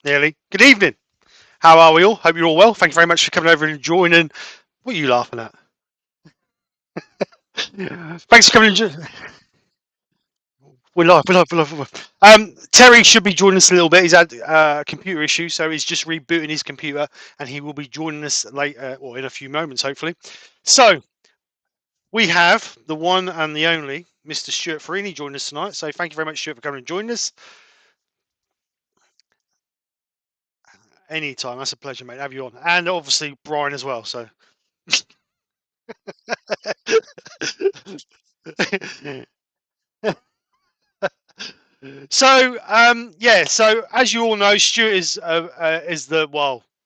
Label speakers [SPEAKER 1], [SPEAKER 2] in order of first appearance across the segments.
[SPEAKER 1] Nearly. Good evening. How are we all? Hope you're all well. Thank you very much for coming over and joining. What are you laughing at? Thanks for coming and we're live. Terry should be joining us a little bit. He's had a computer issue, so he's just rebooting his computer, and he will be joining us later, or in a few moments, hopefully. So we have the one and the only Mr. Stewart Furini joining us tonight. So thank you very much, Stewart, for coming and joining us. Anytime. That's a pleasure, mate. Have you on, and obviously Brian as well. So. So yeah, so as you all know, Stuart is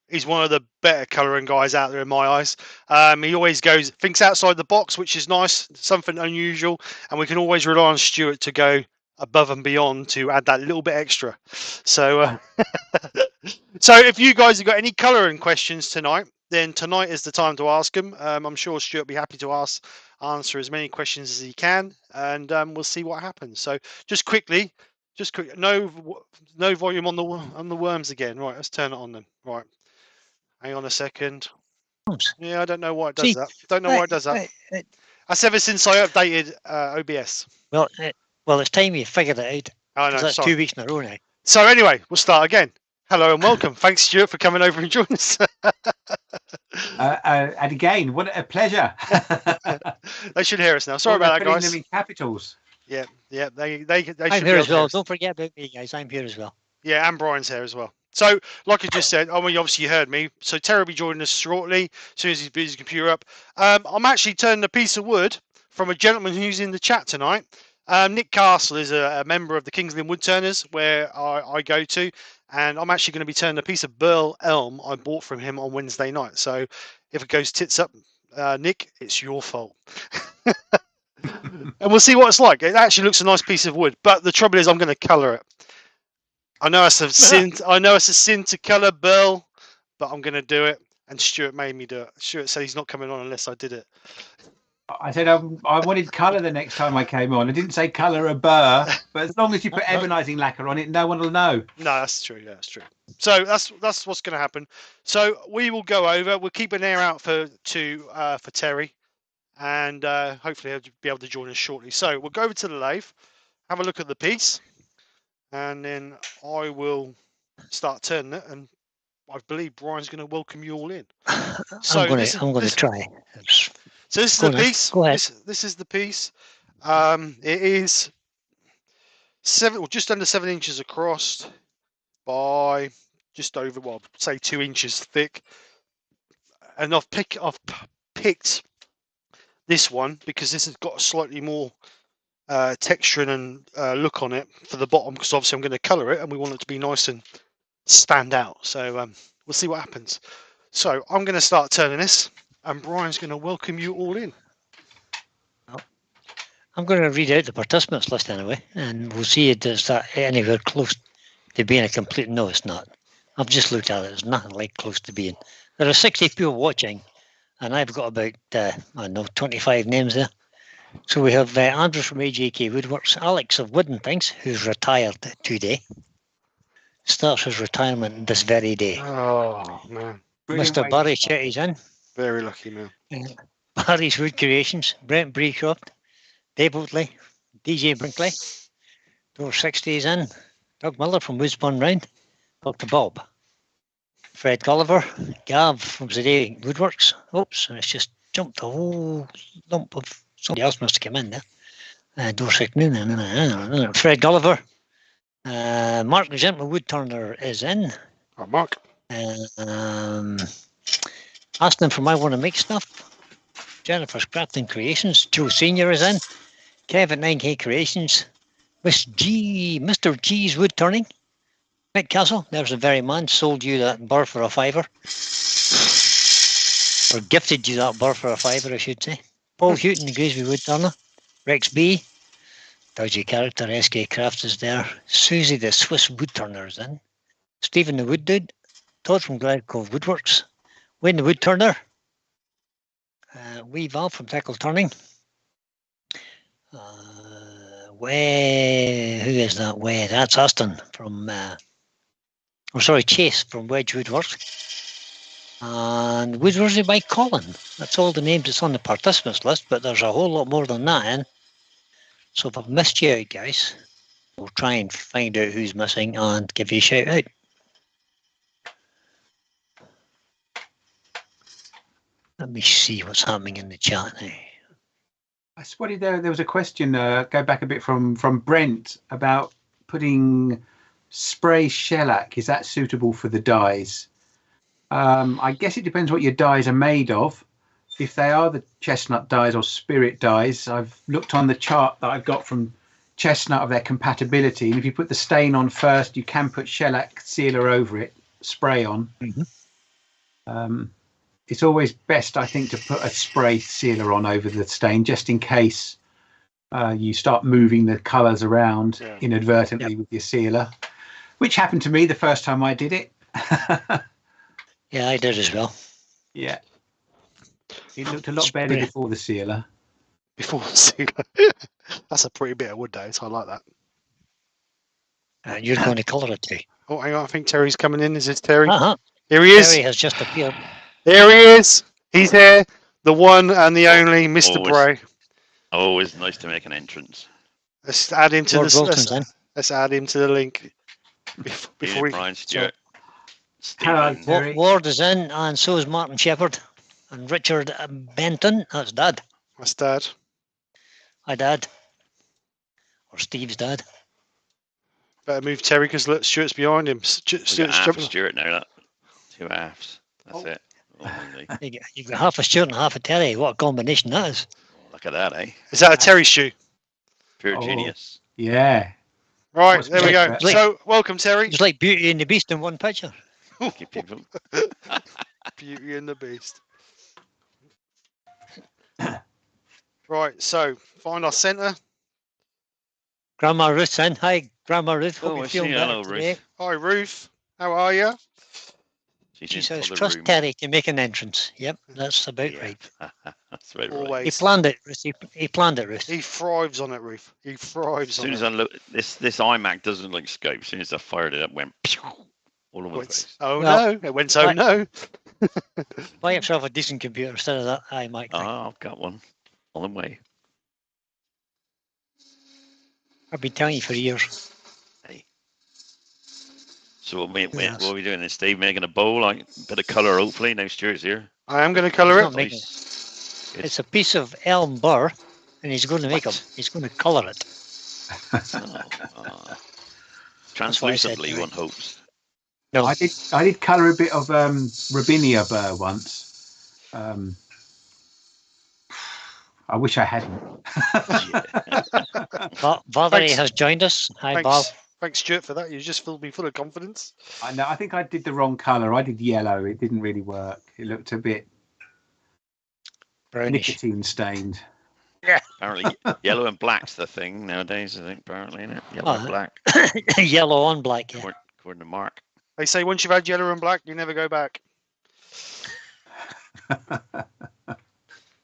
[SPEAKER 1] he's one of the better colouring guys out there in my eyes. He always thinks outside the box, which is nice, something unusual, and we can always rely on Stuart to go above and beyond to add that little bit extra. So so if you guys have got any colouring questions tonight, then tonight is the time to ask them. I'm sure Stuart will be happy to answer as many questions as he can, and we'll see what happens. So just quick, no volume on the worms again. Right, let's turn it on then. Right, hang on a second. Yeah, I don't know why it does that. Don't know why it does that. That's ever since I updated OBS.
[SPEAKER 2] Well, it's time you figured it out.
[SPEAKER 1] Oh no,
[SPEAKER 2] that's
[SPEAKER 1] sorry.
[SPEAKER 2] 2 weeks in a row now.
[SPEAKER 1] So anyway, we'll start again. Hello and welcome. Thanks, Stuart, for coming over and joining us.
[SPEAKER 3] And again, what a pleasure.
[SPEAKER 1] They should hear us now. Sorry about that, guys.
[SPEAKER 3] Them in capitals.
[SPEAKER 1] Yeah, they
[SPEAKER 2] I'm here as well. Don't forget about me, guys. I'm here as well.
[SPEAKER 1] Yeah, and Brian's here as well. So, like I just said, obviously you heard me. So Terry will be joining us shortly, as soon as he's his computer up. I'm actually turning a piece of wood from a gentleman who's in the chat tonight. Nick Castle is a member of the Kingsley Woodturners, where I go to, and I'm actually going to be turning a piece of burl elm I bought from him on Wednesday night. So if it goes tits up, Nick, it's your fault. And we'll see what it's like. It actually looks a nice piece of wood, but the trouble is I'm going to colour it. I know it's a sin. I know it's a sin to colour burl, but I'm going to do it. And Stuart made me do it. Stuart said he's not coming on unless I did it.
[SPEAKER 3] I said I wanted colour the next time I came on. I didn't say colour a burr, but as long as you put ebonising lacquer on it, no one will know.
[SPEAKER 1] No, that's true. Yeah, that's true. So that's what's going to happen. So we will go over. We'll keep an ear out for Terry, and hopefully he'll be able to join us shortly. So we'll go over to the lathe, have a look at the piece, and then I will start turning it. And I believe Brian's going to welcome you all in. So
[SPEAKER 2] I'm going to try.
[SPEAKER 1] So this is the piece.
[SPEAKER 2] Go ahead.
[SPEAKER 1] This is the piece. It is just under 7 inches across by just over, well, say 2 inches thick. And I've picked this one because this has got a slightly more texture and look on it for the bottom, because obviously I'm going to colour it and we want it to be nice and stand out. So we'll see what happens. So I'm going to start turning this, and Brian's going to welcome you all in.
[SPEAKER 2] I'm going to read out the participants list anyway, and we'll see if there's that anywhere close to being a complete. No, it's not. I've just looked at it. There's nothing like close to being. There are 60 people watching, and I've got about, 25 names there. So we have Andrew from AJK Woodworks, Alex of Wooden Things, who's retired today. Starts his retirement this very day.
[SPEAKER 1] Oh, man.
[SPEAKER 2] Mr. Barry Chetty's in.
[SPEAKER 1] Very lucky, man.
[SPEAKER 2] Barry's Wood Creations, Brent Breecroft, Dave Oatley, DJ Brinkley, Door 60's in, Doug Miller from Woodspun Round, Dr. Bob, Fred Gulliver, Gav from Zade Woodworks. Oops, it's just jumped a whole lump of somebody else must have come in there. Door 60, Fred Gulliver, Mark the Gentleman Woodturner is in.
[SPEAKER 1] Oh, Mark.
[SPEAKER 2] Asking for I Want to Make Stuff. Jennifer's Crafting Creations. Joe Senior is in. Kevin 9K Creations. Mr. G's Woodturning. Mick Castle, there's the very man, sold you that burr for a £5. Or gifted you that burr for a £5, I should say. Paul Houghton, the Greasby Woodturner. Rex B. Dodgy Character, SK Crafts is there. Susie the Swiss Woodturner is in. Stephen the Wood Dude. Todd from Glasgow Woodworks. Wayne the Woodturner. Wee Val from Tackle Turning. Who is that? That's Aston from Oh, sorry, Chase from Wedge Woodwork. And Woodworthy by Colin. That's all the names that's on the participants list, but there's a whole lot more than that in. So if I've missed you out, guys, we'll try and find out who's missing and give you a shout out. Let me see what's happening in the chat now.
[SPEAKER 3] I spotted there was a question, go back a bit from Brent, about putting spray shellac. Is that suitable for the dyes? I guess it depends what your dyes are made of. If they are the chestnut dyes or spirit dyes, I've looked on the chart that I've got from chestnut of their compatibility. And if you put the stain on first, you can put shellac sealer over it, spray on. It's always best, I think, to put a spray sealer on over the stain, just in case you start moving the colours around inadvertently with your sealer, which happened to me the first time I did it.
[SPEAKER 2] Yeah, I did as well.
[SPEAKER 3] Yeah. It looked a lot better before the sealer.
[SPEAKER 1] Before the sealer. That's a pretty bit of wood, though, so I like that.
[SPEAKER 2] And you're going to colour it too.
[SPEAKER 1] Oh, hang on, I think Terry's coming in. Is this Terry?
[SPEAKER 2] Here
[SPEAKER 1] he is.
[SPEAKER 2] Terry has just appeared.
[SPEAKER 1] There he is. He's here. The one and the only Mr. Bray.
[SPEAKER 4] Always nice to make an entrance.
[SPEAKER 1] Let's add him to the. Let's add him to the link before we.
[SPEAKER 4] Brian Stewart.
[SPEAKER 3] Hello, Terry.
[SPEAKER 2] Ward is in, and so is Martin Shepherd and Richard Benton. That's Dad.
[SPEAKER 1] That's Dad.
[SPEAKER 2] Hi, Dad. Or Steve's dad.
[SPEAKER 1] Better move Terry because look, Stuart's behind him. Stuart's jumping.
[SPEAKER 4] Stuart now. That 2 halves. That's it.
[SPEAKER 2] You got half a Stuart and half a Terry. What a combination that is.
[SPEAKER 4] Look at that, eh?
[SPEAKER 1] Is that a Terry Stew?
[SPEAKER 4] Pure genius.
[SPEAKER 3] Yeah.
[SPEAKER 1] Right, there we go.
[SPEAKER 2] Like,
[SPEAKER 1] so, welcome, Terry.
[SPEAKER 2] It's like Beauty and the Beast in one picture.
[SPEAKER 1] Beauty and the Beast. Right, so find our centre.
[SPEAKER 2] Grandma Ruth's in. Hi, Grandma Ruth. Hope
[SPEAKER 4] Oh,
[SPEAKER 2] you're feeling better today.
[SPEAKER 4] Ruth.
[SPEAKER 1] Hi, Ruth. How are you?
[SPEAKER 2] She says, trust Terry to make an entrance. Yep, that's about right.
[SPEAKER 4] That's right.
[SPEAKER 1] Always.
[SPEAKER 2] He planned it, Ruth. He planned it, Ruth.
[SPEAKER 1] He thrives on it, Ruth. He thrives on it.
[SPEAKER 4] As soon as I look, this iMac doesn't like Skype. As soon as I fired it up, went all over the place.
[SPEAKER 1] Oh no! It went so no.
[SPEAKER 2] Buy yourself a decent computer instead of that iMac thing.
[SPEAKER 4] Oh, I've got one on the way.
[SPEAKER 2] I've been telling you for years.
[SPEAKER 4] Hey. So what are we doing? Is Steve making a bowl? Like a bit of colour, hopefully. Now Stuart's here.
[SPEAKER 1] I am going to colour it.
[SPEAKER 2] It's a piece of elm burr, and he's going to make he's going to colour it.
[SPEAKER 4] Translucently, one hopes.
[SPEAKER 2] No,
[SPEAKER 3] I did colour a bit of Robinia burr once. I wish I hadn't.
[SPEAKER 2] Valerie has joined us. Hi, Bob.
[SPEAKER 1] Thanks, Stuart, for that. You just filled me full of confidence.
[SPEAKER 3] I know. I think I did the wrong colour. I did yellow. It didn't really work. It looked a bit
[SPEAKER 2] brownish,
[SPEAKER 3] nicotine stained.
[SPEAKER 2] Yeah.
[SPEAKER 4] Apparently, yellow and black's the thing nowadays. I think apparently, isn't it? Yellow and black.
[SPEAKER 2] Yellow on black. Yeah.
[SPEAKER 4] According to Mark.
[SPEAKER 1] They say once you've had yellow and black, you never go back.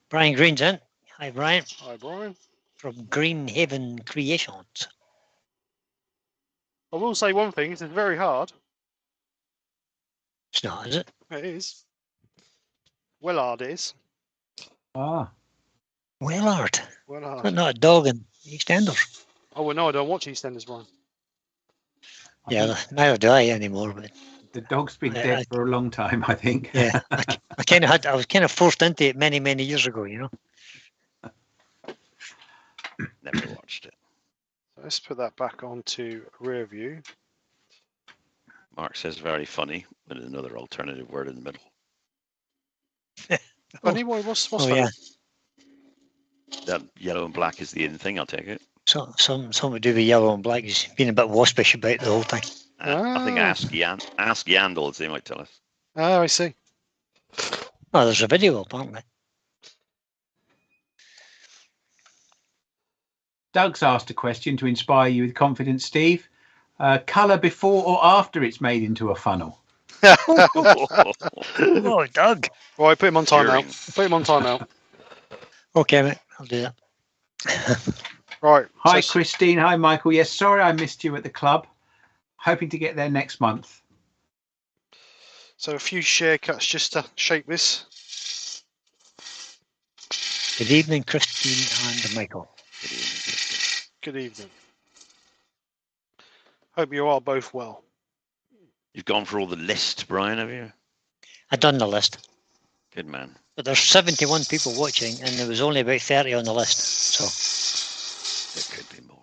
[SPEAKER 2] Brian Green's in. Hi, Brian.
[SPEAKER 1] Hi, Brian.
[SPEAKER 2] From Green Haven Creations.
[SPEAKER 1] I will say one thing, it's very hard.
[SPEAKER 2] It's not, is it?
[SPEAKER 1] It is. Well hard it is.
[SPEAKER 3] Ah.
[SPEAKER 2] Well hard.
[SPEAKER 1] Well hard.
[SPEAKER 2] But not a dog in EastEnders.
[SPEAKER 1] Oh, well, no, I don't watch EastEnders, Brian.
[SPEAKER 2] Yeah, neither do I anymore. But
[SPEAKER 3] the dog's been dead for a long time, I think.
[SPEAKER 2] Yeah, I was kind of forced into it many years ago, you know.
[SPEAKER 4] Never watched it.
[SPEAKER 1] So let's put that back onto rear view.
[SPEAKER 4] Mark says very funny with another alternative word in the middle.
[SPEAKER 1] Funny? What's funny?
[SPEAKER 2] Yeah.
[SPEAKER 4] That yellow and black is the in thing, I'll take it.
[SPEAKER 2] So something to do with yellow and black. He's been a bit waspish about the whole thing.
[SPEAKER 4] I think ask Yandles, they might tell us.
[SPEAKER 1] Oh, I see.
[SPEAKER 2] Oh, there's a video apparently.
[SPEAKER 3] Doug's asked a question to inspire you with confidence, Steve. Colour before or after it's made into a funnel?
[SPEAKER 2] Oh, Doug.
[SPEAKER 1] Right, put him on timeout. Put him on timeout.
[SPEAKER 2] Okay, mate. I'll do that.
[SPEAKER 1] Right.
[SPEAKER 3] Hi, Christine. Hi, Michael. Yes, sorry I missed you at the club. Hoping to get there next month.
[SPEAKER 1] So a few share cuts just to shape this.
[SPEAKER 2] Good evening, Christine and Michael.
[SPEAKER 4] Good evening, Christine.
[SPEAKER 1] Good evening. Hope you are both well.
[SPEAKER 4] You've gone for all the list, Brian, have you?
[SPEAKER 2] I've done the list.
[SPEAKER 4] Good man.
[SPEAKER 2] But there's 71 people watching, and there was only about 30 on the list. So
[SPEAKER 4] There could be more.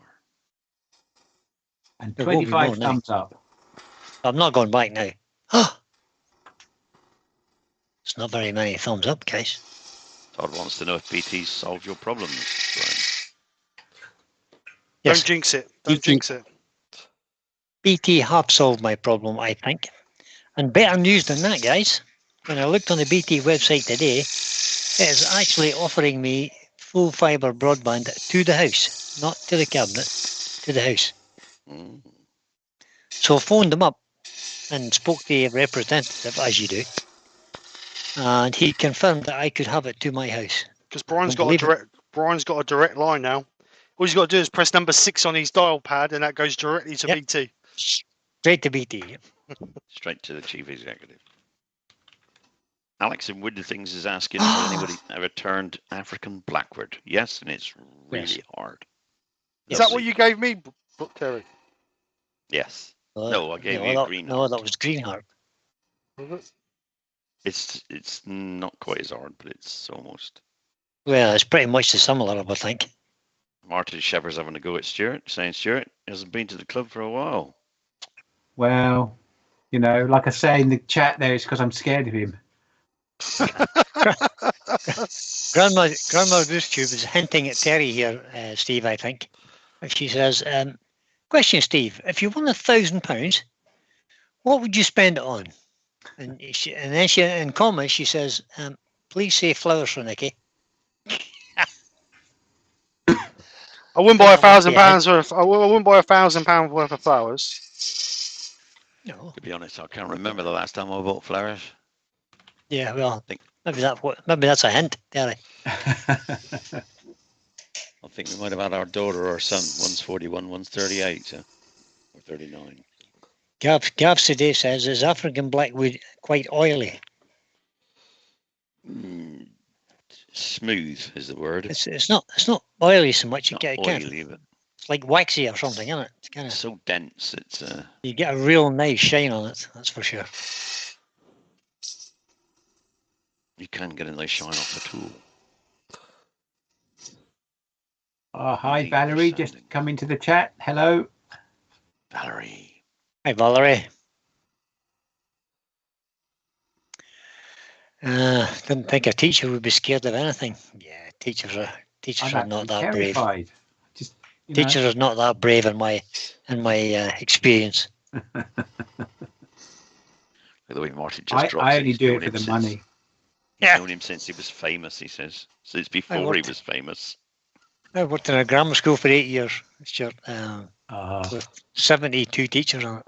[SPEAKER 3] And
[SPEAKER 2] There will be
[SPEAKER 3] 25
[SPEAKER 2] more now.
[SPEAKER 3] thumbs up.
[SPEAKER 2] I'm not going back now. It's not very many thumbs up, guys.
[SPEAKER 4] Todd wants to know if BT's solved your problems, Brian.
[SPEAKER 2] Yes,
[SPEAKER 1] Don't jinx it. Don't
[SPEAKER 2] BT.
[SPEAKER 1] jinx it.
[SPEAKER 2] BT have solved my problem, I think. And better news than that, guys. When I looked on the BT website today, it is actually offering me full fibre broadband to the house, not to the cabinet, to the house.
[SPEAKER 4] Mm.
[SPEAKER 2] So I phoned them up and spoke to a representative, as you do, and he confirmed that I could have it to my house.
[SPEAKER 1] Because Brian's
[SPEAKER 2] Don't
[SPEAKER 1] got a
[SPEAKER 2] believe it.
[SPEAKER 1] Brian's got a direct line now. All he's got to do is press number 6 on his dial pad, and that goes directly to
[SPEAKER 2] Yep.
[SPEAKER 1] BT.
[SPEAKER 2] Straight to BT.
[SPEAKER 4] Straight to the chief executive. Alex in Woodturning is asking, has anybody ever turned African blackwood? Yes, and it's really
[SPEAKER 2] Yes.
[SPEAKER 4] hard.
[SPEAKER 1] Is that what you gave me, Terry?
[SPEAKER 4] Yes. No, I gave you
[SPEAKER 2] that,
[SPEAKER 4] green
[SPEAKER 2] No,
[SPEAKER 4] heart.
[SPEAKER 2] that was green heart.
[SPEAKER 4] It's not quite as hard, but it's almost.
[SPEAKER 2] Well, it's pretty much the similar, I think.
[SPEAKER 4] Martin Shepherd's having a go at Stewart, saying Stewart hasn't been to the club for a while.
[SPEAKER 3] Well, you know, like I say in the chat there, it's because I'm scared of him.
[SPEAKER 2] Grandma Goose is hinting at Terry here, Steve, I think. She says, question, Steve, if you won £1,000, what would you spend it on? And then she, in comments, she says, please say flowers for Nicky.
[SPEAKER 1] I wouldn't buy
[SPEAKER 2] £1,000
[SPEAKER 1] worth. I wouldn't buy £1,000 worth of flowers.
[SPEAKER 2] No.
[SPEAKER 4] To be honest, I can't remember the last time I bought flowers.
[SPEAKER 2] Yeah, well,
[SPEAKER 4] think-
[SPEAKER 2] maybe that's a hint, Terry.
[SPEAKER 4] I think we might have had our daughter or son. One's 41, one's 38, so, or 39.
[SPEAKER 2] Gav today says, is African blackwood quite oily?
[SPEAKER 4] Smooth is the word.
[SPEAKER 2] It's not oily so much.
[SPEAKER 4] Not
[SPEAKER 2] You get
[SPEAKER 4] oily, but
[SPEAKER 2] it's like waxy or something, isn't it? It's kind
[SPEAKER 4] it's
[SPEAKER 2] of,
[SPEAKER 4] so dense. It's
[SPEAKER 2] you get a real nice shine on it. That's for sure.
[SPEAKER 4] you can get a nice shine off the tool.
[SPEAKER 3] Oh, hi,
[SPEAKER 4] Thank you for
[SPEAKER 3] Valerie. Just
[SPEAKER 4] sending.
[SPEAKER 3] come into the chat. Hello.
[SPEAKER 4] Valerie.
[SPEAKER 2] Hi, Valerie. Didn't think a teacher would be scared of anything. Yeah, teachers are
[SPEAKER 3] I'm
[SPEAKER 2] not
[SPEAKER 3] actually
[SPEAKER 2] that brave.
[SPEAKER 3] terrified. Just, you know.
[SPEAKER 2] Teachers are not that brave in my experience.
[SPEAKER 4] By the way, Martin just dropped
[SPEAKER 3] I
[SPEAKER 4] in.
[SPEAKER 3] only
[SPEAKER 4] He's
[SPEAKER 3] do
[SPEAKER 4] known
[SPEAKER 3] it for
[SPEAKER 4] him
[SPEAKER 3] the
[SPEAKER 4] since-
[SPEAKER 3] money.
[SPEAKER 4] He's
[SPEAKER 2] Yeah.
[SPEAKER 4] known him since he was famous, he says. Since before he
[SPEAKER 2] worked-
[SPEAKER 4] was famous.
[SPEAKER 2] I worked in a grammar school for 8 years. Sure, with 72 teachers on it.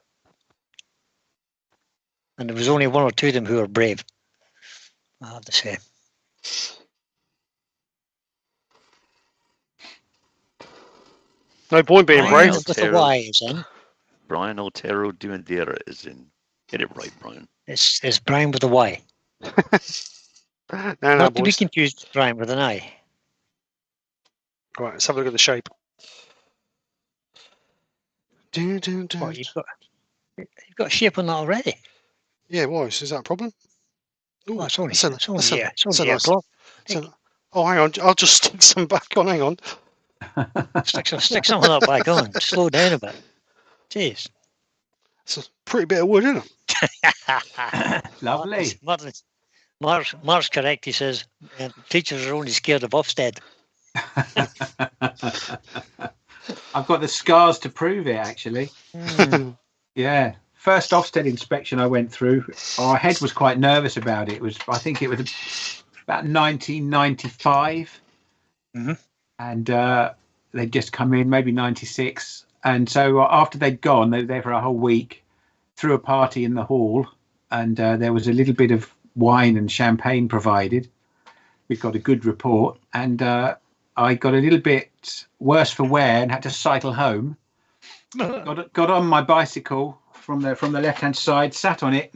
[SPEAKER 2] And there was only 1 or 2 of them who were brave, I have to say.
[SPEAKER 1] No point being
[SPEAKER 2] Brian
[SPEAKER 1] brave.
[SPEAKER 2] with the Y is in.
[SPEAKER 4] Brian Otero Duandera is in. Get it right, Brian.
[SPEAKER 2] It's Brian with a Y.
[SPEAKER 1] No,
[SPEAKER 2] Not to be
[SPEAKER 1] boys.
[SPEAKER 2] confused with Brian with an I.
[SPEAKER 1] Right, let's have a look at the shape.
[SPEAKER 2] What, you've got shape on that already?
[SPEAKER 1] Yeah, why? Is that a problem? Ooh,
[SPEAKER 2] Oh, it's only
[SPEAKER 1] that's a-
[SPEAKER 2] 8
[SPEAKER 1] that's a nice-
[SPEAKER 2] o'clock.
[SPEAKER 1] Oh, hang on. I'll just stick some back on. Hang on.
[SPEAKER 2] Stick some of that back on. Slow down a bit. Jeez.
[SPEAKER 1] It's a pretty bit of wood, isn't it?
[SPEAKER 3] Lovely.
[SPEAKER 2] Mark's correct. He says teachers are only scared of Ofsted.
[SPEAKER 3] I've got the scars to prove it, actually. Yeah. First Ofsted inspection I went through, our head was quite nervous about it. I think it was about 1995.
[SPEAKER 2] Mhm.
[SPEAKER 3] And they'd just come in, maybe 96. And so after they'd gone, they were there for a whole week, threw a party in the hall, and there was a little bit of wine and champagne provided. We got a good report, and I got a little bit worse for wear and had to cycle home. Got on my bicycle from the left-hand side, sat on it,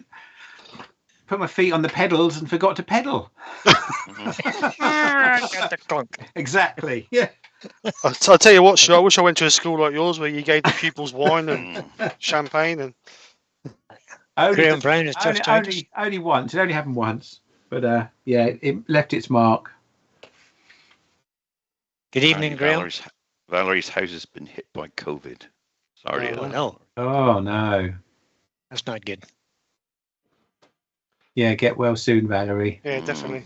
[SPEAKER 3] put my feet on the pedals and forgot to pedal.
[SPEAKER 2] Got the clunk.
[SPEAKER 3] Exactly. Yeah.
[SPEAKER 1] I'll tell you what, Stu, I wish I went to a school like yours where you gave the pupils wine and champagne. And
[SPEAKER 2] Graham Brown has just joined us.
[SPEAKER 3] only once. It only happened once, but yeah, it left its mark.
[SPEAKER 2] Good evening, Graham.
[SPEAKER 4] Valerie's house has been hit by COVID. Sorry.
[SPEAKER 2] Oh, no.
[SPEAKER 3] Oh no.
[SPEAKER 2] That's not good.
[SPEAKER 3] Yeah, get well soon, Valerie.
[SPEAKER 1] yeah, definitely.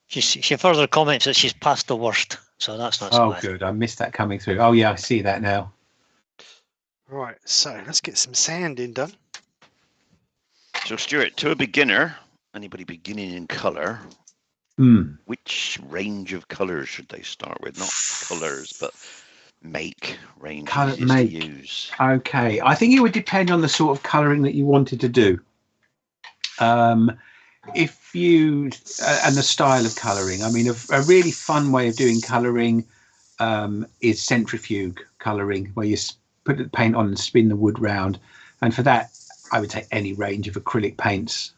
[SPEAKER 2] She further comments that she's past the worst, so that's not so
[SPEAKER 3] Oh,
[SPEAKER 2] bad.
[SPEAKER 3] good. I missed that coming through. Oh yeah, I see that now.
[SPEAKER 1] Right, so let's get some sanding done.
[SPEAKER 4] So, Stuart, to a beginner, anybody beginning in colour, which range of colours should they start with? Not colours, but range to use.
[SPEAKER 3] Okay, I think it would depend on the sort of colouring that you wanted to do. If you and the style of colouring. I mean, a really fun way of doing colouring is centrifuge colouring, where you put the paint on and spin the wood round. And for that, I would say any range of acrylic paints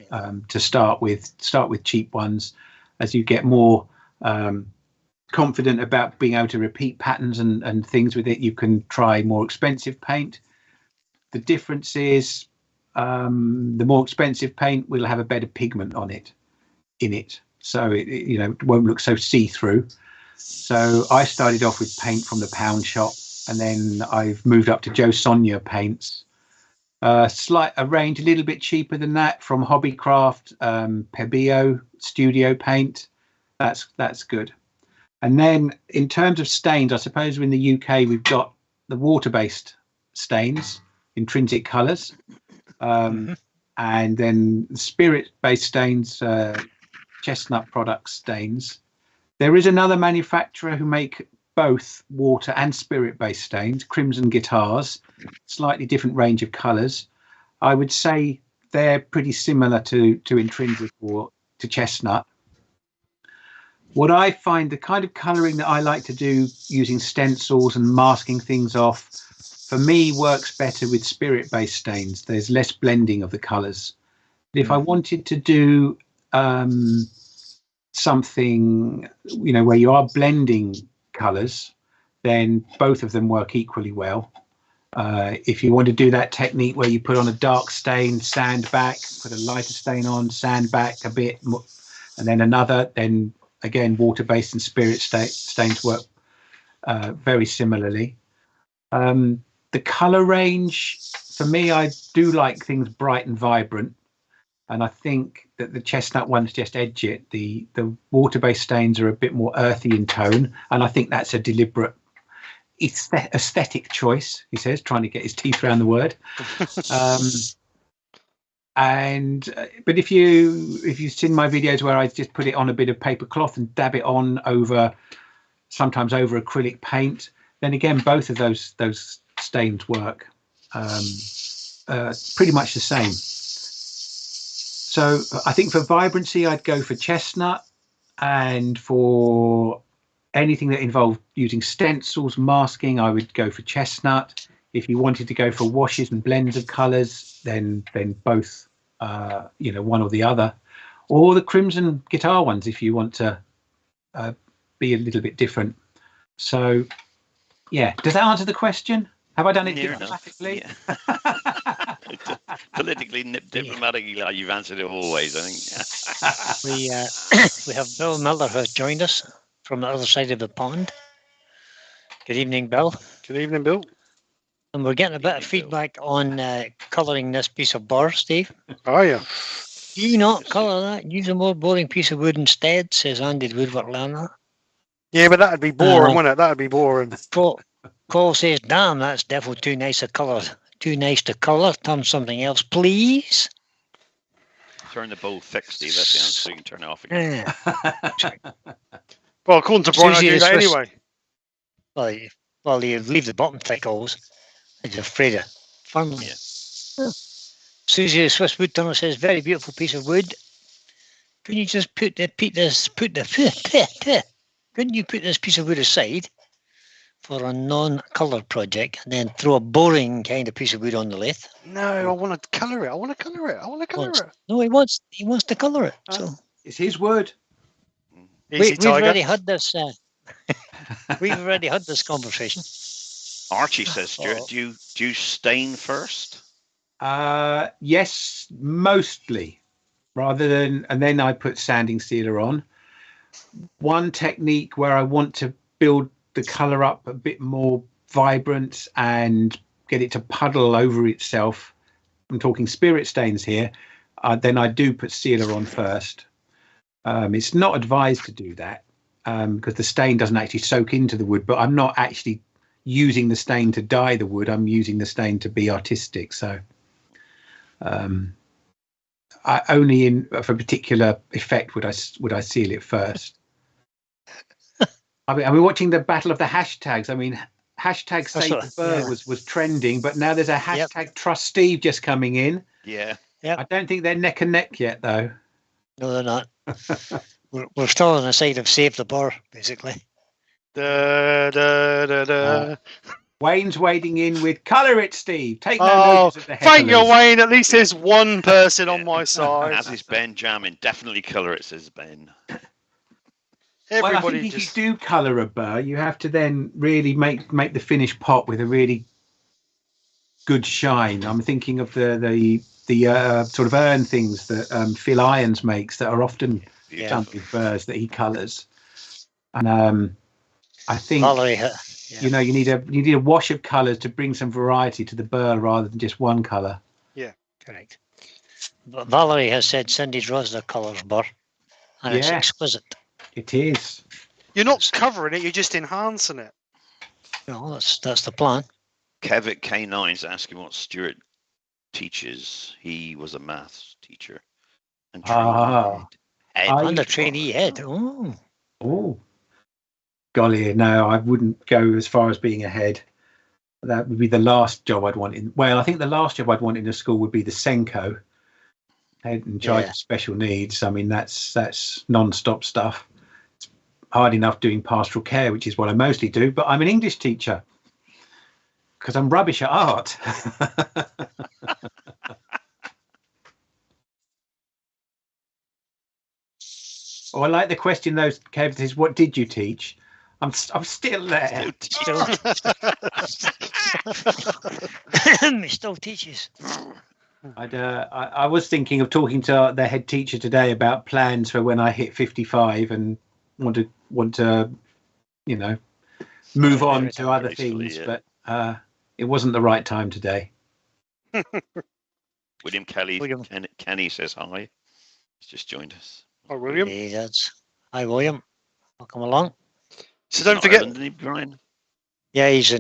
[SPEAKER 3] to start with. Start with cheap ones. As you get more confident about being able to repeat patterns and things with it, you can try more expensive paint. The difference is the more expensive paint will have a better pigment in it, so it won't look so see-through. So I started off with paint from the pound shop, and then I've moved up to Joe Sonia paints. A range a little bit cheaper than that from Hobbycraft, Pebeo studio paint. That's good. And then in terms of stains, I suppose in the UK we've got the water-based stains, intrinsic colours, and then spirit-based stains, chestnut products stains. There is another manufacturer who make both water and spirit-based stains, Crimson Guitars, slightly different range of colours. I would say they're pretty similar to intrinsic or to chestnut. What I find, the kind of colouring that I like to do using stencils and masking things off, for me works better with spirit-based stains. There's less blending of the colours. If I wanted to do something, where you are blending colours, then both of them work equally well. If you want to do that technique where you put on a dark stain, sand back, put a lighter stain on, sand back a bit, and then another, then again, water-based and spirit stains work very similarly. The colour range, for me, I do like things bright and vibrant. And I think that the chestnut ones just edge it. The water-based stains are a bit more earthy in tone. And I think that's a deliberate aesthetic choice, he says, trying to get his teeth around the word. But if you've seen my videos where I just put it on a bit of paper cloth and dab it on sometimes over acrylic paint, then again, both of those stains work pretty much the same. So I think for vibrancy, I'd go for chestnut, and for anything that involved using stencils, masking, I would go for chestnut. If you wanted to go for washes and blends of colours, then both, one or the other, or the Crimson Guitar ones if you want to be a little bit different. So, yeah, does that answer the question? Have I done it diplomatically?
[SPEAKER 4] Yeah. Politically, diplomatically, like you've answered it always, I think.
[SPEAKER 2] We have Bill Miller who has joined us from the other side of the pond. Good evening, Bill.
[SPEAKER 1] Good evening, Bill.
[SPEAKER 2] And we're getting a bit of feedback on colouring this piece of burr, Steve.
[SPEAKER 1] Oh, yeah.
[SPEAKER 2] Do you not colour that? Use a more boring piece of wood instead, says Andy Woodwork Learner.
[SPEAKER 1] Yeah, but that'd be boring, wouldn't it? That'd be boring.
[SPEAKER 2] Cole says, damn, that's definitely too nice a colour. Too nice to colour. Turn something else, please.
[SPEAKER 4] Turn the bowl thick, Steve. That's the answer. So you can turn it off again.
[SPEAKER 1] Well, according to Brian, I do that anyway.
[SPEAKER 2] Well, you leave the bottom thick always. I'm afraid of firmly.
[SPEAKER 4] Yeah.
[SPEAKER 2] Susie the Swiss Woodturner says, very beautiful piece of wood. Couldn't you just couldn't you put this piece of wood aside for a non-colour project and then throw a boring kind of piece of wood on the lathe.
[SPEAKER 1] No, I want to colour it. I want to colour it. I want to colour it.
[SPEAKER 2] No, he wants to colour it. So
[SPEAKER 3] It's his word.
[SPEAKER 1] Easy,
[SPEAKER 2] we've
[SPEAKER 1] Tiger.
[SPEAKER 2] already had this. We've already had this conversation.
[SPEAKER 4] Archie says, Stuart, do you stain first?
[SPEAKER 3] Yes, mostly. And then I put sanding sealer on. One technique where I want to build the colour up a bit more vibrant and get it to puddle over itself. I'm talking spirit stains here. Then I do put sealer on first. It's not advised to do that because the stain doesn't actually soak into the wood, but I'm not actually using the stain to dye the wood. I'm using the stain to be artistic. So I only for a particular effect would I seal it first. I mean, we're watching the battle of the hashtags. I mean, hashtag Save the Burr was trending, but now there's a hashtag Trust Steve just coming in.
[SPEAKER 4] Yeah.
[SPEAKER 2] Yep.
[SPEAKER 3] I don't think they're neck and neck yet, though.
[SPEAKER 2] No, they're not. we're still on the side of Save the Burr, basically.
[SPEAKER 3] Wayne's wading in with colour it, Steve. Take no notice of the hecklers.
[SPEAKER 1] Thank you, Wayne. At least there's one person on my side.
[SPEAKER 4] As is Ben jamming. Definitely colour it, says Ben.
[SPEAKER 3] Well, I think if you do colour a burr, you have to then really make the finished pot with a really good shine. I'm thinking of the sort of urn things that Phil Irons makes that are often done with burrs that he colours. And I think
[SPEAKER 2] Valerie,
[SPEAKER 3] you need a wash of colours to bring some variety to the burr rather than just one colour.
[SPEAKER 1] Yeah,
[SPEAKER 2] correct. But Valerie has said Cindy's Rosda colours burr, and it's exquisite.
[SPEAKER 3] It is.
[SPEAKER 1] You're not covering it; you're just enhancing it.
[SPEAKER 2] No, that's the plan.
[SPEAKER 4] Kev at K9 is asking what Stuart teaches. He was a maths teacher and
[SPEAKER 2] a trainee head.
[SPEAKER 3] Oh, golly! No, I wouldn't go as far as being a head. That would be the last job I'd want in. Well, I think the last job I'd want in a school would be the Senko, head in charge of special needs. I mean, that's non-stop stuff. It's hard enough doing pastoral care, which is what I mostly do. But I'm an English teacher because I'm rubbish at art. Oh, I like the question though, Kev, is what did you teach? I'm still there.
[SPEAKER 2] He still teaches.
[SPEAKER 3] I was thinking of talking to the head teacher today about plans for when I hit 55 and want to move on to other things, but it wasn't the right time today.
[SPEAKER 4] William Kenny says hi. He's just joined us.
[SPEAKER 1] Oh, William.
[SPEAKER 2] Hey, hi, William. Welcome along.
[SPEAKER 1] So don't forget,
[SPEAKER 4] Ireland, isn't he, Brian?
[SPEAKER 2] Yeah, he's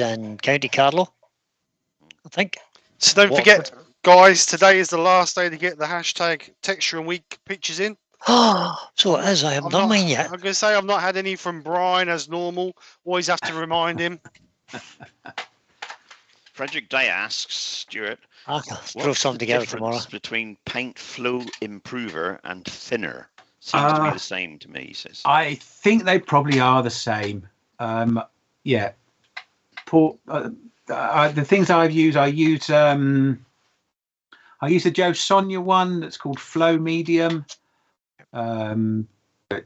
[SPEAKER 2] in County Carlow, I think.
[SPEAKER 1] So don't forget, guys. Today is the last day to get the hashtag Texture and Week pictures in.
[SPEAKER 2] Oh, so it is. I haven't done mine yet.
[SPEAKER 1] I'm going to say I've not had any from Brian as normal. Always have to remind him.
[SPEAKER 4] Frederick Day asks Stuart,
[SPEAKER 2] I'll throw something together tomorrow.
[SPEAKER 4] Between paint flow improver and thinner seems to be the same to me, he says.
[SPEAKER 3] I think they probably are the same. Yeah. The things I use the Joe Sonia one that's called Flow Medium. But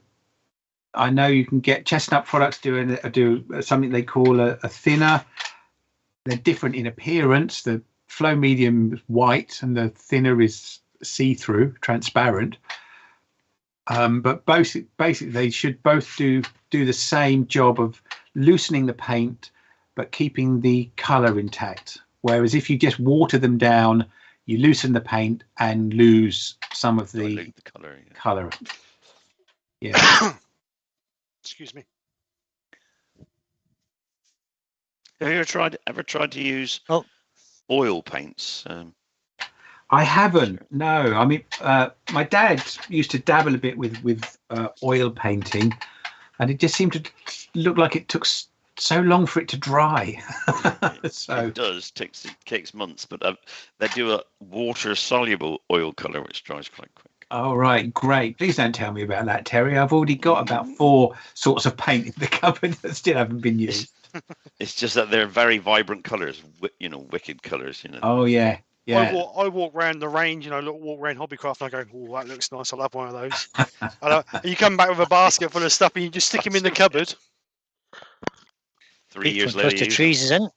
[SPEAKER 3] I know you can get Chestnut Products do something they call a thinner. They're different in appearance. The Flow Medium is white and the thinner is see-through, transparent. But basically they should both do the same job of loosening the paint but keeping the colour intact. Whereas if you just water them down, you loosen the paint and lose some of the colour. Yeah.
[SPEAKER 1] Excuse me.
[SPEAKER 4] Have you ever tried to use oil paints?
[SPEAKER 3] I haven't. No, I mean, my dad used to dabble a bit with oil painting, and it just seemed to look like it took so long for it to dry.
[SPEAKER 4] It does. It takes months, but they do a water-soluble oil colour, which dries quite quick.
[SPEAKER 3] Oh, right. Great. Please don't tell me about that, Terry. I've already got about 4 sorts of paint in the cupboard that still haven't been used.
[SPEAKER 4] It's just that they're very vibrant colours, wicked colours,
[SPEAKER 3] Oh yeah, yeah.
[SPEAKER 1] I walk around the range, walk around Hobbycraft, and I go, "Oh, that looks nice. I'll have one of those." And you come back with a basket full of stuff, and you just stick them in the cupboard.
[SPEAKER 4] 3 years
[SPEAKER 2] Plus
[SPEAKER 4] later,
[SPEAKER 2] the trees is in.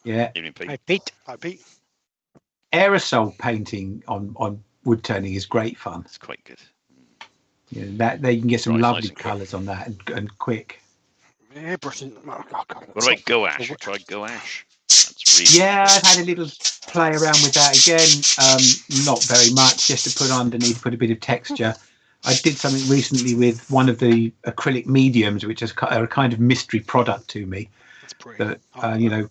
[SPEAKER 3] Yeah.
[SPEAKER 4] Evening, Pete.
[SPEAKER 2] Hi, Pete.
[SPEAKER 1] Hi, Pete.
[SPEAKER 3] Aerosol painting on wood turning is great fun.
[SPEAKER 4] It's quite good.
[SPEAKER 3] Yeah, that there you can get some
[SPEAKER 4] Dries
[SPEAKER 3] lovely
[SPEAKER 4] nice and quick.
[SPEAKER 3] colours on that and quick.
[SPEAKER 1] Yeah, brilliant. Oh, God,
[SPEAKER 4] What about gouache? You tried gouache? That's really
[SPEAKER 3] Yeah,
[SPEAKER 4] good.
[SPEAKER 3] I've had a little play around with that again. Not very much, just to put underneath, put a bit of texture. I did something recently with one of the acrylic mediums, which are a kind of mystery product to me.
[SPEAKER 1] That's brilliant.
[SPEAKER 3] That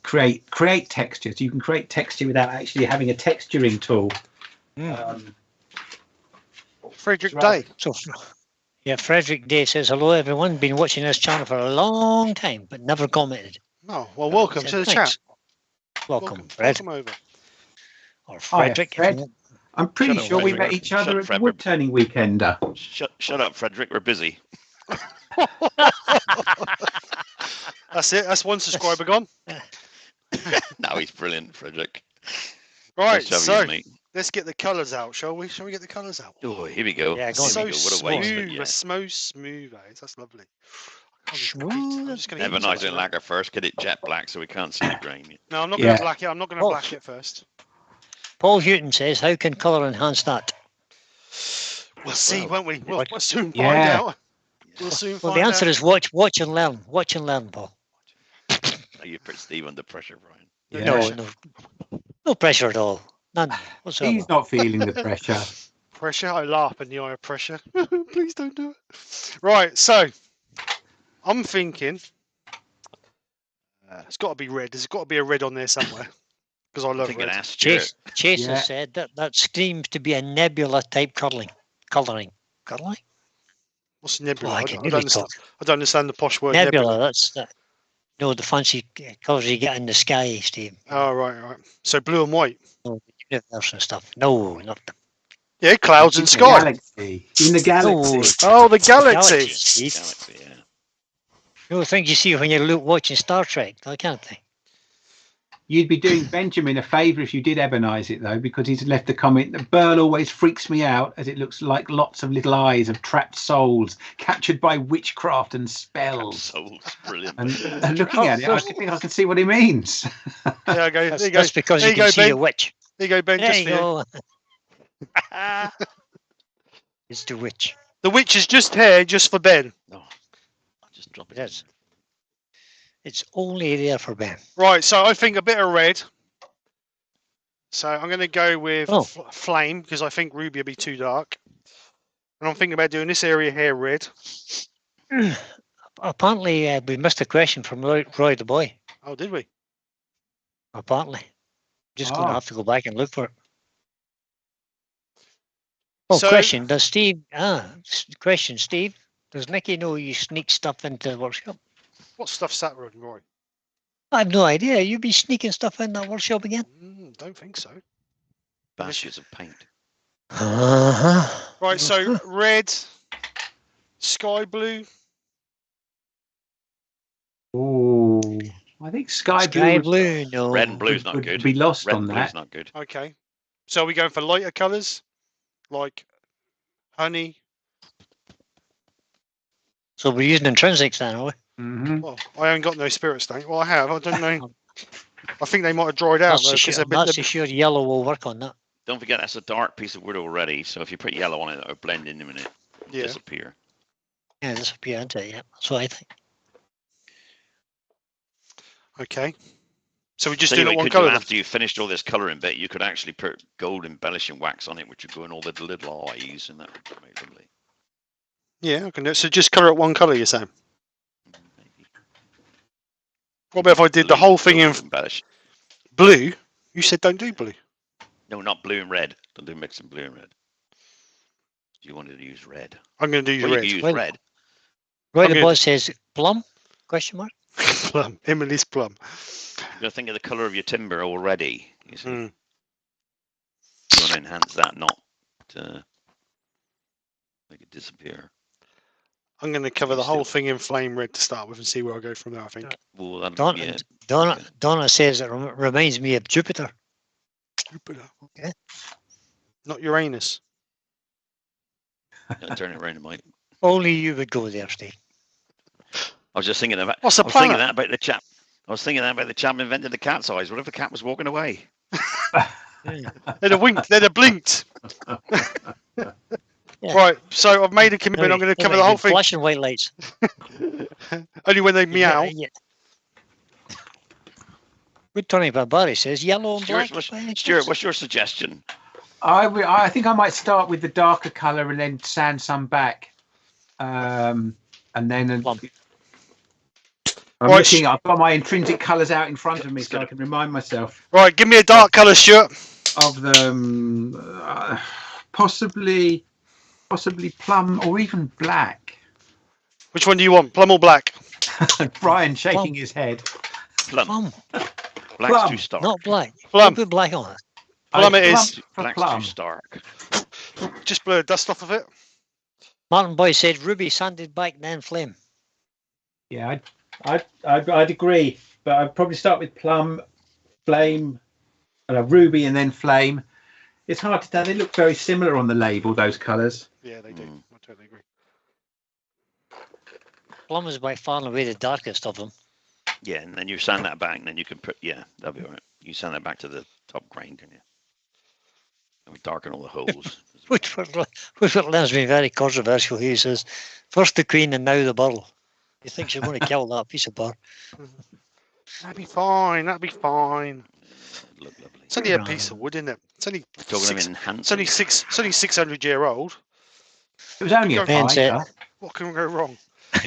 [SPEAKER 3] create textures. You can create texture without actually having a texturing tool.
[SPEAKER 1] Frederick Day.
[SPEAKER 2] So, yeah, Frederick Day says, hello, everyone. Been watching this channel for a long time, but never commented.
[SPEAKER 1] Oh, well, welcome
[SPEAKER 2] Said,
[SPEAKER 1] to the
[SPEAKER 2] "Thanks."
[SPEAKER 1] chat.
[SPEAKER 2] Welcome, Fred.
[SPEAKER 1] Welcome over.
[SPEAKER 2] Or Frederick.
[SPEAKER 3] Fred.
[SPEAKER 2] if you
[SPEAKER 3] I'm pretty
[SPEAKER 4] Shut up,
[SPEAKER 3] sure we
[SPEAKER 4] Frederick.
[SPEAKER 3] met each other
[SPEAKER 4] Shut
[SPEAKER 3] at
[SPEAKER 4] Fred,
[SPEAKER 3] the wood turning weekender.
[SPEAKER 4] Shut up, Frederick. We're busy.
[SPEAKER 1] That's it. That's one subscriber gone.
[SPEAKER 4] No, he's brilliant, Frederick.
[SPEAKER 1] Right,
[SPEAKER 4] Nice to have
[SPEAKER 1] so
[SPEAKER 4] you, mate.
[SPEAKER 1] let's get the colours out, shall we? Shall we get the colours out?
[SPEAKER 4] Oh, here we go.
[SPEAKER 2] Yeah, go
[SPEAKER 4] Here
[SPEAKER 2] on.
[SPEAKER 1] So
[SPEAKER 4] we go. What a waste.
[SPEAKER 1] smooth,
[SPEAKER 4] But yeah.
[SPEAKER 1] smooth, eh? That's lovely. I'm
[SPEAKER 2] Smooth.
[SPEAKER 1] just gonna
[SPEAKER 4] Never
[SPEAKER 1] heat
[SPEAKER 4] nice
[SPEAKER 1] this
[SPEAKER 4] in
[SPEAKER 1] up.
[SPEAKER 4] lacquer first. Get it jet black so we can't see the grain.
[SPEAKER 1] No, I'm not going to
[SPEAKER 3] Yeah.
[SPEAKER 1] black it. I'm not going to
[SPEAKER 2] Oh.
[SPEAKER 1] black it first.
[SPEAKER 2] Paul Houghton says, how can colour enhance that?
[SPEAKER 1] We'll see,
[SPEAKER 4] Well,
[SPEAKER 1] won't we? We'll soon find
[SPEAKER 3] Yeah.
[SPEAKER 1] out. We'll soon
[SPEAKER 2] Well,
[SPEAKER 1] find
[SPEAKER 2] the answer
[SPEAKER 1] out.
[SPEAKER 2] is watch and learn. Watch and learn, Paul.
[SPEAKER 4] Now you put Steve under pressure, Brian.
[SPEAKER 3] Yeah.
[SPEAKER 2] No pressure at all. None whatsoever.
[SPEAKER 3] He's not feeling the pressure.
[SPEAKER 1] Pressure. I laugh in the eye of pressure. Please don't do it. Right, so I'm thinking it's got to be red. There's got to be a red on there somewhere because I
[SPEAKER 4] I
[SPEAKER 1] love
[SPEAKER 4] think it
[SPEAKER 1] red.
[SPEAKER 4] asked Stuart.
[SPEAKER 2] Chase
[SPEAKER 3] Yeah.
[SPEAKER 2] has said that screams to be a nebula type colouring. Colouring?
[SPEAKER 1] What's nebula?
[SPEAKER 2] Oh, I
[SPEAKER 1] I
[SPEAKER 2] can
[SPEAKER 1] don't
[SPEAKER 2] nearly
[SPEAKER 1] understand.
[SPEAKER 2] talk.
[SPEAKER 1] I don't understand the posh word
[SPEAKER 2] Nebula, that's the fancy colours you get in the sky, Steve.
[SPEAKER 1] Oh, right. So blue and white.
[SPEAKER 2] No, the universe and stuff. No, not the
[SPEAKER 1] Yeah, clouds and
[SPEAKER 3] In the
[SPEAKER 1] sky.
[SPEAKER 3] galaxy. In the galaxy.
[SPEAKER 1] Oh, the galaxy.
[SPEAKER 2] galaxy, Steve.
[SPEAKER 4] Galaxy, yeah.
[SPEAKER 2] You know, things you see when you're watching Star Trek, I can't think.
[SPEAKER 3] You'd be doing Benjamin a favour if you did ebonize it, though, because he's left the comment that Burl always freaks me out as it looks like lots of little eyes of trapped souls captured by witchcraft and spells.
[SPEAKER 4] Souls, brilliant.
[SPEAKER 3] And looking at it, I think I can see what he means.
[SPEAKER 1] There you go.
[SPEAKER 2] That's,
[SPEAKER 1] There you go.
[SPEAKER 2] that's because
[SPEAKER 1] There
[SPEAKER 2] you
[SPEAKER 1] you
[SPEAKER 2] can
[SPEAKER 1] go,
[SPEAKER 2] see
[SPEAKER 1] Ben.
[SPEAKER 2] the witch.
[SPEAKER 1] There you go, Ben.
[SPEAKER 2] There
[SPEAKER 1] Just
[SPEAKER 2] you
[SPEAKER 1] for you.
[SPEAKER 2] go. It's the witch.
[SPEAKER 1] The witch is just here, just for Ben.
[SPEAKER 4] No, I'll just drop it.
[SPEAKER 2] Yes. It's only there for Ben.
[SPEAKER 1] Right. So I think a bit of red. So I'm going to go with
[SPEAKER 2] Oh.
[SPEAKER 1] flame because I think ruby will be too dark. And I'm thinking about doing this area here red.
[SPEAKER 2] Apparently, we missed a question from Roy the boy.
[SPEAKER 1] Oh, did we?
[SPEAKER 2] Apparently. Just going to
[SPEAKER 3] Ah.
[SPEAKER 2] have to go back and look for it. Oh,
[SPEAKER 1] So-
[SPEAKER 2] question. Does Steve... question, Steve. Does Nicky know you sneak stuff into the workshop?
[SPEAKER 1] What stuff's that, Roy?
[SPEAKER 2] I have no idea. You be sneaking stuff in that workshop again?
[SPEAKER 1] Don't think so.
[SPEAKER 4] Baskets of paint.
[SPEAKER 2] Uh-huh.
[SPEAKER 1] Right. So red, sky blue.
[SPEAKER 3] Oh, I think sky
[SPEAKER 2] Sky
[SPEAKER 3] blue
[SPEAKER 2] blue, no.
[SPEAKER 4] Red and blue's not
[SPEAKER 3] would
[SPEAKER 4] good.
[SPEAKER 3] be lost
[SPEAKER 4] Red
[SPEAKER 3] on
[SPEAKER 4] and blue's
[SPEAKER 3] that.
[SPEAKER 4] not good.
[SPEAKER 1] Okay. So are we going for lighter colours, like honey?
[SPEAKER 2] So we're using intrinsics then, are we?
[SPEAKER 3] Mhm.
[SPEAKER 1] Well, I haven't got no spirit stain. Well, I have. I don't know. I think they might have dried out
[SPEAKER 2] That's
[SPEAKER 1] though
[SPEAKER 2] the
[SPEAKER 1] because
[SPEAKER 2] sure, that's the sure yellow will work on that.
[SPEAKER 4] Don't forget that's a dark piece of wood already, so if you put yellow on it, it'll blend in a minute.
[SPEAKER 1] Yeah.
[SPEAKER 4] Disappear.
[SPEAKER 2] Yeah, disappear into it, yeah. That's what I think.
[SPEAKER 1] Okay. So we just
[SPEAKER 4] Tell you
[SPEAKER 1] do
[SPEAKER 4] what
[SPEAKER 1] it one
[SPEAKER 4] you could do
[SPEAKER 1] colour. then?
[SPEAKER 4] after you finished all this colouring bit, you could actually put gold embellishing wax on it, which would go in all the little eyes, and that would make it lovely.
[SPEAKER 1] Yeah, I can do it. So just colour it one colour, you're saying?
[SPEAKER 4] Maybe.
[SPEAKER 1] What about if I did the
[SPEAKER 4] Blue-
[SPEAKER 1] whole thing
[SPEAKER 4] blue
[SPEAKER 1] in
[SPEAKER 4] embellish.
[SPEAKER 1] blue? You said don't do blue.
[SPEAKER 4] No, not blue and red. Don't do mixing blue and red. You wanted to use red.
[SPEAKER 1] I'm going to do
[SPEAKER 4] Well, you
[SPEAKER 1] red.
[SPEAKER 4] can use
[SPEAKER 2] Well-
[SPEAKER 4] red.
[SPEAKER 2] Right,
[SPEAKER 1] Okay.
[SPEAKER 2] the boss says plum? Question mark?
[SPEAKER 1] Plum. Emily's plum.
[SPEAKER 4] You've got to think of the colour of your timber already. You see,
[SPEAKER 1] Mm.
[SPEAKER 4] you want to enhance that, not make it disappear.
[SPEAKER 1] I'm going to cover
[SPEAKER 4] You
[SPEAKER 1] the whole
[SPEAKER 4] still-
[SPEAKER 1] thing in flame red to start with and see where I go from there, I think.
[SPEAKER 4] Well, that,
[SPEAKER 2] Donna,
[SPEAKER 4] yeah.
[SPEAKER 2] Donna says it reminds me of Jupiter.
[SPEAKER 1] Jupiter.
[SPEAKER 2] Yeah.
[SPEAKER 1] Not Uranus.
[SPEAKER 4] Turn it around, mate.
[SPEAKER 2] Only you would go there, Steve.
[SPEAKER 4] I was just thinking about.
[SPEAKER 1] What's a
[SPEAKER 4] I was thinking
[SPEAKER 1] planet?
[SPEAKER 4] that about the chap. I was thinking that about the chap who invented the cat's eyes. What if the cat was walking away?
[SPEAKER 1] They'd have winked. They'd have blinked.
[SPEAKER 2] Yeah.
[SPEAKER 1] Right. So I've made a commitment. I'm going to cover the whole thing.
[SPEAKER 2] Flashing white lights.
[SPEAKER 1] Only when they meow.
[SPEAKER 2] Yeah. Woodturning Barbari says yellow and
[SPEAKER 4] Stuart,
[SPEAKER 2] black.
[SPEAKER 4] Stuart, what's your suggestion?
[SPEAKER 3] I think I might start with the darker colour and then sand some back, and then
[SPEAKER 2] Plum.
[SPEAKER 3] I'm
[SPEAKER 1] Right,
[SPEAKER 3] looking. I've got my intrinsic colours out in front of me, so I can remind myself
[SPEAKER 1] Right. Give me a dark colour, Stuart.
[SPEAKER 3] of them. Possibly plum or even black.
[SPEAKER 1] Which one do you want? Plum or black?
[SPEAKER 3] Brian shaking
[SPEAKER 2] Plum.
[SPEAKER 3] his head.
[SPEAKER 4] Plum.
[SPEAKER 2] Plum,
[SPEAKER 4] Black's
[SPEAKER 3] Plum.
[SPEAKER 4] too stark.
[SPEAKER 2] not black.
[SPEAKER 1] Plum.
[SPEAKER 2] Don't put black on it.
[SPEAKER 1] Plum it is.
[SPEAKER 3] For
[SPEAKER 4] Black's
[SPEAKER 3] plum.
[SPEAKER 4] too stark.
[SPEAKER 1] Just blow dust off of it.
[SPEAKER 2] Martin Boy said ruby sanded back then flame.
[SPEAKER 3] Yeah, I'd agree, but I'd probably start with plum, flame, ruby, and then flame. It's hard to tell. They look very similar on the label, those colours.
[SPEAKER 1] Yeah, they do. I totally agree.
[SPEAKER 2] Plum is by far and away the darkest of them.
[SPEAKER 4] Yeah, and then you sand that back, and then you can put. Yeah, that'll be all right. You sand that back to the top grain, can you? And we darken all the holes.
[SPEAKER 2] Which learns me very controversial. He says, first the queen and now the burl. He thinks you're going to kill that piece of burr.
[SPEAKER 1] That'd be fine. That'd be fine.
[SPEAKER 4] Look lovely.
[SPEAKER 1] It's only a piece of wood, isn't it? It's only
[SPEAKER 4] Talking of enhancing.
[SPEAKER 1] It's only 600-year old.
[SPEAKER 3] It was only a
[SPEAKER 2] Ben said,
[SPEAKER 3] fiver.
[SPEAKER 1] What can go wrong?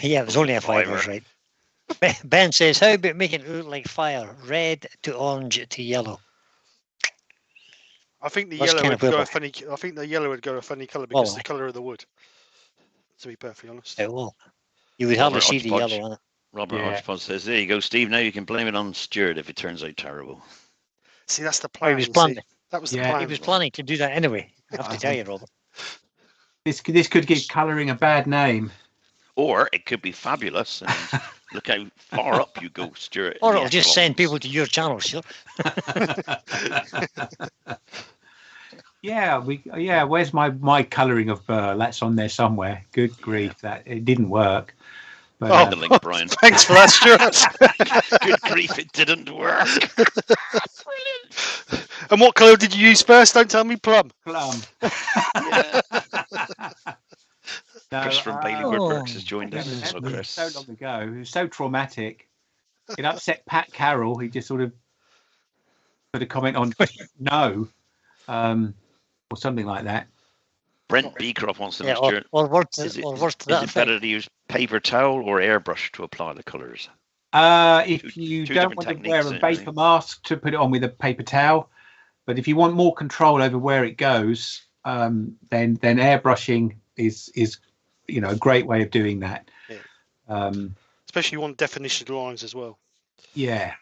[SPEAKER 2] yeah, it was only a fiver,
[SPEAKER 4] Fiver.
[SPEAKER 2] right? Ben says, how about making it look like fire? Red to orange to yellow.
[SPEAKER 1] I think the
[SPEAKER 2] That's
[SPEAKER 1] yellow
[SPEAKER 2] kind
[SPEAKER 1] would
[SPEAKER 2] of
[SPEAKER 1] go a
[SPEAKER 2] purple.
[SPEAKER 1] funny. I think the yellow would go a funny colour because
[SPEAKER 2] Well,
[SPEAKER 1] the colour of the wood. To be perfectly honest.
[SPEAKER 2] It will. You would hardly
[SPEAKER 4] Robert
[SPEAKER 2] see the
[SPEAKER 4] Hodgepodge.
[SPEAKER 2] yellow on it.
[SPEAKER 4] Robert
[SPEAKER 3] Yeah.
[SPEAKER 4] Hodgepodge says, "There you go, Steve. Now you can blame it on Stuart if it turns out terrible."
[SPEAKER 1] See, that's the
[SPEAKER 2] Oh,
[SPEAKER 1] plan.
[SPEAKER 2] he was
[SPEAKER 1] see.
[SPEAKER 2] planning.
[SPEAKER 1] That was the
[SPEAKER 3] Yeah,
[SPEAKER 1] plan.
[SPEAKER 2] He was planning to do that anyway. I have to tell you, Robert.
[SPEAKER 3] This could give colouring a bad name.
[SPEAKER 4] Or it could be fabulous. And look how far up you go, Stuart.
[SPEAKER 2] Or
[SPEAKER 4] in the
[SPEAKER 2] it'll just send
[SPEAKER 4] echelons.
[SPEAKER 2] people to your channel, sure.
[SPEAKER 3] Yeah, where's my colouring of burr? That's on there somewhere. Good grief, that it didn't work. But,
[SPEAKER 1] Oh.
[SPEAKER 4] Send the link, Brian.
[SPEAKER 1] Thanks for that, Stuart.
[SPEAKER 4] Good grief, it didn't work.
[SPEAKER 1] And what colour did you use first? Don't tell me plum.
[SPEAKER 3] plum.
[SPEAKER 4] Yeah.
[SPEAKER 3] No,
[SPEAKER 4] Chris from Bailey Woodworks has joined
[SPEAKER 3] I
[SPEAKER 4] us.
[SPEAKER 3] remember
[SPEAKER 4] So
[SPEAKER 3] it was
[SPEAKER 4] Chris.
[SPEAKER 3] so long ago. It was so traumatic. It upset Pat Carroll. He just sort of put a comment on no, or something like that.
[SPEAKER 4] Brent Beecroft wants to know,
[SPEAKER 2] Yeah,
[SPEAKER 4] Stuart.
[SPEAKER 2] or worse
[SPEAKER 4] Is
[SPEAKER 2] to
[SPEAKER 4] it
[SPEAKER 2] that effect.
[SPEAKER 4] better to use paper towel or airbrush to apply the colours?
[SPEAKER 3] If you
[SPEAKER 4] two
[SPEAKER 3] don't
[SPEAKER 4] different
[SPEAKER 3] want to wear a
[SPEAKER 4] techniques,
[SPEAKER 3] vapor mask, to put it on with a paper towel. But if you want more control over where it goes, then airbrushing is a great way of doing that.
[SPEAKER 1] Yeah. Especially you want definition lines as well.
[SPEAKER 3] Yeah.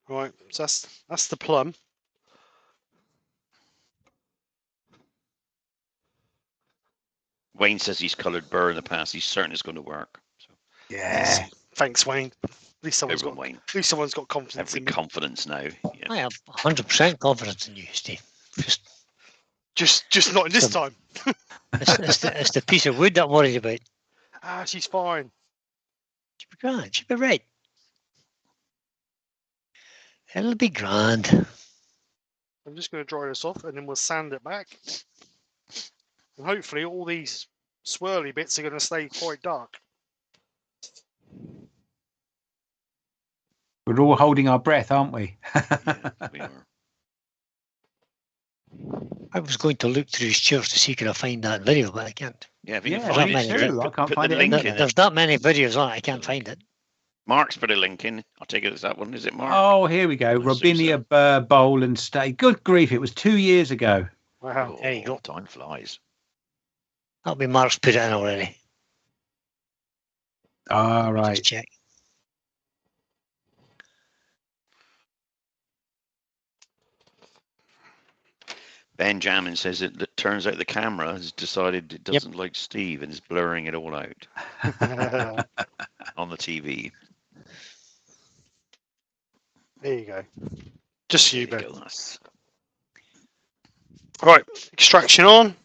[SPEAKER 1] Right. So that's the plum.
[SPEAKER 4] Wayne says he's coloured burr in the past. He's certain it's going to work. So
[SPEAKER 3] Yeah.
[SPEAKER 1] Thanks, Wayne. At least someone's
[SPEAKER 4] everyone,
[SPEAKER 1] got.
[SPEAKER 4] Wayne,
[SPEAKER 1] At least someone's got confidence
[SPEAKER 4] every
[SPEAKER 1] in me.
[SPEAKER 4] confidence now. Yeah.
[SPEAKER 2] I have 100% confidence in you, Steve.
[SPEAKER 1] Just not in this time.
[SPEAKER 2] It's the piece of wood that I'm worried about.
[SPEAKER 1] She's fine.
[SPEAKER 2] She'll be grand. She'll be right. It'll be grand.
[SPEAKER 1] I'm just going to dry this off and then we'll sand it back. And hopefully all these swirly bits are going to stay quite dark.
[SPEAKER 3] We're all holding our breath, aren't we?
[SPEAKER 4] Yeah, we are.
[SPEAKER 2] I was going to look through his chairs to see could I find that video, but I can't.
[SPEAKER 4] Yeah, if you
[SPEAKER 3] Yeah,
[SPEAKER 4] can find
[SPEAKER 2] me
[SPEAKER 4] it,
[SPEAKER 2] too.
[SPEAKER 4] Stuart,
[SPEAKER 3] I can't
[SPEAKER 4] put
[SPEAKER 3] find
[SPEAKER 4] the
[SPEAKER 3] it
[SPEAKER 4] link
[SPEAKER 3] anywhere.
[SPEAKER 4] in.
[SPEAKER 2] There's that many videos on it, I can't find it.
[SPEAKER 4] Mark's put a link in. I'll take it as that one. Is it Mark?
[SPEAKER 3] Oh, here we go.
[SPEAKER 4] Let's see
[SPEAKER 3] Robinia Burr Bowl and Stay. Good grief, it was 2 years ago.
[SPEAKER 1] Wow.
[SPEAKER 2] There you go.
[SPEAKER 4] Time flies.
[SPEAKER 2] That'll be Mark's put it in already.
[SPEAKER 3] All
[SPEAKER 2] Just
[SPEAKER 3] right.
[SPEAKER 2] check.
[SPEAKER 4] Benjamin says it turns out the camera has decided it doesn't like Steve and is blurring it all out on the TV.
[SPEAKER 1] There you go. Just
[SPEAKER 4] There
[SPEAKER 1] you, Ben.
[SPEAKER 4] go. That's-
[SPEAKER 1] Right, extraction on.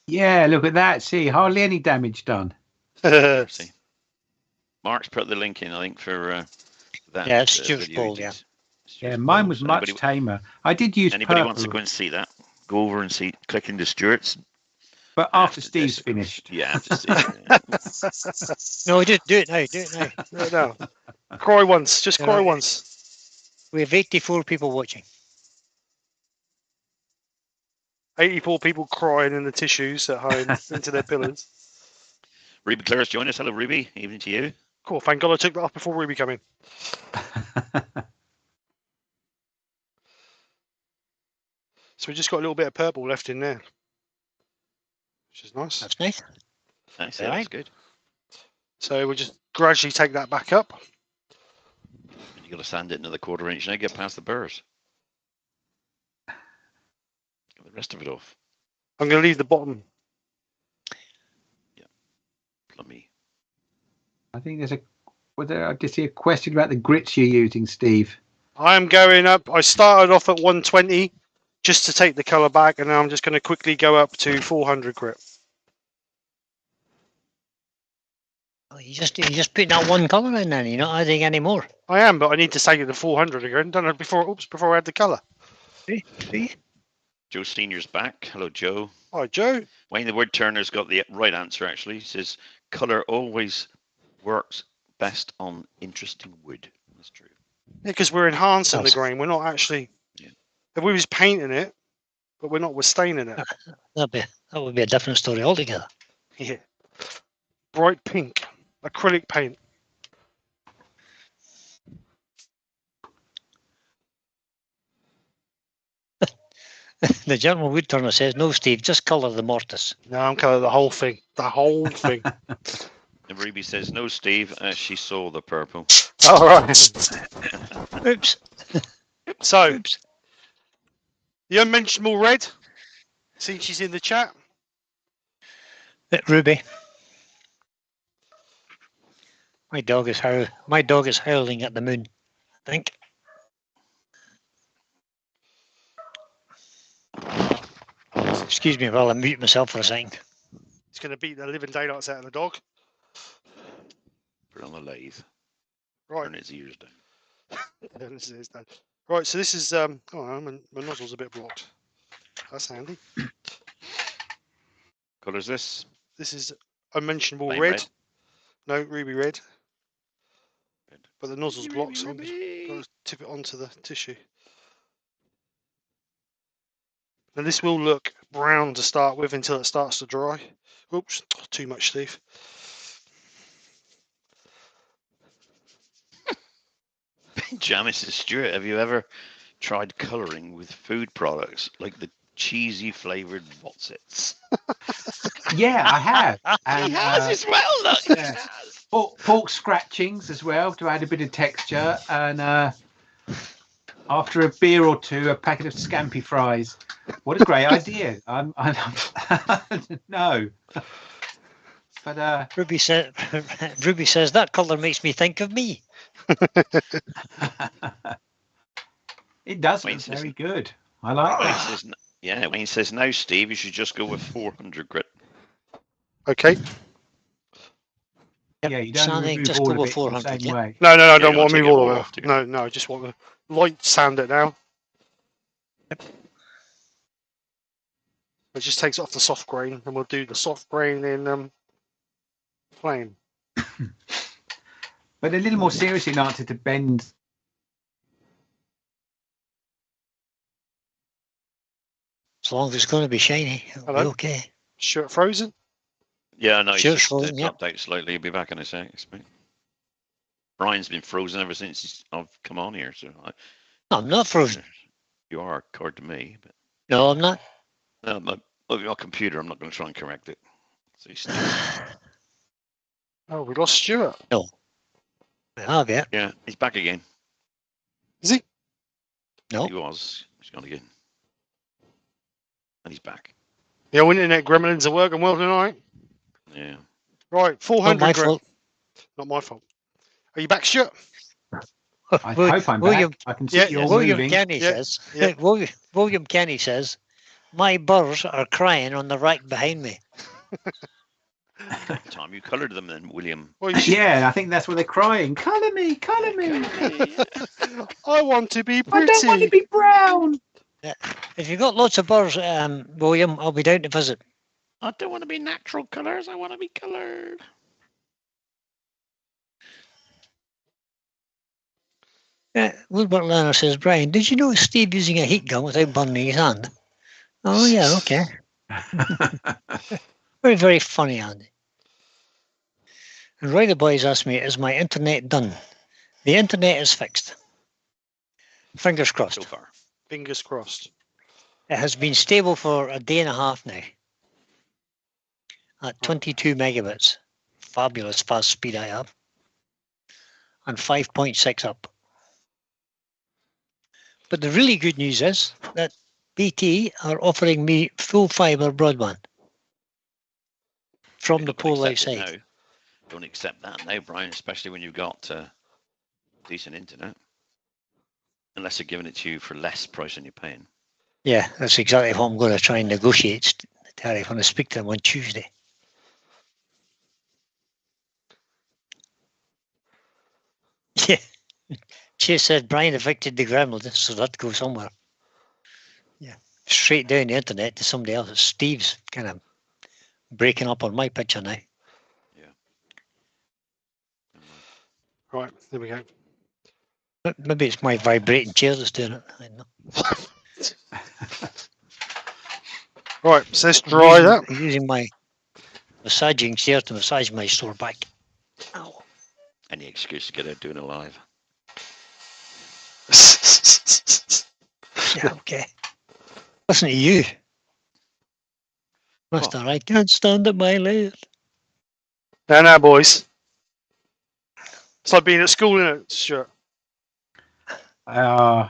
[SPEAKER 3] Yeah, look at that. See, hardly any damage done.
[SPEAKER 4] See. Mark's put the link in, I think, for that.
[SPEAKER 2] Yeah, it's Stuart's
[SPEAKER 4] video he
[SPEAKER 2] ball,
[SPEAKER 4] did.
[SPEAKER 2] yeah.
[SPEAKER 4] Stuart's
[SPEAKER 3] Yeah, mine
[SPEAKER 4] ball.
[SPEAKER 3] was
[SPEAKER 4] So
[SPEAKER 3] much tamer. I did use
[SPEAKER 4] anybody
[SPEAKER 3] purple,
[SPEAKER 4] wants to go and see that, go over and click into Stuart's.
[SPEAKER 3] but after
[SPEAKER 4] after
[SPEAKER 3] Steve's
[SPEAKER 4] this.
[SPEAKER 3] finished.
[SPEAKER 4] Yeah, after Steve.
[SPEAKER 2] No, just do it now. Do it now.
[SPEAKER 1] No. Cry once. Just
[SPEAKER 2] You
[SPEAKER 1] cry
[SPEAKER 2] know,
[SPEAKER 1] once.
[SPEAKER 2] We have 84 people watching.
[SPEAKER 1] 84 people crying in the tissues at home into their pillows.
[SPEAKER 4] Ruby Claire's joined us. Hello, Ruby. Evening to you.
[SPEAKER 1] Cool. Thank God I took that off before Ruby came in. So we just got a little bit of purple left in there, which is nice.
[SPEAKER 2] That's nice.
[SPEAKER 4] Nice,
[SPEAKER 2] All
[SPEAKER 4] yeah,
[SPEAKER 2] right.
[SPEAKER 4] that's good.
[SPEAKER 1] So we'll just gradually take that back up.
[SPEAKER 4] And you got to sand it another 1/4 inch now. Get past the burrs. Get the rest of it off.
[SPEAKER 1] I'm going to leave the bottom.
[SPEAKER 4] Plummy.
[SPEAKER 3] I think I just see a question about the grits you're using, Steve.
[SPEAKER 1] I'm going up. I started off at 120 just to take the colour back, and now I'm just going to quickly go up to 400 grit.
[SPEAKER 2] Oh, you just put that one colour in there. You're not adding any more.
[SPEAKER 1] I am, but I need to take it to 400 again. Done it before. Oops, before I add the colour.
[SPEAKER 2] See?
[SPEAKER 4] Joe Senior's back. Hello, Joe.
[SPEAKER 1] Hi, Joe.
[SPEAKER 4] Wayne the Woodturner's got the right answer, actually. He says, colour always works best on interesting wood. That's true.
[SPEAKER 1] Yeah, because we're enhancing the
[SPEAKER 2] Yes.
[SPEAKER 1] grain. We're not actually.
[SPEAKER 4] Yeah.
[SPEAKER 1] If we was painting it, but we're not. We're staining it.
[SPEAKER 2] That would be a different story altogether.
[SPEAKER 1] Yeah. Bright pink, acrylic paint.
[SPEAKER 2] The German woodturner says, "No, Steve, just colour the mortise."
[SPEAKER 1] No, I'm colour the whole thing. The whole thing.
[SPEAKER 4] And Ruby says, no, Steve, she saw the purple.
[SPEAKER 1] All right.
[SPEAKER 2] Oops.
[SPEAKER 1] So
[SPEAKER 2] Oops.
[SPEAKER 1] the unmentionable red. See, she's in the chat.
[SPEAKER 2] Ruby. My dog is howling at the moon, I think. Excuse me while I mute myself for a second.
[SPEAKER 1] It's going to beat the living daylights out of the dog.
[SPEAKER 4] Put it on the lathe.
[SPEAKER 1] Right.
[SPEAKER 4] Turn its ears down.
[SPEAKER 1] Right. So this is. Oh, my nozzle's a bit blocked. That's handy.
[SPEAKER 4] Colour's this?
[SPEAKER 1] This is unmentionable
[SPEAKER 4] Flame
[SPEAKER 1] red. No, ruby red.
[SPEAKER 4] Red.
[SPEAKER 1] But the nozzle's
[SPEAKER 4] Ruby,
[SPEAKER 1] blocked, so I'm
[SPEAKER 4] ruby.
[SPEAKER 1] just going to tip it onto the tissue. And this will look brown to start with until it starts to dry. Oops, too much, Steve.
[SPEAKER 4] Benjamin says, Stuart, have you ever tried colouring with food products like the cheesy flavoured Wotsits?
[SPEAKER 3] Yeah, I have.
[SPEAKER 4] He
[SPEAKER 3] And,
[SPEAKER 4] has as well, look. He
[SPEAKER 3] yeah.
[SPEAKER 4] has.
[SPEAKER 3] pork scratchings as well to add a bit of texture. And after a beer or two, a packet of scampi fries. What a great idea! No, but
[SPEAKER 2] Ruby says that colour makes me think of me.
[SPEAKER 3] it does
[SPEAKER 4] Wayne
[SPEAKER 3] look
[SPEAKER 4] says-
[SPEAKER 3] very good. I like
[SPEAKER 4] Wayne
[SPEAKER 3] that.
[SPEAKER 4] says, Wayne says, now, Steve, you should just go with 400 grit.
[SPEAKER 1] Okay.
[SPEAKER 2] Yep,
[SPEAKER 3] Yeah, you don't
[SPEAKER 2] sanding,
[SPEAKER 3] remove
[SPEAKER 2] just
[SPEAKER 3] all
[SPEAKER 2] go
[SPEAKER 3] of
[SPEAKER 2] with
[SPEAKER 3] it the
[SPEAKER 2] 400.
[SPEAKER 3] same
[SPEAKER 2] Yeah.
[SPEAKER 3] way.
[SPEAKER 1] No, I
[SPEAKER 4] Yeah,
[SPEAKER 1] don't
[SPEAKER 4] you
[SPEAKER 1] want to
[SPEAKER 4] take
[SPEAKER 1] move
[SPEAKER 4] it
[SPEAKER 1] all
[SPEAKER 4] all
[SPEAKER 1] the way
[SPEAKER 4] off,
[SPEAKER 1] off.
[SPEAKER 4] do you?
[SPEAKER 1] No, I just want to light sand it now. It just takes it off the soft grain, and we'll do the soft grain in flame.
[SPEAKER 3] But a little more seriously, in answer to Ben's.
[SPEAKER 2] As long as it's going to be shiny, it'll be
[SPEAKER 1] Hello?
[SPEAKER 2] okay.
[SPEAKER 1] Shirt frozen.
[SPEAKER 4] Yeah, no, he's
[SPEAKER 2] Sure,
[SPEAKER 4] just
[SPEAKER 2] frozen, yep.
[SPEAKER 4] dropped out slightly. He'll be back in a sec. Brian's been frozen ever since I've come on here, so
[SPEAKER 2] No, I'm not frozen.
[SPEAKER 4] you are, according to me. But
[SPEAKER 2] No, I'm not.
[SPEAKER 4] no, Well, your computer, I'm not going to try and correct it. So he's still...
[SPEAKER 1] Oh, we lost Stuart.
[SPEAKER 2] No. I have, yeah.
[SPEAKER 4] Yeah, he's back again.
[SPEAKER 1] Is he?
[SPEAKER 2] No.
[SPEAKER 4] He was. He's gone again. And he's back.
[SPEAKER 1] The old internet gremlins are working well tonight.
[SPEAKER 4] Yeah.
[SPEAKER 1] Right, 400.
[SPEAKER 2] Not my fault.
[SPEAKER 1] Not my fault. Are you back, Stuart?
[SPEAKER 3] I hope I'm
[SPEAKER 2] William,
[SPEAKER 3] back. I can see
[SPEAKER 1] Yeah,
[SPEAKER 3] you're
[SPEAKER 2] William
[SPEAKER 3] moving.
[SPEAKER 2] Kenny
[SPEAKER 1] Yeah,
[SPEAKER 2] says.
[SPEAKER 1] yeah.
[SPEAKER 2] William Kenny says, my birds are crying on the rack behind me.
[SPEAKER 4] Time you coloured them then, William.
[SPEAKER 1] Well, you should-
[SPEAKER 3] Yeah, I think that's what they're crying. Colour me, colour me.
[SPEAKER 1] I want to be
[SPEAKER 3] I
[SPEAKER 1] pretty.
[SPEAKER 3] don't want to be brown.
[SPEAKER 2] If you've got lots of birds, William, I'll be down to visit.
[SPEAKER 4] I don't want to be natural colours. I want to be coloured.
[SPEAKER 2] Wilbert Lerner says, Brian, did you know Steve using a heat gun without burning his hand? Oh, yeah, okay. Very, very funny, Andy. And Roy the Boys asked me, is my internet done? The internet is fixed. Fingers crossed.
[SPEAKER 4] So far.
[SPEAKER 1] Fingers crossed.
[SPEAKER 2] It has been stable for a day and a half now. At 22 megabits. Fabulous fast speed I have. And 5.6 up. But the really good news is that BT are offering me full fibre broadband from the pole outside.
[SPEAKER 4] Don't accept that now, Brian, especially when you've got decent internet. Unless they're giving it to you for less price than you're paying.
[SPEAKER 2] Yeah, that's exactly what I'm going to try and negotiate the tariff when I speak to them on Tuesday. Yeah. Chase said Brian evicted the gremlin, so that goes somewhere. Yeah. Straight down the internet to somebody else. Steve's kind of breaking up on my picture now.
[SPEAKER 1] Right, there we go.
[SPEAKER 2] Maybe it's my vibrating chair that's doing it. I don't know.
[SPEAKER 1] Right, so let's dry that.
[SPEAKER 2] I'm using my massaging chair to massage my sore back. Ow.
[SPEAKER 4] Any excuse to get out doing it live.
[SPEAKER 2] Yeah, okay. Listen to you. Mister, I can't stand at my left.
[SPEAKER 1] Now, boys. It's like being at school, isn't it, Stuart?
[SPEAKER 3] No.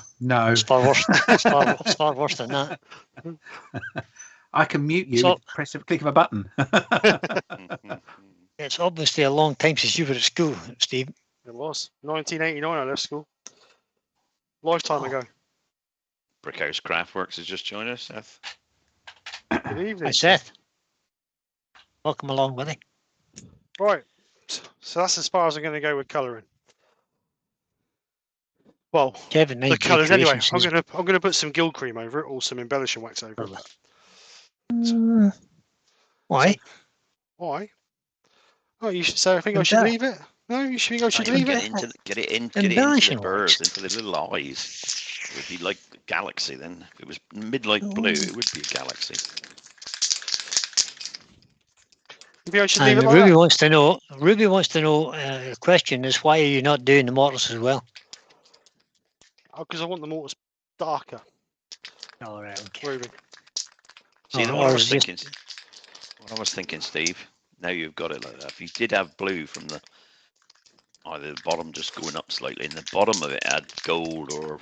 [SPEAKER 2] It's far worse. It's far worse than that.
[SPEAKER 3] I can mute you.
[SPEAKER 2] So-
[SPEAKER 3] with press a click of a button.
[SPEAKER 2] It's obviously a long time since you were at school, Steve.
[SPEAKER 1] It was. 1989 I left school. Lifetime ago.
[SPEAKER 4] Brickhouse Craftworks has just joined us, Seth.
[SPEAKER 1] Good evening.
[SPEAKER 2] Hi, Seth. Welcome along, buddy.
[SPEAKER 1] Right. So that's as far as I'm going to go with colouring. Well,
[SPEAKER 2] Kevin,
[SPEAKER 1] the colours anyway. I'm gonna put some gill cream over it or some embellishing wax over it.
[SPEAKER 2] Why?
[SPEAKER 1] Why? Oh, you should. So I think I should leave it. No, you should think I should leave
[SPEAKER 4] Get
[SPEAKER 1] it.
[SPEAKER 4] it into the birds, into the little eyes. It would be like the galaxy then. If it was midnight blue, it would be a galaxy.
[SPEAKER 1] Maybe I should leave it like
[SPEAKER 2] Ruby
[SPEAKER 1] that.
[SPEAKER 2] wants to know. Ruby wants to know. The question is, why are you not doing the mortars as well?
[SPEAKER 1] Oh, because I want the mortars darker.
[SPEAKER 2] All right. Okay.
[SPEAKER 1] Ruby.
[SPEAKER 4] See,
[SPEAKER 2] Oh,
[SPEAKER 4] what I
[SPEAKER 2] or
[SPEAKER 4] was
[SPEAKER 2] is this-
[SPEAKER 4] thinking, Steve. Now you've got it like that. If you did have blue from the either the bottom just going up slightly, and the bottom of it had gold or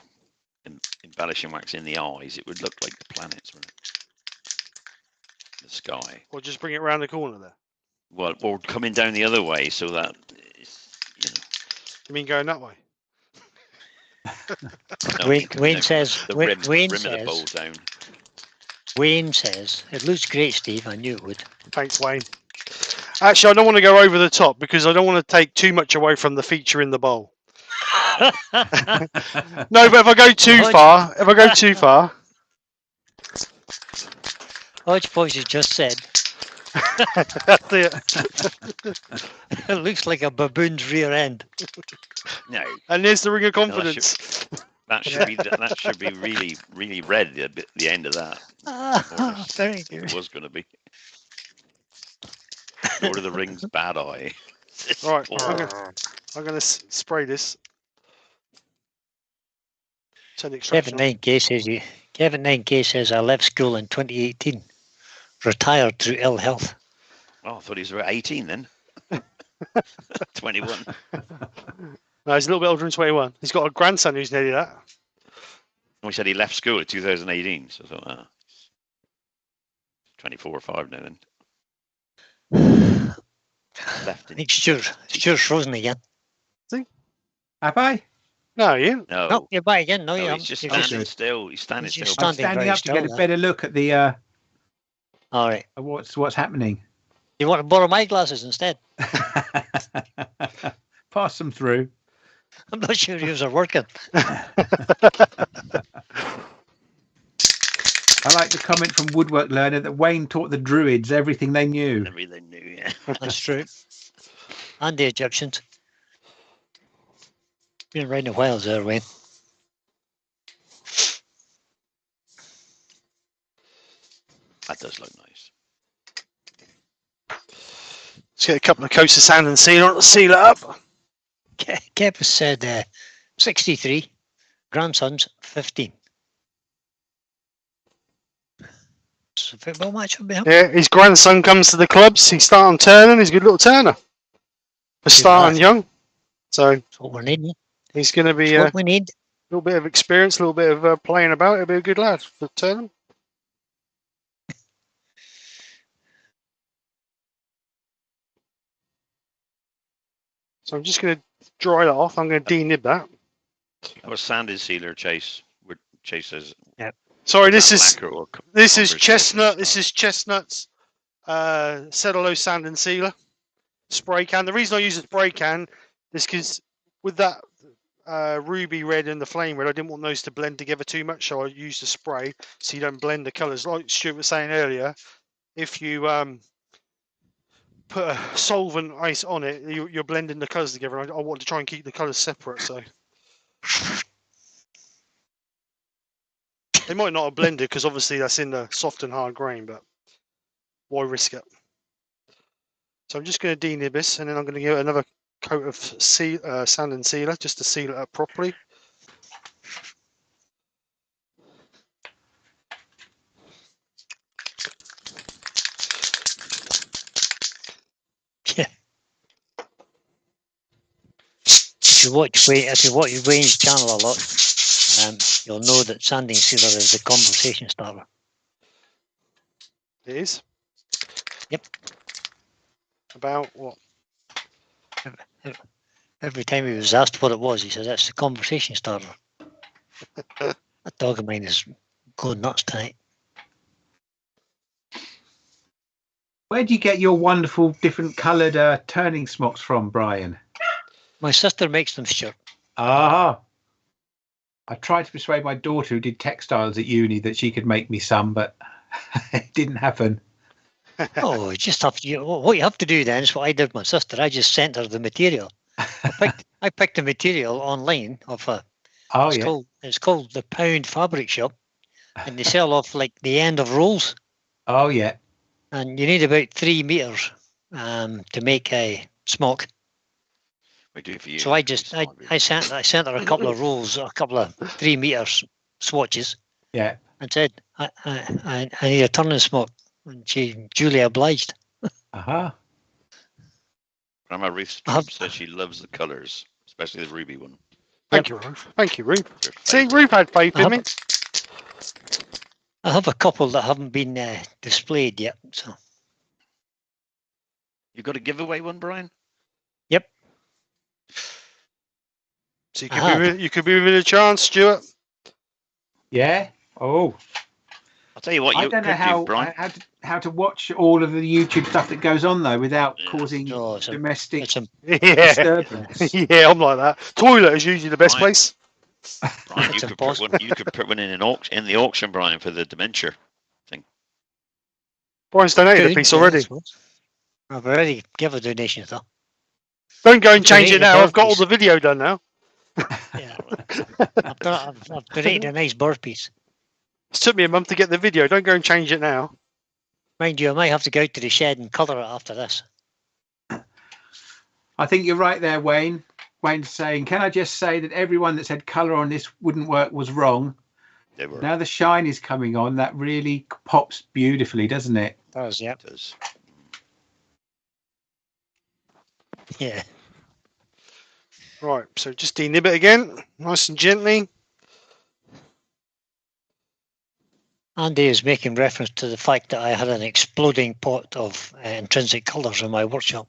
[SPEAKER 4] embellishing wax in the eyes, it would look like the planets, wouldn't it? The sky.
[SPEAKER 1] Or just bring it round the corner there.
[SPEAKER 4] Well, or coming down the other way so that it's,
[SPEAKER 1] You mean going that way?
[SPEAKER 2] Wayne says.
[SPEAKER 4] the
[SPEAKER 2] Wayne
[SPEAKER 4] rim of the
[SPEAKER 2] says.
[SPEAKER 4] bowl down.
[SPEAKER 2] Wayne says it looks great, Steve. I knew it would.
[SPEAKER 1] Thanks, Wayne. Actually, I don't want to go over the top because I don't want to take too much away from the feature in the bowl. No, but if I go too far,
[SPEAKER 2] Hodgepodge has just said
[SPEAKER 1] that's it.
[SPEAKER 2] it looks like a baboon's rear end.
[SPEAKER 4] No,
[SPEAKER 1] And there's the ring of
[SPEAKER 4] No,
[SPEAKER 1] confidence.
[SPEAKER 4] that should be really, really red. The end of that.
[SPEAKER 2] Very
[SPEAKER 4] It
[SPEAKER 2] good.
[SPEAKER 4] was going to be. Lord of the Rings, bad eye.
[SPEAKER 1] Right, I'm gonna spray this. Send extraction.
[SPEAKER 2] Kevin 9K says Kevin 9K says I left school in 2018. retired through ill health.
[SPEAKER 4] Oh, I thought he was about 18 then. 21.
[SPEAKER 1] No, he's a little bit older than 21. He's got a grandson who's nearly that.
[SPEAKER 4] We said he left school in 2018, so I thought, 24 or 5 now then. Left
[SPEAKER 2] I
[SPEAKER 4] in.
[SPEAKER 2] think Stuart's frozen again.
[SPEAKER 3] Have I?
[SPEAKER 1] No, you.
[SPEAKER 4] No,
[SPEAKER 2] No, you're back again. No, you
[SPEAKER 4] no,
[SPEAKER 2] haven't.
[SPEAKER 4] he's just
[SPEAKER 2] You've
[SPEAKER 4] standing still. He's standing
[SPEAKER 2] he's
[SPEAKER 4] still.
[SPEAKER 2] just
[SPEAKER 3] I'm
[SPEAKER 2] Standing
[SPEAKER 3] standing
[SPEAKER 2] very
[SPEAKER 3] up to get
[SPEAKER 2] still
[SPEAKER 3] a
[SPEAKER 2] there.
[SPEAKER 3] better look at the
[SPEAKER 2] All right.
[SPEAKER 3] what's happening.
[SPEAKER 2] You want to borrow my glasses instead?
[SPEAKER 3] Pass them through.
[SPEAKER 2] I'm not sure yours are working.
[SPEAKER 3] I like the comment from Woodwork Learner that Wayne taught the Druids everything they knew.
[SPEAKER 4] Everything new, yeah.
[SPEAKER 2] That's true. And the Egyptians. Been around a while there, Wayne.
[SPEAKER 4] That does look nice.
[SPEAKER 1] Let's get a couple of coats of sand and seal on to seal it up.
[SPEAKER 2] Kev said 63, grandson's 15. It's a football match would be him.
[SPEAKER 1] Yeah, his grandson comes to the clubs. He's starting turning. He's a good little turner for starting young. So
[SPEAKER 2] That's what we're needing.
[SPEAKER 1] he's going to be
[SPEAKER 2] That's
[SPEAKER 1] a
[SPEAKER 2] what we need.
[SPEAKER 1] little bit of experience, a little bit of playing about. He'll be a good lad for turning. So I'm just going to dry that off. I'm going to denib that.
[SPEAKER 4] That was sanded sealer, Chase. Where Chase says.
[SPEAKER 1] Sorry,
[SPEAKER 4] is
[SPEAKER 1] this
[SPEAKER 4] that
[SPEAKER 1] is
[SPEAKER 4] lacquer or
[SPEAKER 1] this is
[SPEAKER 4] copper
[SPEAKER 1] chestnut.
[SPEAKER 4] sealer?
[SPEAKER 1] This is chestnuts. Cellulose sand and sealer spray can. The reason I use a spray can is because with that ruby red and the flame red, I didn't want those to blend together too much, so I used a spray so you don't blend the colours. Like Stuart was saying earlier, if you put a solvent ice on it, you're blending the colours together. I want to try and keep the colours separate, so they might not have blended because obviously that's in the soft and hard grain, but why risk it? So I'm just going to denib this, and then I'm going to give it another coat of sand and sealer just to seal it up properly.
[SPEAKER 2] Yeah. If you watch Wayne's channel a lot, you'll know that sanding sealer is the conversation starter.
[SPEAKER 1] It is.
[SPEAKER 2] Yep.
[SPEAKER 1] About what?
[SPEAKER 2] Every time he was asked what it was, he says, that's the conversation starter. That dog of mine is going nuts tonight.
[SPEAKER 3] Where do you get your wonderful different coloured turning smocks from, Brian?
[SPEAKER 2] My sister makes them, Stuart.
[SPEAKER 3] Ah. I tried to persuade my daughter who did textiles at uni that she could make me some, but it didn't happen.
[SPEAKER 2] Oh, you just have to, what you have to do then is what I did with my sister. I just sent her the material. I picked the material online off it's called the Pound Fabric Shop, and they sell off like the end of rolls.
[SPEAKER 3] Oh yeah.
[SPEAKER 2] And you need about 3 meters to make a smock.
[SPEAKER 4] We do for you.
[SPEAKER 2] So I sent her a couple of rolls, a couple of 3 meters swatches.
[SPEAKER 3] Yeah.
[SPEAKER 2] And said I need a turning smock, and she duly obliged.
[SPEAKER 3] Uh-huh.
[SPEAKER 4] Grandma Ruth says she loves the colours, especially the ruby one.
[SPEAKER 1] Thank you, Ruth. Thank you, Ruth. See, Ruth had faith in me.
[SPEAKER 2] I have a couple that haven't been displayed yet. So
[SPEAKER 4] You got a giveaway one, Brian?
[SPEAKER 2] Yep.
[SPEAKER 1] So you could be within a chance, Stuart.
[SPEAKER 3] Yeah. Oh.
[SPEAKER 4] I'll tell you what.
[SPEAKER 3] I don't know how to watch all of the YouTube stuff that goes on though without causing domestic disturbance.
[SPEAKER 1] Yeah, I'm like that. Toilet is usually the best place.
[SPEAKER 4] Brian, you could put one in the auction, Brian, for the dementia thing.
[SPEAKER 1] Brian's donated a piece already.
[SPEAKER 2] I've already given a donation though.
[SPEAKER 1] Don't go and change it now. I've got all the video done now.
[SPEAKER 2] Yeah, I've donated a nice bird piece.
[SPEAKER 1] It took me a month to get the video. Don't go and change it now.
[SPEAKER 2] Mind you, I might have to go out to the shed and colour it after this.
[SPEAKER 3] I think you're right there, Wayne. Wayne's saying, can I just say that everyone that said colour on this wouldn't work was wrong.
[SPEAKER 4] They were.
[SPEAKER 3] Now the shine is coming on. That really pops beautifully, doesn't it?
[SPEAKER 2] does, yeah.
[SPEAKER 4] It does.
[SPEAKER 2] Yeah.
[SPEAKER 1] Right, so just denib it again, nice and gently.
[SPEAKER 2] Andy is making reference to the fact that I had an exploding pot of intrinsic colours in my workshop.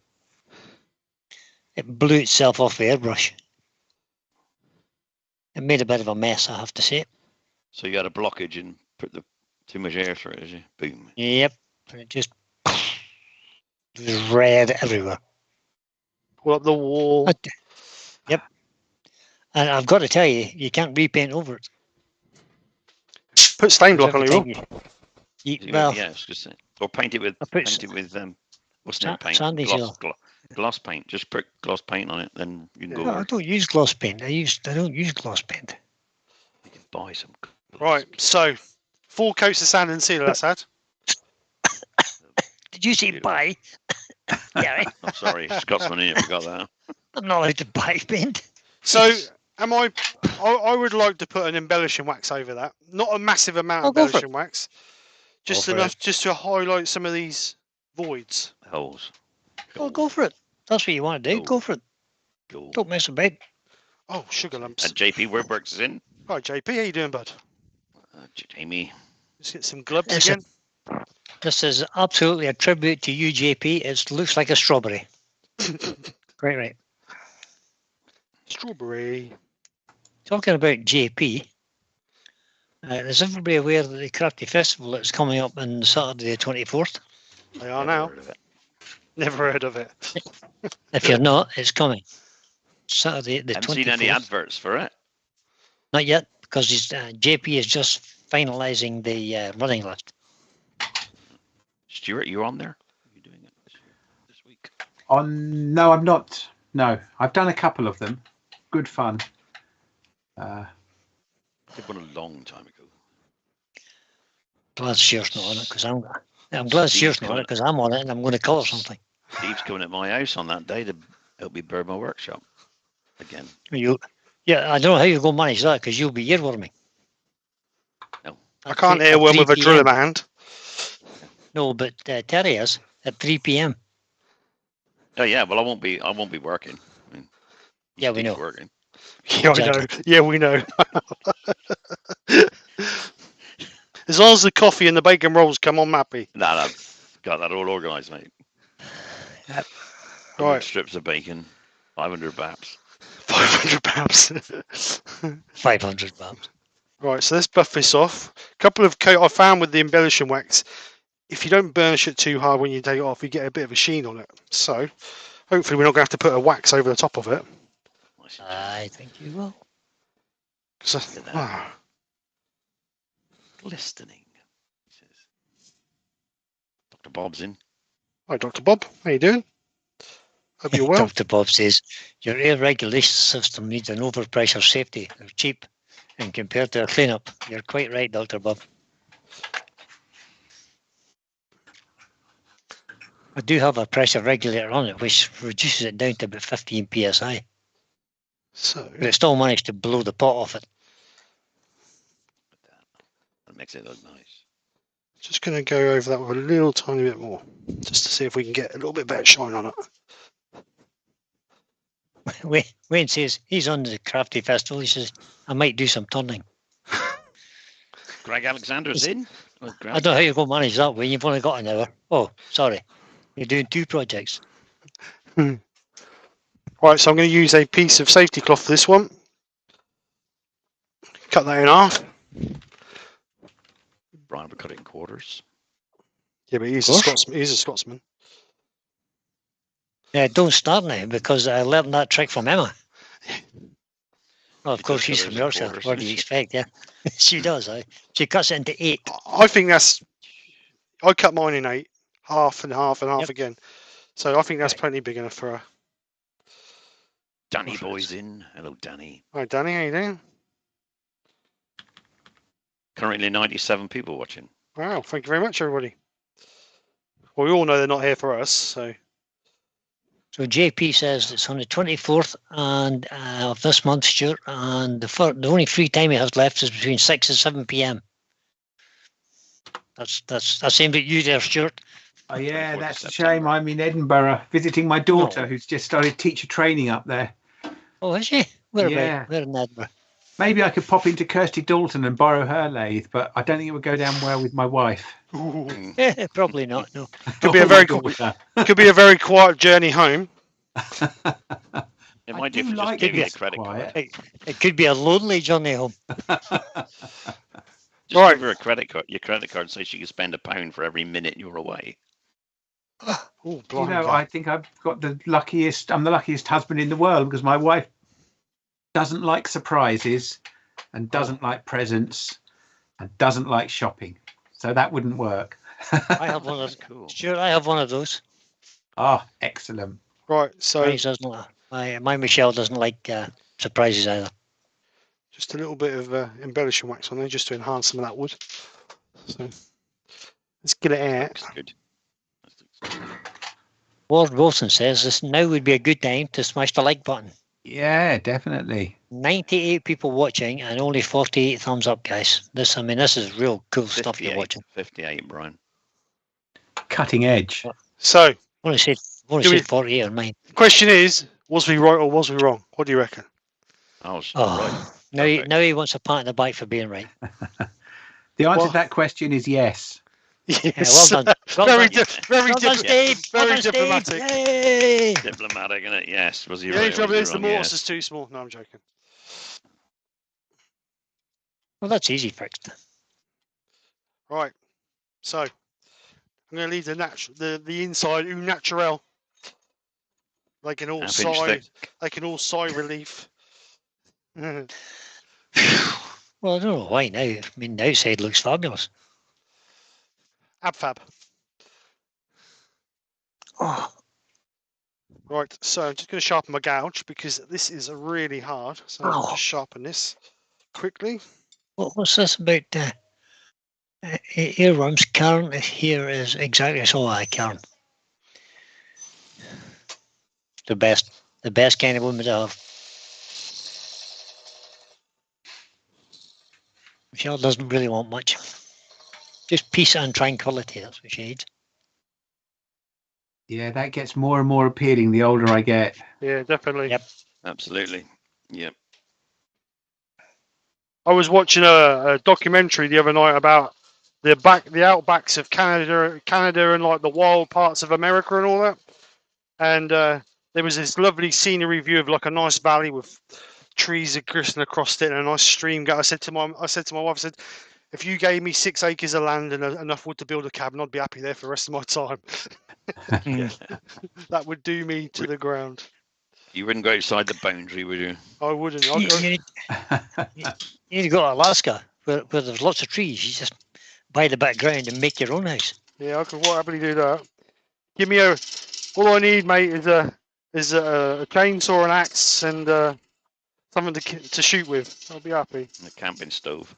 [SPEAKER 2] It blew itself off the airbrush. It made a bit of a mess, I have to say.
[SPEAKER 4] So you had a blockage and put too much air through it, did you? Boom.
[SPEAKER 2] Yep. It just was red everywhere.
[SPEAKER 1] Pull up the wall.
[SPEAKER 2] Yep. And I've got to tell you, you can't repaint over it.
[SPEAKER 1] Put stain block on it, will.
[SPEAKER 2] Well,
[SPEAKER 4] yeah, it's just or paint it with what's that paint?
[SPEAKER 2] Sandy
[SPEAKER 4] Gloss paint. Just put gloss paint on it, then you can go.
[SPEAKER 2] No,
[SPEAKER 4] over.
[SPEAKER 2] I don't use gloss paint. I don't use gloss paint.
[SPEAKER 4] You can buy some.
[SPEAKER 1] Right, so 4 coats of sand and sealer that's had.
[SPEAKER 2] Did you say buy? Yeah.
[SPEAKER 4] I'm sorry, Scotsman in it. Forgot that.
[SPEAKER 2] I'm not allowed to buy paint.
[SPEAKER 1] So I would like to put an embellishing wax over that. Not a massive amount of
[SPEAKER 2] go for
[SPEAKER 1] embellishing wax. Just enough just to highlight some of these voids.
[SPEAKER 4] Holes.
[SPEAKER 2] Well, go for it. That's what you want to do. Go for it.
[SPEAKER 4] Go.
[SPEAKER 2] Don't mess about.
[SPEAKER 1] Oh, sugar lumps.
[SPEAKER 4] And JP, where works is in?
[SPEAKER 1] Right, JP, how you doing, bud?
[SPEAKER 4] Jamie.
[SPEAKER 1] Let's get some gloves again.
[SPEAKER 2] This is absolutely a tribute to you, JP. It looks like a strawberry. Right.
[SPEAKER 1] Strawberry.
[SPEAKER 2] Talking about JP, is everybody aware that the Crafty Festival is coming up on Saturday the 24th?
[SPEAKER 1] They are now. Never heard of it.
[SPEAKER 2] If you're not, it's coming. Saturday the 24th.
[SPEAKER 4] Haven't seen any adverts for it.
[SPEAKER 2] Not yet, because JP is just finalising the running list.
[SPEAKER 4] Stuart, you on there? Are you doing it this week?
[SPEAKER 3] No, I'm not. No, I've done a couple of them. Good fun.
[SPEAKER 4] I did one a long time ago.
[SPEAKER 2] Glad Stuart's not on it because I'm glad Stuart's not on it because I'm on it and I'm going to colour something.
[SPEAKER 4] Steve's coming at my house on that day to help me burn my workshop again.
[SPEAKER 2] Yeah, I don't know how you're going to manage that because you'll be earworming.
[SPEAKER 4] No,
[SPEAKER 1] I can't earworm with a drill in my hand.
[SPEAKER 2] No, but Terry is at 3 p.m.
[SPEAKER 4] Oh yeah, well I won't be working. I mean,
[SPEAKER 2] yeah, we know.
[SPEAKER 4] Working.
[SPEAKER 1] Yeah, exactly. I know. Yeah, we know. As long as the coffee and the bacon rolls come on, happy.
[SPEAKER 4] Nah, I've got that all organised, mate.
[SPEAKER 2] Yep.
[SPEAKER 1] Right.
[SPEAKER 4] Strips of bacon, 500 baps.
[SPEAKER 1] 500 pounds.
[SPEAKER 2] 500 pounds.
[SPEAKER 1] Right, so let's buff this off. A couple of coat I found with the embellishing wax. If you don't burnish it too hard when you take it off, you get a bit of a sheen on it. So hopefully we're not going to have to put a wax over the top of it.
[SPEAKER 2] I think you will.
[SPEAKER 4] Glistening. Dr. Bob's in.
[SPEAKER 1] Hi, Dr. Bob. How you doing? Hope you're well.
[SPEAKER 2] Dr. Bob says, your air regulation system needs an overpressure safety. They're cheap. And compared to a cleanup, you're quite right, Dr. Bob. I do have a pressure regulator on it, which reduces it down to about 15 psi.
[SPEAKER 1] So,
[SPEAKER 2] but it still managed to blow the pot off it.
[SPEAKER 4] That makes it look nice.
[SPEAKER 1] Just going to go over that with a little tiny bit more, just to see if we can get a little bit better shine on it.
[SPEAKER 2] Wayne says he's on the Crafty Festival. He says, I might do some turning.
[SPEAKER 4] Greg Alexander's in.
[SPEAKER 2] I don't know how you're going to manage that, Wayne. You've only got an hour. Oh, sorry. You're doing 2 projects.
[SPEAKER 1] Right, so I'm going to use a piece of safety cloth for this one. Cut that in half.
[SPEAKER 4] Brian would cut it in quarters.
[SPEAKER 1] Yeah, but he's a Scotsman. He's a Scotsman.
[SPEAKER 2] Yeah, don't start now because I learned that trick from Emma. Well, of course, she's from Yorkshire. What do you expect? Yeah, she does. She cuts it into 8.
[SPEAKER 1] I think that's. I cut mine in 8, half and half and half again. So I think that's plenty big enough for her.
[SPEAKER 4] Danny boy's in. Hello, Danny.
[SPEAKER 1] Hi, Danny. How you doing?
[SPEAKER 4] Currently 97 people watching.
[SPEAKER 1] Wow, thank you very much, everybody. Well, we all know they're not here for us, so.
[SPEAKER 2] So JP says it's on the 24th and of this month, Stuart, and the only free time he has left is between 6 and 7 p.m. That's same with you there, Stuart.
[SPEAKER 3] Oh yeah,
[SPEAKER 4] 24th
[SPEAKER 3] that's
[SPEAKER 4] of
[SPEAKER 3] a shame.
[SPEAKER 4] September.
[SPEAKER 3] I'm in Edinburgh visiting my daughter,
[SPEAKER 2] No.
[SPEAKER 3] who's just started teacher training up there.
[SPEAKER 2] Oh, is she? Where
[SPEAKER 3] Yeah.
[SPEAKER 2] about? Where in Edinburgh?
[SPEAKER 3] Maybe I could pop into Kirsty Dalton and borrow her lathe, but I don't think it would go down well with my wife.
[SPEAKER 1] Ooh.
[SPEAKER 2] Probably not. No.
[SPEAKER 1] Could be a
[SPEAKER 3] Or
[SPEAKER 1] very
[SPEAKER 3] my daughter.
[SPEAKER 1] Could be a very quiet journey home.
[SPEAKER 4] It
[SPEAKER 3] I
[SPEAKER 4] might do
[SPEAKER 3] do
[SPEAKER 4] if you just
[SPEAKER 3] like
[SPEAKER 4] give me a
[SPEAKER 3] this
[SPEAKER 4] credit
[SPEAKER 3] quiet.
[SPEAKER 4] card.
[SPEAKER 2] It could be a lonely journey home.
[SPEAKER 4] Just
[SPEAKER 1] Right.
[SPEAKER 4] give her a credit card, your credit card, so she can spend £1 for every minute you're away.
[SPEAKER 1] Oh,
[SPEAKER 3] You
[SPEAKER 1] blimey.
[SPEAKER 3] know, I think I've got I'm the luckiest husband in the world, because my wife doesn't like surprises and doesn't like presents and doesn't like shopping. So that wouldn't work.
[SPEAKER 2] I have one of
[SPEAKER 4] That's cool.
[SPEAKER 2] Stuart, I have one of those.
[SPEAKER 3] Oh, excellent.
[SPEAKER 1] Right, so
[SPEAKER 2] Mine doesn't. My Michelle doesn't like surprises either.
[SPEAKER 1] just a little bit of embellishing wax on there just to enhance some of that wood. So let's get it out.
[SPEAKER 4] Looks good.
[SPEAKER 2] Ward Wilson says this now would be a good time to smash the like button.
[SPEAKER 3] Yeah, definitely.
[SPEAKER 2] 98 people watching and only 48 thumbs up, guys. This is real cool stuff you're
[SPEAKER 4] 58,
[SPEAKER 2] watching.
[SPEAKER 4] 58, Brian.
[SPEAKER 3] Cutting edge.
[SPEAKER 1] So
[SPEAKER 2] I only said
[SPEAKER 1] Do we-
[SPEAKER 2] 48 on mine.
[SPEAKER 1] question is, was we right or was we wrong? What do you reckon?
[SPEAKER 4] I was
[SPEAKER 2] Oh,
[SPEAKER 4] right.
[SPEAKER 2] now he wants a pat on the back for being right.
[SPEAKER 3] The answer
[SPEAKER 1] Well-
[SPEAKER 3] to that question is yes.
[SPEAKER 1] Yes.
[SPEAKER 2] well done. Well
[SPEAKER 1] very
[SPEAKER 2] done.
[SPEAKER 1] very
[SPEAKER 2] Well done, Steve. Well
[SPEAKER 1] very
[SPEAKER 2] done, Steve.
[SPEAKER 1] diplomatic.
[SPEAKER 2] Yay!
[SPEAKER 4] Diplomatic, isn't it? Yes. Was he
[SPEAKER 1] The only
[SPEAKER 4] right? or
[SPEAKER 1] trouble
[SPEAKER 4] was
[SPEAKER 1] is
[SPEAKER 4] he
[SPEAKER 1] the
[SPEAKER 4] wrong?
[SPEAKER 1] mortise
[SPEAKER 4] Yes.
[SPEAKER 1] is too small. No, I'm joking.
[SPEAKER 2] Well, that's easy fixed.
[SPEAKER 1] Right. So I'm going to leave the inside au naturel. They can all
[SPEAKER 4] Half-inch
[SPEAKER 1] sigh.
[SPEAKER 4] thick.
[SPEAKER 1] They can all sigh relief.
[SPEAKER 2] Well, I don't know why now. I mean, the outside looks fabulous.
[SPEAKER 1] Abfab.
[SPEAKER 2] Oh,
[SPEAKER 1] Right, so I'm just going to sharpen my gouge because this is really hard. So I'll
[SPEAKER 2] Oh.
[SPEAKER 1] just sharpen this quickly.
[SPEAKER 2] what's this about earworms? Karen here is exactly so. Karen. The best kind of woman to have. Michelle doesn't really want much. Just peace and tranquility, that's what she needs.
[SPEAKER 3] Yeah, that gets more and more appealing the older I get.
[SPEAKER 1] Yeah, definitely.
[SPEAKER 2] Yep.
[SPEAKER 4] Absolutely. Yep.
[SPEAKER 1] I was watching a documentary the other night about the outbacks of Canada and like the wild parts of America and all that. And there was this lovely scenery view of like a nice valley with trees glistening across it and a nice stream. I said to my wife, I said, if you gave me 6 acres of land and enough wood to build a cabin, I'd be happy there for the rest of my time. That would do me to the ground.
[SPEAKER 4] You wouldn't go outside the boundary, would you?
[SPEAKER 1] I wouldn't.
[SPEAKER 2] You need to go to Alaska where there's lots of trees. You just buy the background and make your own house.
[SPEAKER 1] Yeah, I could quite happily do that. Give me all I need, mate, is a chainsaw, an axe, and something to shoot with. I'll be happy.
[SPEAKER 4] A camping stove.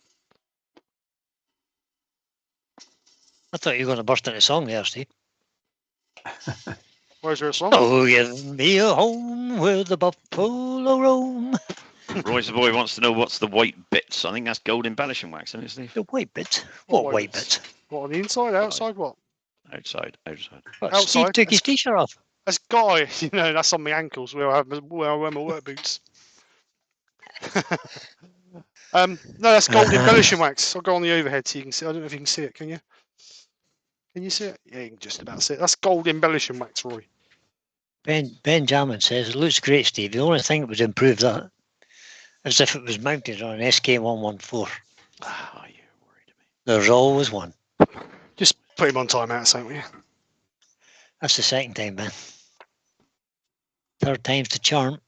[SPEAKER 2] I thought you were going to burst into song there, Steve.
[SPEAKER 1] Where's there a song?
[SPEAKER 2] Oh, give me a home where the buffalo roam.
[SPEAKER 4] Roy's the boy wants to know what's the white bits. I think that's gold embellishing wax, isn't it, Steve?
[SPEAKER 2] The white bits.
[SPEAKER 1] What
[SPEAKER 2] What
[SPEAKER 1] white
[SPEAKER 2] white
[SPEAKER 1] bits?
[SPEAKER 2] bits?
[SPEAKER 1] What, on the inside, outside, what?
[SPEAKER 4] Outside.
[SPEAKER 2] What,
[SPEAKER 1] Outside.
[SPEAKER 2] Steve took his t-shirt off.
[SPEAKER 1] That's guy, that's on my ankles where I wear my work boots. No, that's gold embellishing wax. I'll go on the overhead so you can see. I don't know if you can see it. Can you? Can you see it? Yeah, you can just about see it. That's gold embellishing wax, Roy.
[SPEAKER 2] Benjamin says, it looks great, Steve. The only thing that would improve that is if it was mounted on an SK114.
[SPEAKER 4] Ah, you worried me.
[SPEAKER 2] There's always one.
[SPEAKER 1] Just put him on timeout, don't we?
[SPEAKER 2] That's the second time, man. Third time's the charm.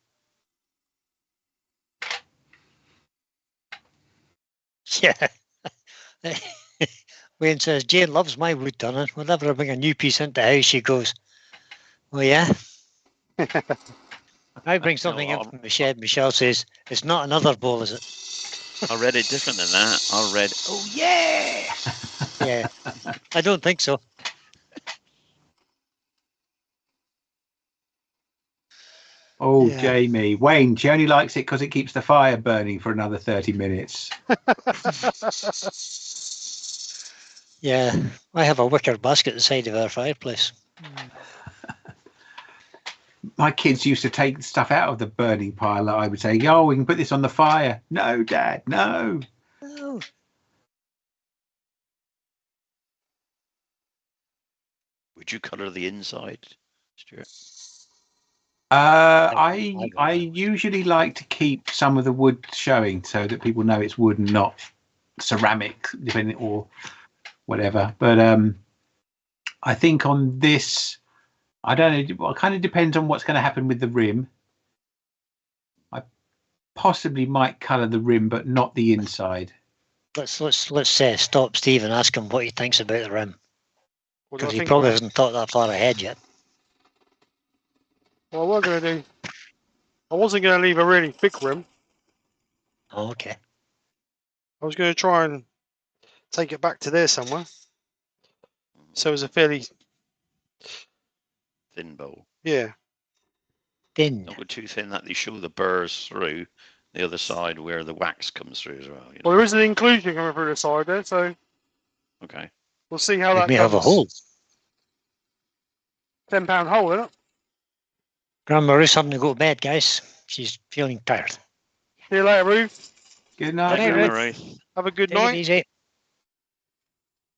[SPEAKER 2] Yeah. Wayne says, Jane loves my wood turning. Whenever I bring a new piece into the house, she goes, oh, yeah? I bring something in from the shed. Michelle says, it's not another bowl, is it?
[SPEAKER 4] I read it different than that. I read, oh, yeah!
[SPEAKER 2] Yeah. I don't think so.
[SPEAKER 3] Oh,
[SPEAKER 1] Yeah.
[SPEAKER 3] Jamie. Wayne, she only likes it because it keeps the fire burning for another 30 minutes.
[SPEAKER 2] Yeah, I have a wicker basket at the side of our fireplace.
[SPEAKER 3] My kids used to take stuff out of the burning pile. I would say, "Oh, we can put this on the fire." No, Dad, no.
[SPEAKER 2] Oh,
[SPEAKER 4] Would you colour the inside, Stuart?
[SPEAKER 3] I usually like to keep some of the wood showing so that people know it's wood and not ceramic, depending or whatever. But I think on this, I don't know. It kind of depends on what's going to happen with the rim. I possibly might colour the rim, but not the inside.
[SPEAKER 2] let's stop Steve and ask him what he thinks about the rim,
[SPEAKER 1] What do I
[SPEAKER 2] because he
[SPEAKER 1] think
[SPEAKER 2] probably
[SPEAKER 1] about it?
[SPEAKER 2] hasn't thought that far ahead yet.
[SPEAKER 1] Well, what we're going to do, I wasn't going to leave a really thick rim.
[SPEAKER 2] Oh, okay.
[SPEAKER 1] I was going to try and take it back to there somewhere. So it's a fairly,
[SPEAKER 4] Thin bowl.
[SPEAKER 1] yeah.
[SPEAKER 2] Thin.
[SPEAKER 4] Not go too thin that they show the burrs through the other side where the wax comes through as well. You know?
[SPEAKER 1] Well, there is an inclusion coming through the side there, so
[SPEAKER 4] Okay.
[SPEAKER 1] we'll see how
[SPEAKER 2] We
[SPEAKER 1] that
[SPEAKER 2] may
[SPEAKER 1] comes.
[SPEAKER 2] have a hole.
[SPEAKER 1] £10 hole, isn't it?
[SPEAKER 2] Grandma Ruth's having to go to bed, guys. She's feeling tired.
[SPEAKER 1] See you later, Ruth.
[SPEAKER 3] Good night.
[SPEAKER 2] Hey,
[SPEAKER 4] Right,
[SPEAKER 2] Ruth.
[SPEAKER 4] right.
[SPEAKER 1] Have a good
[SPEAKER 2] Take it
[SPEAKER 1] night.
[SPEAKER 2] easy.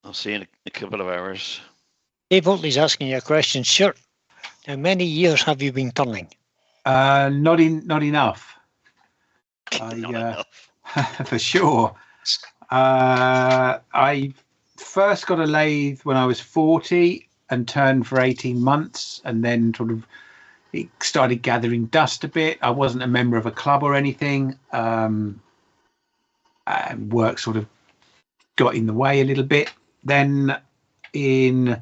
[SPEAKER 4] I'll see you in a couple of hours.
[SPEAKER 2] Dave Oatley's asking you a question. Sure. How many years have you been turning?
[SPEAKER 3] Not enough.
[SPEAKER 4] Not enough.
[SPEAKER 3] For sure. I first got a lathe when I was 40 and turned for 18 months, and then sort of it started gathering dust a bit. I wasn't a member of a club or anything, and work sort of got in the way a little bit. Then in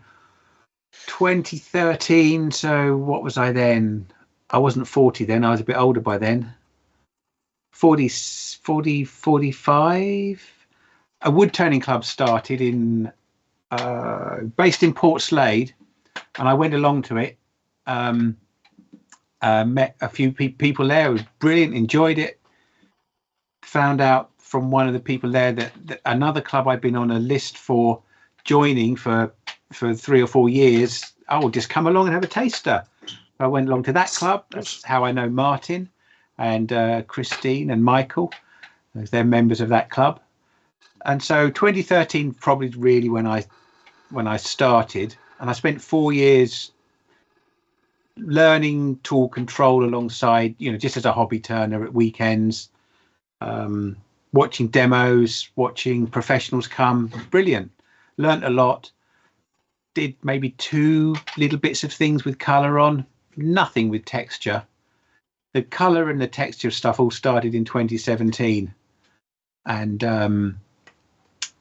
[SPEAKER 3] 2013, so what was I then? I wasn't 40 then, I was a bit older by then. 45. A woodturning club started in based in Port Slade, and I went along to it. Met a few people there. It was brilliant, enjoyed it. Found out from one of the people there that another club I'd been on a list for joining for 3 or 4 years. Oh, just come along and have a taster. I went along to that club. That's how I know Martin and Christine and Michael. They're members of that club. And so 2013 probably really when I started, and I spent 4 years learning tool control alongside, just as a hobby turner at weekends, watching demos, watching professionals come. Brilliant. Learned a lot. Did maybe 2 little bits of things with color on, nothing with texture. The color and the texture stuff all started in 2017, and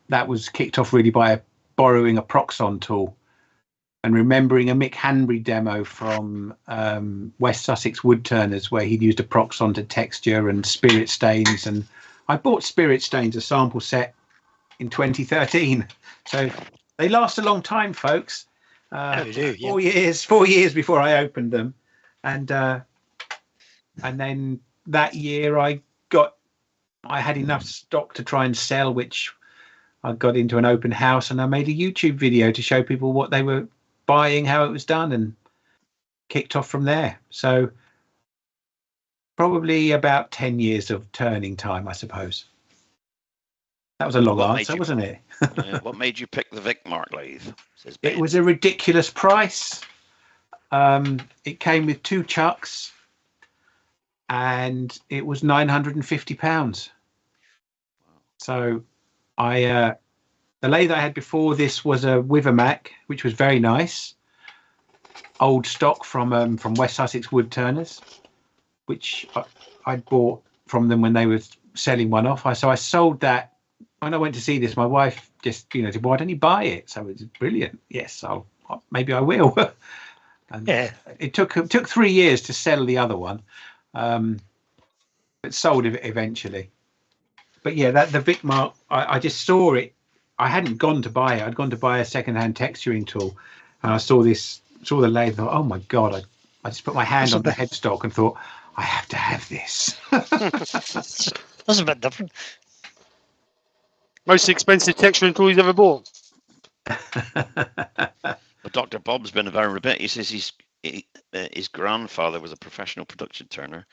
[SPEAKER 3] that was kicked off really by borrowing a Proxon tool and remembering a Mick Hanbury demo from West Sussex Woodturners, where he'd used a Proxon to texture and spirit stains. And I bought spirit stains, a sample set, in 2013. So they last a long time, folks.
[SPEAKER 2] They do, yeah.
[SPEAKER 3] 4 years before I opened them. And then that year I had enough stock to try and sell, which I got into an open house, and I made a YouTube video to show people what they were buying, how it was done, and kicked off from there. So probably about 10 years of turning time, I suppose. That was a long answer, wasn't it?
[SPEAKER 4] What made you pick the Vic Mark lathe?
[SPEAKER 3] It was a ridiculous price. It came with 2 chucks, and it was £950. So the lathe I had before this was a Wivermac, which was very nice. Old stock from West Sussex Woodturners, which I'd bought from them when they were selling one off. So I sold that. When I went to see this, my wife just, said, "Why don't you buy it?" So it's brilliant. Yes, maybe I will. And
[SPEAKER 2] Yeah.
[SPEAKER 3] It took 3 years to sell the other one, but sold it eventually. But yeah, the Vic Mark, I just saw it. I hadn't gone to buy it. I'd gone to buy a second-hand texturing tool, and I saw the lathe, and thought, "Oh my God!" I just put my hand on the headstock and thought, "I have to have this."
[SPEAKER 2] That's a bit different.
[SPEAKER 1] Most expensive texturing tool he's ever bought.
[SPEAKER 4] But Dr. Bob's been around a bit. He says his grandfather was a professional production turner,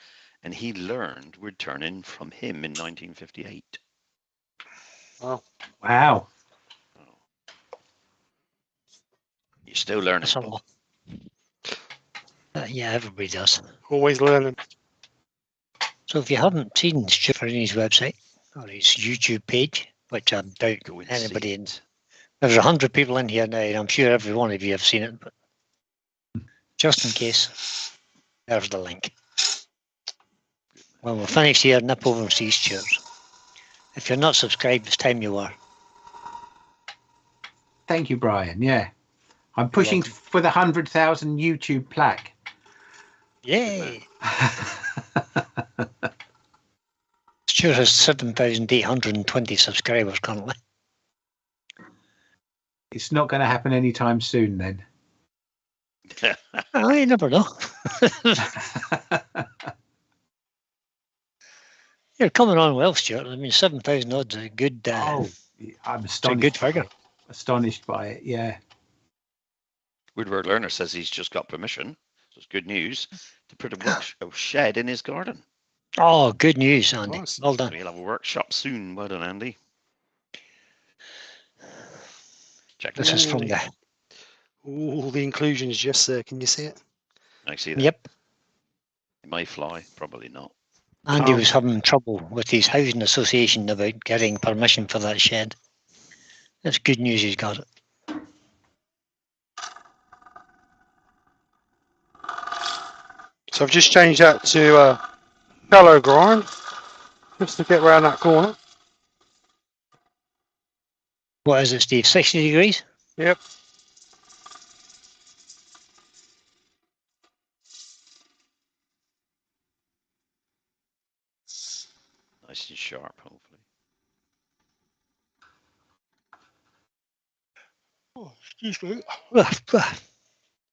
[SPEAKER 4] and he learned wood turning from him in 1958.
[SPEAKER 1] Oh,
[SPEAKER 3] Wow.
[SPEAKER 4] You're still learning.
[SPEAKER 2] That's a
[SPEAKER 4] Bob.
[SPEAKER 2] lot. Yeah, everybody does.
[SPEAKER 1] always learning.
[SPEAKER 2] So if you haven't seen Stewart Furini's website or his YouTube page, which I doubt
[SPEAKER 4] Go and see
[SPEAKER 2] anybody in,
[SPEAKER 4] it.
[SPEAKER 2] there's 100 people in here now, and I'm sure every one of you have seen it, but just in case, there's the link. When we're finished here, nip over and see Stuart's. If you're not subscribed, it's time you were.
[SPEAKER 3] Thank you, Brian. Yeah. I'm pushing for the 100,000 YouTube plaque.
[SPEAKER 2] Yay! Stuart has 7,820 subscribers currently.
[SPEAKER 3] It's not going to happen anytime soon then.
[SPEAKER 2] I never know. You're coming on well, Stuart. I mean, 7,000 odds is a good.
[SPEAKER 3] I'm
[SPEAKER 2] it's a
[SPEAKER 3] astonished.
[SPEAKER 2] good figure.
[SPEAKER 3] Astonished by it. Yeah.
[SPEAKER 4] Woodwork Learner says he's just got permission, so it's good news, to put a shed in his garden.
[SPEAKER 2] Oh, good news, Andy.
[SPEAKER 1] Nice.
[SPEAKER 2] Well done.
[SPEAKER 4] He'll have a workshop soon. Well done, Andy. Check
[SPEAKER 2] This
[SPEAKER 4] it
[SPEAKER 2] is
[SPEAKER 4] out.
[SPEAKER 2] from the.
[SPEAKER 1] Ooh, the inclusion's just there. Can you see it?
[SPEAKER 4] I see that.
[SPEAKER 2] Yep.
[SPEAKER 4] It may fly, probably not.
[SPEAKER 2] Andy
[SPEAKER 1] Oh.
[SPEAKER 2] was having trouble with his housing association about getting permission for that shed. That's good news. He's got it.
[SPEAKER 1] So I've just changed that to shallow grind, just to get around that corner.
[SPEAKER 2] What is it, Steve? 60 degrees?
[SPEAKER 1] Yep.
[SPEAKER 4] Nice and sharp, hopefully.
[SPEAKER 1] Oh, excuse me.
[SPEAKER 2] Well,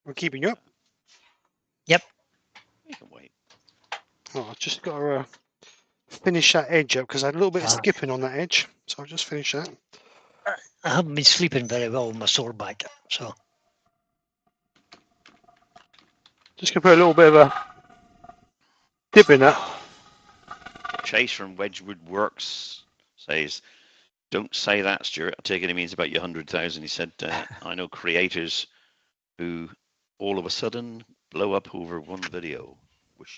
[SPEAKER 1] We're keeping you up.
[SPEAKER 4] You can wait.
[SPEAKER 1] Oh, I've just got to finish that edge up because I had a little bit of
[SPEAKER 2] Ah.
[SPEAKER 1] skipping on that edge. So I'll just finish that.
[SPEAKER 2] I haven't been sleeping very well with my sore back, so
[SPEAKER 1] Just going to put a little bit of a dip in that.
[SPEAKER 4] Chase from Wedgwood Works says, "Don't say that, Stuart. I take it he means about your 100,000." He said, "I know creators who all of a sudden blow up over one video." Whoosh.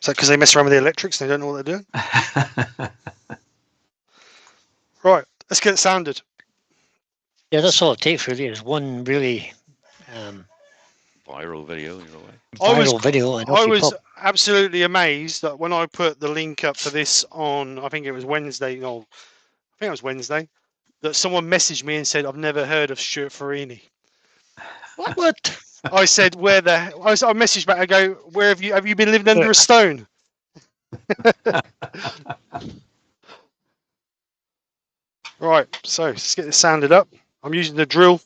[SPEAKER 1] So because they mess around with the electrics, they don't know what they're doing. Right, let's get it sounded.
[SPEAKER 2] yeah, that's all it takes really. Is one really
[SPEAKER 4] Viral video, you're away.
[SPEAKER 2] viral video, and
[SPEAKER 1] I
[SPEAKER 2] off you
[SPEAKER 1] was
[SPEAKER 2] pop.
[SPEAKER 1] absolutely amazed that when I put the link up for this on, I think it was Wednesday, no, I think it was Wednesday, that someone messaged me and said, "I've never heard of Stewart Furini."
[SPEAKER 2] What?
[SPEAKER 1] I said, "Where the?" I messaged back. I go, "Where have you been living under a stone?" Right, so let's get this sanded up. I'm using the drill.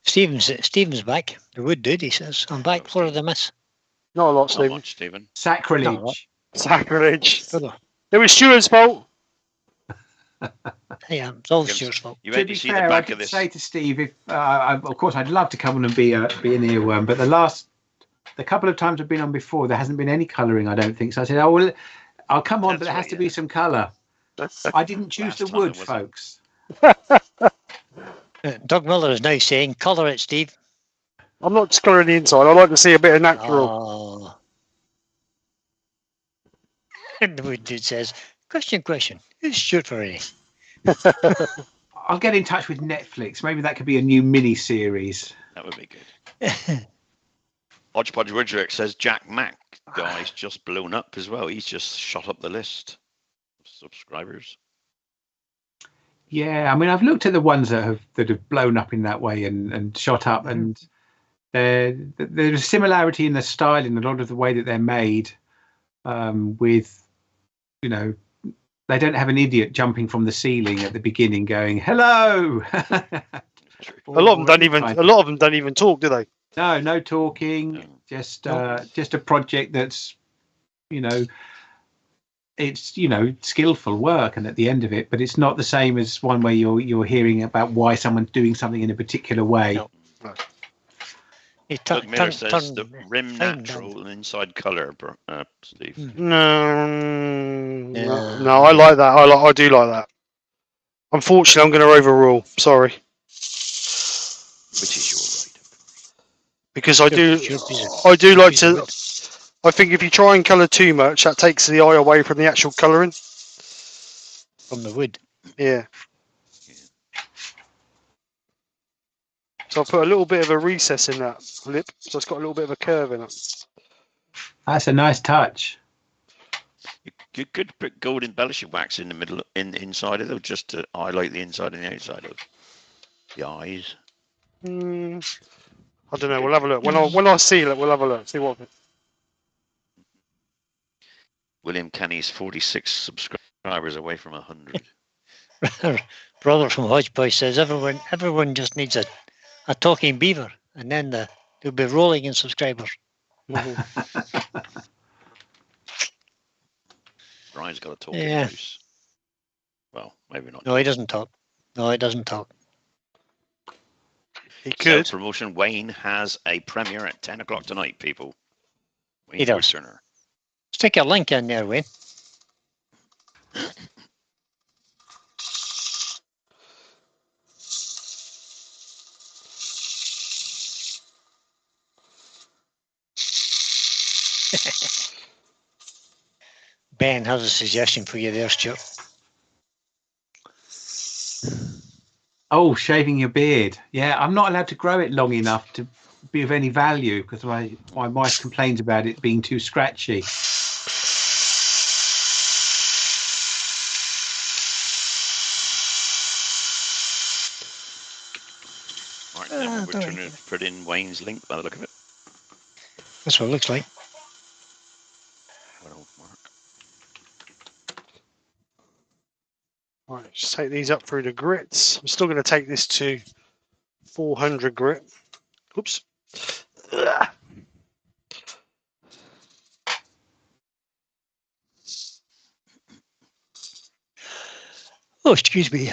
[SPEAKER 2] Stephen's back. The wood dude, he says. I'm back. What did I miss?
[SPEAKER 1] Not a lot,
[SPEAKER 4] Not
[SPEAKER 1] Stephen.
[SPEAKER 4] much, Stephen.
[SPEAKER 3] Sacrilege.
[SPEAKER 1] Sacrilege.
[SPEAKER 2] Hello.
[SPEAKER 1] It was Stuart's fault.
[SPEAKER 2] Yeah, it's all
[SPEAKER 4] Yes.
[SPEAKER 2] Stuart's fault.
[SPEAKER 4] You
[SPEAKER 3] To
[SPEAKER 4] wait
[SPEAKER 3] be
[SPEAKER 4] to see the
[SPEAKER 3] fair, I
[SPEAKER 4] back of
[SPEAKER 3] did
[SPEAKER 4] this.
[SPEAKER 3] say to Steve, if of course I'd love to come on and be an earworm, but the couple of times I've been on before, there hasn't been any colouring, I don't think. So I said, "Oh well, I'll come on, but there has to be some colour." I didn't choose
[SPEAKER 4] Last
[SPEAKER 3] the
[SPEAKER 4] time
[SPEAKER 3] wood,
[SPEAKER 4] there wasn't.
[SPEAKER 3] folks.
[SPEAKER 2] Doug Miller is now saying, colour it, Steve.
[SPEAKER 1] I'm not just colouring the inside. I like to see a bit of natural.
[SPEAKER 2] Oh. And the wood dude says, question. Who's Stewart Furini?
[SPEAKER 3] I'll get in touch with Netflix. Maybe that could be a new mini series.
[SPEAKER 4] That would be good. Hodgepodge Woodwork says Jack Mack guy's just blown up as well. He's just shot up the list of subscribers.
[SPEAKER 3] Yeah, I mean, I've looked at the ones that have blown up in that way and shot up, and there's a similarity in the style in a lot of the way that they're made. With, you know, they don't have an idiot jumping from the ceiling at the beginning going hello.
[SPEAKER 1] A lot of them don't even talk, do they?
[SPEAKER 3] No talking.
[SPEAKER 4] No.
[SPEAKER 3] Just a project that's, you know, it's skillful work, and at the end of it, but it's not the same as one where you're hearing about why someone's doing something in a particular way.
[SPEAKER 2] No.
[SPEAKER 4] Doug Miller says the rim natural and inside colour, Steve.
[SPEAKER 1] No, I like that. I do like that. Unfortunately, I'm going to overrule. Sorry.
[SPEAKER 4] Which is your right.
[SPEAKER 1] Because I do like to. I think if you try and colour too much, that takes the eye away from the actual colouring.
[SPEAKER 2] From the wood.
[SPEAKER 1] Yeah. So I'll put a little bit of a recess in that lip, so it's got a little bit of a curve in it.
[SPEAKER 3] That's a nice touch.
[SPEAKER 4] You could put gold embellishing wax in the middle, inside of it, just to highlight the inside and the outside of the eyes.
[SPEAKER 1] I don't know. We'll have a look. When I seal it, we'll have a look. See what.
[SPEAKER 4] William Kenny's 46 subscribers away from 100.
[SPEAKER 2] Brother from Hodgepodge says everyone just needs a talking beaver, and then they'll be rolling in subscribers.
[SPEAKER 4] Brian's got a talking mouse. Well, maybe not.
[SPEAKER 2] No, he doesn't talk.
[SPEAKER 1] He could.
[SPEAKER 4] Promotion. Wayne has a premiere at 10 o'clock tonight, people. Wayne
[SPEAKER 2] He does.
[SPEAKER 4] Woodturner.
[SPEAKER 2] Stick a link in there, Wayne. Ben has a suggestion for you there, Stuart.
[SPEAKER 3] Oh, shaving your beard. Yeah, I'm not allowed to grow it long enough to be of any value because my wife complains about it being too scratchy.
[SPEAKER 4] Martin, we're trying to put in Wayne's link by the look of it.
[SPEAKER 2] That's what it looks like.
[SPEAKER 4] Well, Mark.
[SPEAKER 1] Right, just take these up through the grits. I'm still going to take this to 400 grit. Oops. Ugh.
[SPEAKER 2] Oh, excuse me.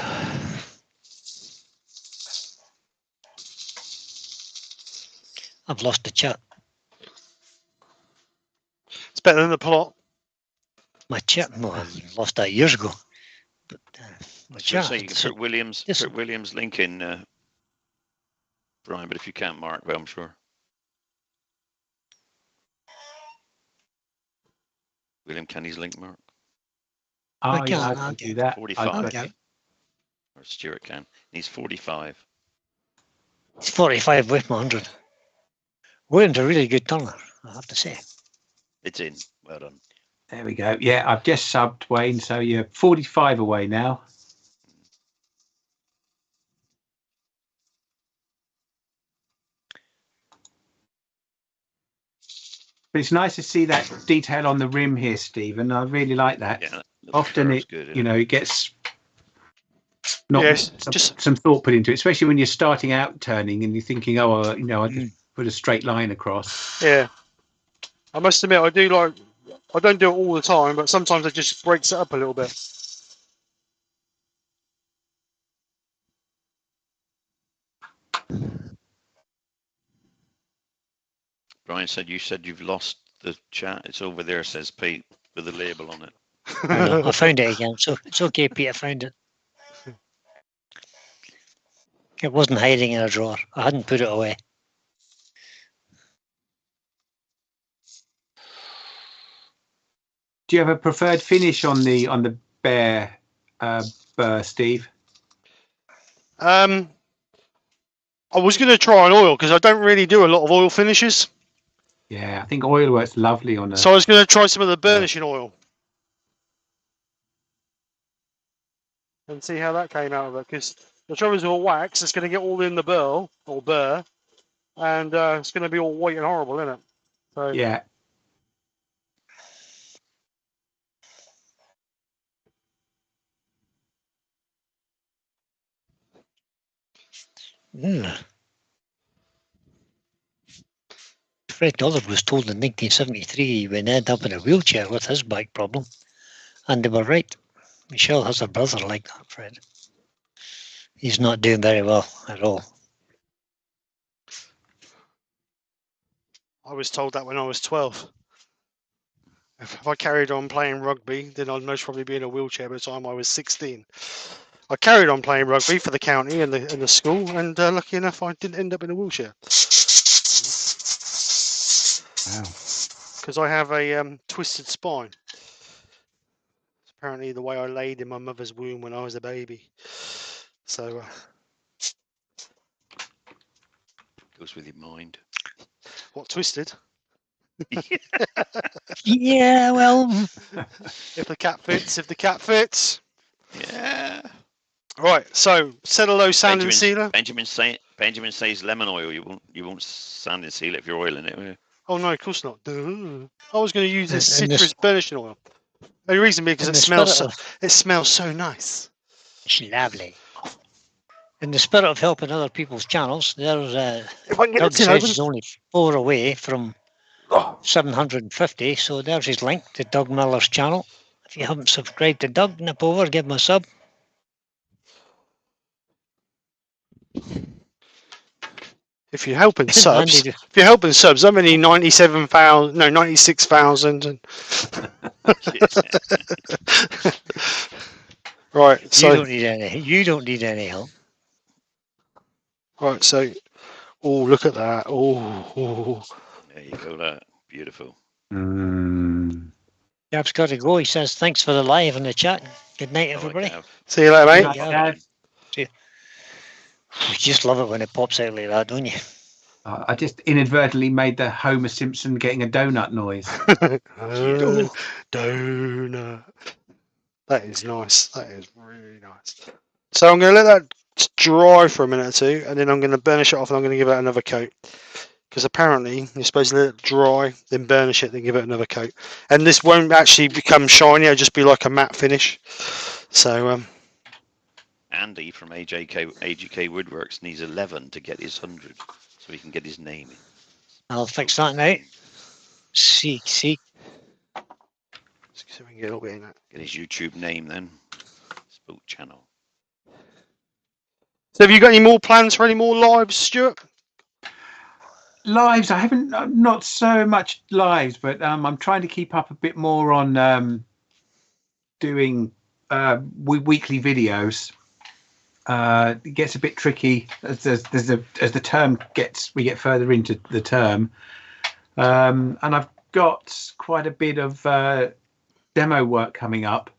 [SPEAKER 2] I've lost the chat.
[SPEAKER 1] It's better than the plot.
[SPEAKER 2] My chat, no, I lost that years ago. But my chat.
[SPEAKER 4] So you can put William's link in, Brian. But if you can't, Mark, well, I'm sure. William Kenny's link, Mark.
[SPEAKER 3] Oh, I can do that.
[SPEAKER 4] 45. Or Stuart can. He's 45.
[SPEAKER 2] It's 45 with my 100. William's a really good turner, I have to say.
[SPEAKER 4] It's in. Well done.
[SPEAKER 3] There we go. Yeah, I've just subbed Wayne, so you're 45 away now. But it's nice to see that detail on the rim here, Stephen. I really like that.
[SPEAKER 4] Yeah,
[SPEAKER 3] often it,
[SPEAKER 4] good,
[SPEAKER 3] it gets some thought put into it, especially when you're starting out turning and you're thinking, I just put a straight line across.
[SPEAKER 1] Yeah, I must admit, I don't do it all the time, but sometimes it just breaks it up a little bit.
[SPEAKER 4] Brian said you've lost the chat. It's over there, says Pete, with a label on it.
[SPEAKER 2] I know, I found it again, so it's okay, Pete, I found it. It wasn't hiding in a drawer. I hadn't put it away.
[SPEAKER 3] Do you have a preferred finish on the bare burr, Steve?
[SPEAKER 1] I was going to try an oil because I don't really do a lot of oil finishes.
[SPEAKER 3] Yeah, I think oil works lovely on a...
[SPEAKER 1] So I was going to try some of the burnishing oil. And see how that came out of it. Because the trouble is with wax, it's going to get all in the burr, and it's going to be all white and horrible, isn't it? So,
[SPEAKER 3] yeah.
[SPEAKER 2] Fred Dollard was told in 1973 he would end up in a wheelchair with his back problem, And they were right. Michelle has a brother like that, Fred. He's not doing very well at all.
[SPEAKER 1] I was told that when I was 12. If I carried on playing rugby, then I'd most probably be in a wheelchair by the time I was 16. I carried on playing rugby for the county and the school, and lucky enough, I didn't end up in a wheelchair.
[SPEAKER 3] Wow.
[SPEAKER 1] Because I have a twisted spine. Apparently, the way I laid in my mother's womb when I was a baby. So.
[SPEAKER 4] Goes with your mind.
[SPEAKER 1] What, twisted?
[SPEAKER 2] Yeah, well.
[SPEAKER 1] If the cat fits.
[SPEAKER 4] Yeah.
[SPEAKER 1] Right, so cellulose sand and sealer.
[SPEAKER 4] Benjamin says lemon oil. You won't sand and seal it if you're oiling it, will you?
[SPEAKER 1] Oh no, of course not. Duh. I was going to use this
[SPEAKER 2] And
[SPEAKER 1] citrus burnishing oil. The reason because it smells so nice.
[SPEAKER 2] It's lovely. In the spirit of helping other people's channels, there's
[SPEAKER 1] If I can get
[SPEAKER 2] Doug
[SPEAKER 1] the tin
[SPEAKER 2] says
[SPEAKER 1] open.
[SPEAKER 2] he's only 4 away from 750, so there's his link to Doug Miller's channel. If you haven't subscribed to Doug, nip over, give him a sub.
[SPEAKER 1] If you're helping
[SPEAKER 2] Handy
[SPEAKER 1] subs,
[SPEAKER 2] to-
[SPEAKER 1] if you're helping subs, I'm only 97,000. No, 96,000. Right. So
[SPEAKER 2] You don't need any help.
[SPEAKER 1] right. So, oh, look at that. Oh.
[SPEAKER 4] There you go. That beautiful.
[SPEAKER 2] Gav's got to go. He says thanks for the live and the chat. Good night,
[SPEAKER 4] All right,
[SPEAKER 2] everybody.
[SPEAKER 4] Gav.
[SPEAKER 1] See you later, mate.
[SPEAKER 3] Good night, Gav.
[SPEAKER 2] You just love it when it pops out like that, don't you?
[SPEAKER 3] I just inadvertently made the Homer Simpson getting a donut noise.
[SPEAKER 1] Donut. That is nice. That is really nice. So I'm going to let that dry for a minute or two, and then I'm going to burnish it off, and I'm going to give it another coat. Because apparently you're supposed to let it dry, then burnish it, then give it another coat. And this won't actually become shiny; it'll just be like a matte finish. So
[SPEAKER 4] Andy from AGK Woodworks needs 11 to get his 100, so he can get his name in.
[SPEAKER 2] I'll fix that now. See.
[SPEAKER 1] so we can get a little bit in that.
[SPEAKER 4] Get his YouTube name then. Spoke channel.
[SPEAKER 1] So have you got any more plans for any more lives, Stuart?
[SPEAKER 3] Lives, I haven't, not so much lives, but I'm trying to keep up a bit more on doing weekly videos. It gets a bit tricky as the term we get further into the term, and I've got quite a bit of demo work coming up.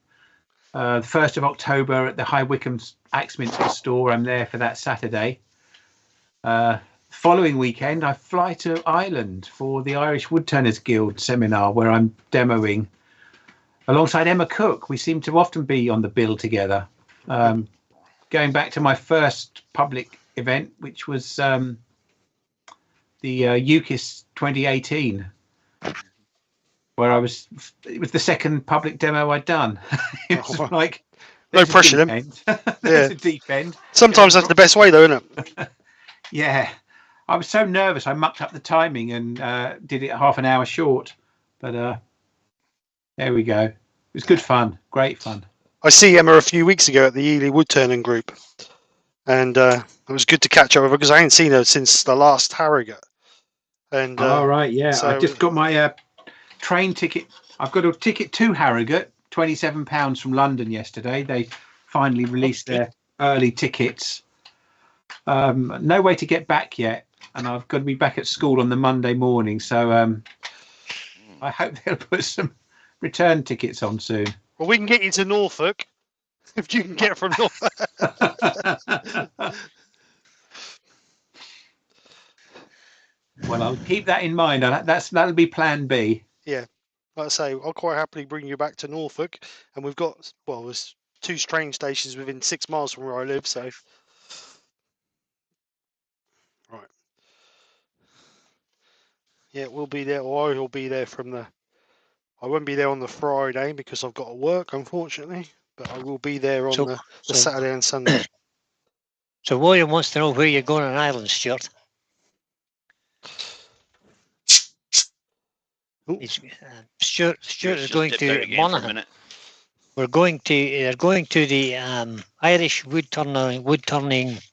[SPEAKER 3] 1st of October at the High Wycombe Axminster store. I'm there for that Saturday. Following weekend, I fly to Ireland for the Irish Woodturners Guild seminar, where I'm demoing alongside Emma Cook. We seem to often be on the bill together. Going back to my first public event, which was the UKIS 2018, where it was the second public demo I'd done. It was like,
[SPEAKER 1] no pressure then.
[SPEAKER 3] There's a deep end.
[SPEAKER 1] Sometimes that's the best way, though, isn't it?
[SPEAKER 3] Yeah, I was so nervous. I mucked up the timing and did it half an hour short. But there we go. It was good fun. Great fun.
[SPEAKER 1] I see Emma a few weeks ago at the Ely Woodturning group, and it was good to catch up with her because I ain't seen her since the last Harrogate. And
[SPEAKER 3] right, yeah.
[SPEAKER 1] so
[SPEAKER 3] I just got my train ticket. I've got a ticket to Harrogate, £27 from London yesterday. They finally released their early tickets. No way to get back yet, and I've got to be back at school on the Monday morning. So I hope they'll put some return tickets on soon.
[SPEAKER 1] Well, we can get you to Norfolk if you can get from Norfolk.
[SPEAKER 3] Well, I'll keep that in mind. That'll be Plan B.
[SPEAKER 1] Yeah, like I say, I'll quite happily bring you back to Norfolk, and we've got there's 2 train stations within 6 miles from where I live. So, right, yeah, we'll be there, or I will be there I won't be there on the Friday because I've got to work, unfortunately, but I will be there on the Saturday and Sunday.
[SPEAKER 2] So William wants to know where you're going on Ireland, Stuart. Stuart is going to Monaghan. They're going to the Irish Woodturning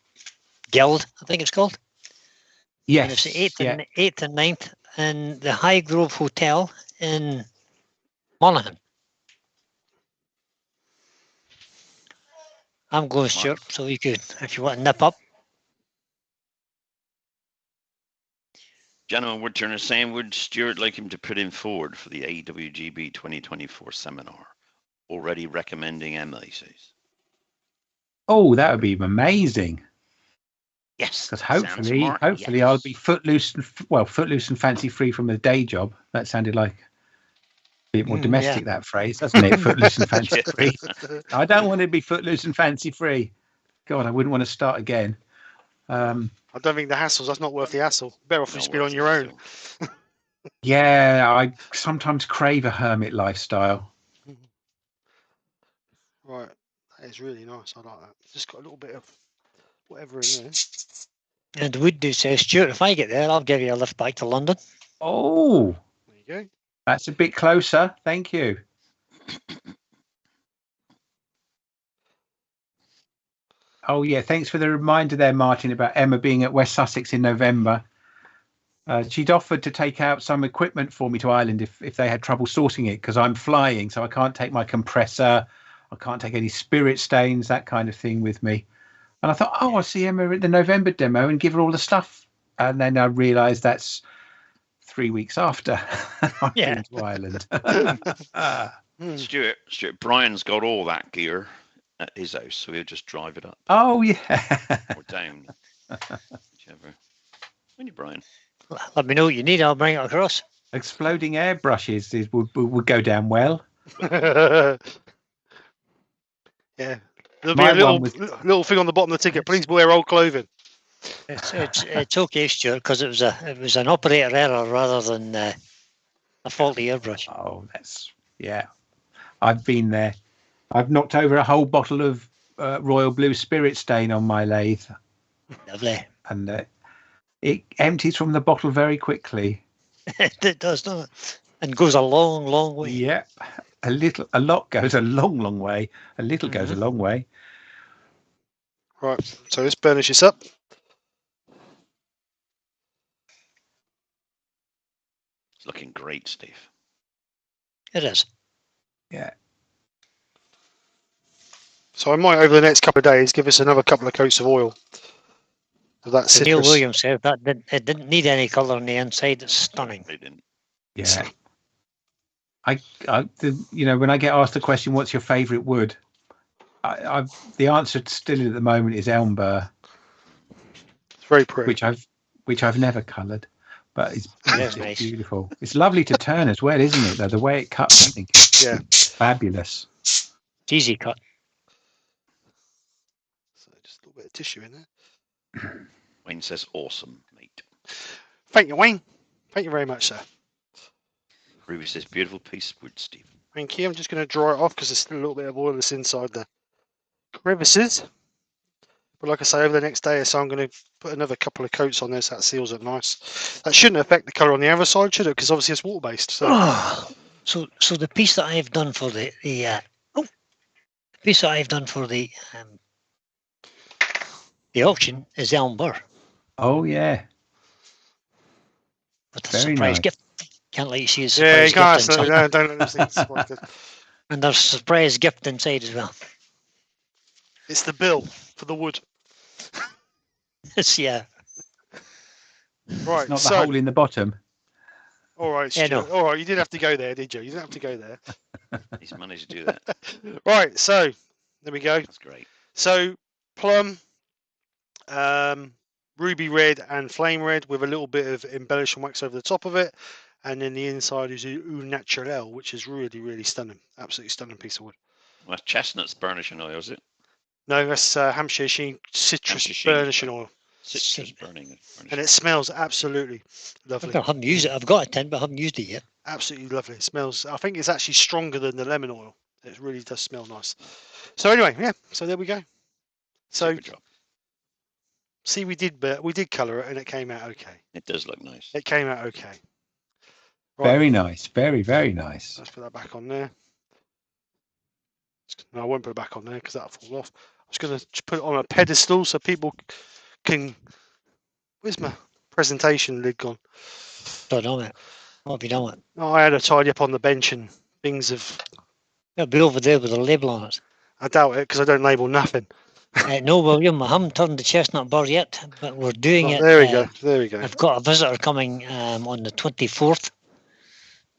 [SPEAKER 2] Guild, I think it's called. And it's
[SPEAKER 3] Yes.
[SPEAKER 2] the 8th,
[SPEAKER 3] Yeah.
[SPEAKER 2] and 8th and 9th in the Highgrove Hotel in Monaghan. I'm going, Stuart, so you could, if you want to nip up.
[SPEAKER 4] Gentleman Woodturner saying, would Stuart like him to put him forward for the AWGB 2024 seminar? Already recommending Emma, he says.
[SPEAKER 3] Oh, that would be amazing.
[SPEAKER 2] Yes.
[SPEAKER 3] Because hopefully I'll be footloose and fancy free from a day job. That sounded like a bit more domestic, that phrase, doesn't it? Footloose and fancy free. I don't want to be footloose and fancy free. God, I wouldn't want to start again.
[SPEAKER 1] I don't think the hassles. That's not worth the hassle. Better off just being on your own.
[SPEAKER 3] Yeah, I sometimes crave a hermit lifestyle.
[SPEAKER 1] Right, that is really nice. I like that. It's just got a little bit of whatever in there.
[SPEAKER 2] And Wood do say, Stuart, if I get there, I'll give you a lift back to London.
[SPEAKER 3] Oh,
[SPEAKER 1] there you go.
[SPEAKER 3] That's a bit closer. Thank you. Oh, yeah. Thanks for the reminder there, Martin, about Emma being at West Sussex in November. She'd offered to take out some equipment for me to Ireland if they had trouble sorting it, because I'm flying, so I can't take my compressor. I can't take any spirit stains, that kind of thing with me. And I thought, I'll see Emma at the November demo and give her all the stuff. And then I realised that's 3 weeks after I've been to Ireland.
[SPEAKER 4] Stuart, Brian's got all that gear at his house, so he'll just drive it up.
[SPEAKER 3] Oh, yeah.
[SPEAKER 4] Or down. Whichever. When you, Brian?
[SPEAKER 2] Let me know what you need. I'll bring it across.
[SPEAKER 3] Exploding airbrushes would go down well.
[SPEAKER 1] Yeah. There'll be a little thing on the bottom of the ticket. Please wear old clothing.
[SPEAKER 2] It's okay, Stuart, because it was an operator error rather than a faulty airbrush.
[SPEAKER 3] Oh, I've been there. I've knocked over a whole bottle of Royal Blue Spirit stain on my lathe.
[SPEAKER 2] Lovely.
[SPEAKER 3] And it empties from the bottle very quickly.
[SPEAKER 2] It does, doesn't it? And goes a long, long way.
[SPEAKER 3] Yep. A lot goes a long, long way. A little goes a long way.
[SPEAKER 1] Right. So let's burnish this up.
[SPEAKER 4] It's looking great, Steve.
[SPEAKER 2] It is.
[SPEAKER 3] Yeah.
[SPEAKER 1] So I might, over the next couple of days, give us another couple of coats of oil. That citrus.
[SPEAKER 2] Neil Williams said that it didn't need any colour on the inside. It's stunning.
[SPEAKER 4] They didn't.
[SPEAKER 3] Yeah. When I get asked the question, "What's your favourite wood?" The answer still at the moment is elm burr.
[SPEAKER 1] It's very pretty.
[SPEAKER 3] Which I've never coloured, but it's
[SPEAKER 2] nice.
[SPEAKER 3] Beautiful. It's lovely to turn as well, isn't it? Though the way it cuts, I think, is fabulous.
[SPEAKER 2] It's easy cut.
[SPEAKER 1] So just a little bit of tissue in there.
[SPEAKER 4] Wayne says, "Awesome, mate."
[SPEAKER 1] Thank you, Wayne. Thank you very much, sir.
[SPEAKER 4] Ruby says, "Beautiful piece of wood, Steve."
[SPEAKER 1] Thank you. I'm just going to dry it off because there's still a little bit of oil that's inside the crevices. But like I say, over the next day or so, I'm going to put another couple of coats on this. That seals it nice. That shouldn't affect the colour on the other side, should it? Because obviously it's water-based. So,
[SPEAKER 2] so the piece that I've done for the auction is elm burr.
[SPEAKER 3] Oh yeah.
[SPEAKER 2] With a surprise gift. Can't let you see his
[SPEAKER 1] surprise
[SPEAKER 2] gift.
[SPEAKER 1] Yeah, don't let them see his surprise gift.
[SPEAKER 2] And there's a surprise gift inside as well.
[SPEAKER 1] It's the bill for the wood.
[SPEAKER 2] It's
[SPEAKER 1] Right.
[SPEAKER 3] It's not the hole in the bottom.
[SPEAKER 1] All right,
[SPEAKER 2] yeah, no.
[SPEAKER 1] All right, you didn't have to go there, did you? You didn't have to go there.
[SPEAKER 4] He's managed to do that.
[SPEAKER 1] Right, so there we go.
[SPEAKER 4] That's great.
[SPEAKER 1] So plum, ruby red and flame red with a little bit of embellishment wax over the top of it. And then the inside is au naturel, which is really, really stunning. Absolutely stunning piece of wood.
[SPEAKER 4] Well, that's chestnut's burnishing oil, is it?
[SPEAKER 1] No, that's Hampshire Sheen citrus burnishing oil.
[SPEAKER 4] Citrus burning.
[SPEAKER 1] And it smells absolutely lovely.
[SPEAKER 2] I haven't used it. I've got a tin, but I haven't used it yet.
[SPEAKER 1] Absolutely lovely. It smells, I think it's actually stronger than the lemon oil. It really does smell nice. So anyway, yeah, so there we go. So see, we did colour it and it came out okay.
[SPEAKER 4] It does look nice.
[SPEAKER 1] It came out okay.
[SPEAKER 3] Right. Very nice. Very, very nice.
[SPEAKER 1] Let's put that back on there. No, I won't put it back on there because that'll fall off. I'm just going to put it on a pedestal so people can. Where's my presentation lid gone?
[SPEAKER 2] Don't know it. What have you done with it?
[SPEAKER 1] Oh, I had it tidy up on the bench and things have.
[SPEAKER 2] It'll be over there with a label on it.
[SPEAKER 1] I doubt it because I don't label nothing.
[SPEAKER 2] No, William, I haven't turned the chestnut burr yet, but we're doing it.
[SPEAKER 1] There we go. There we go.
[SPEAKER 2] I've got a visitor coming on the 24th.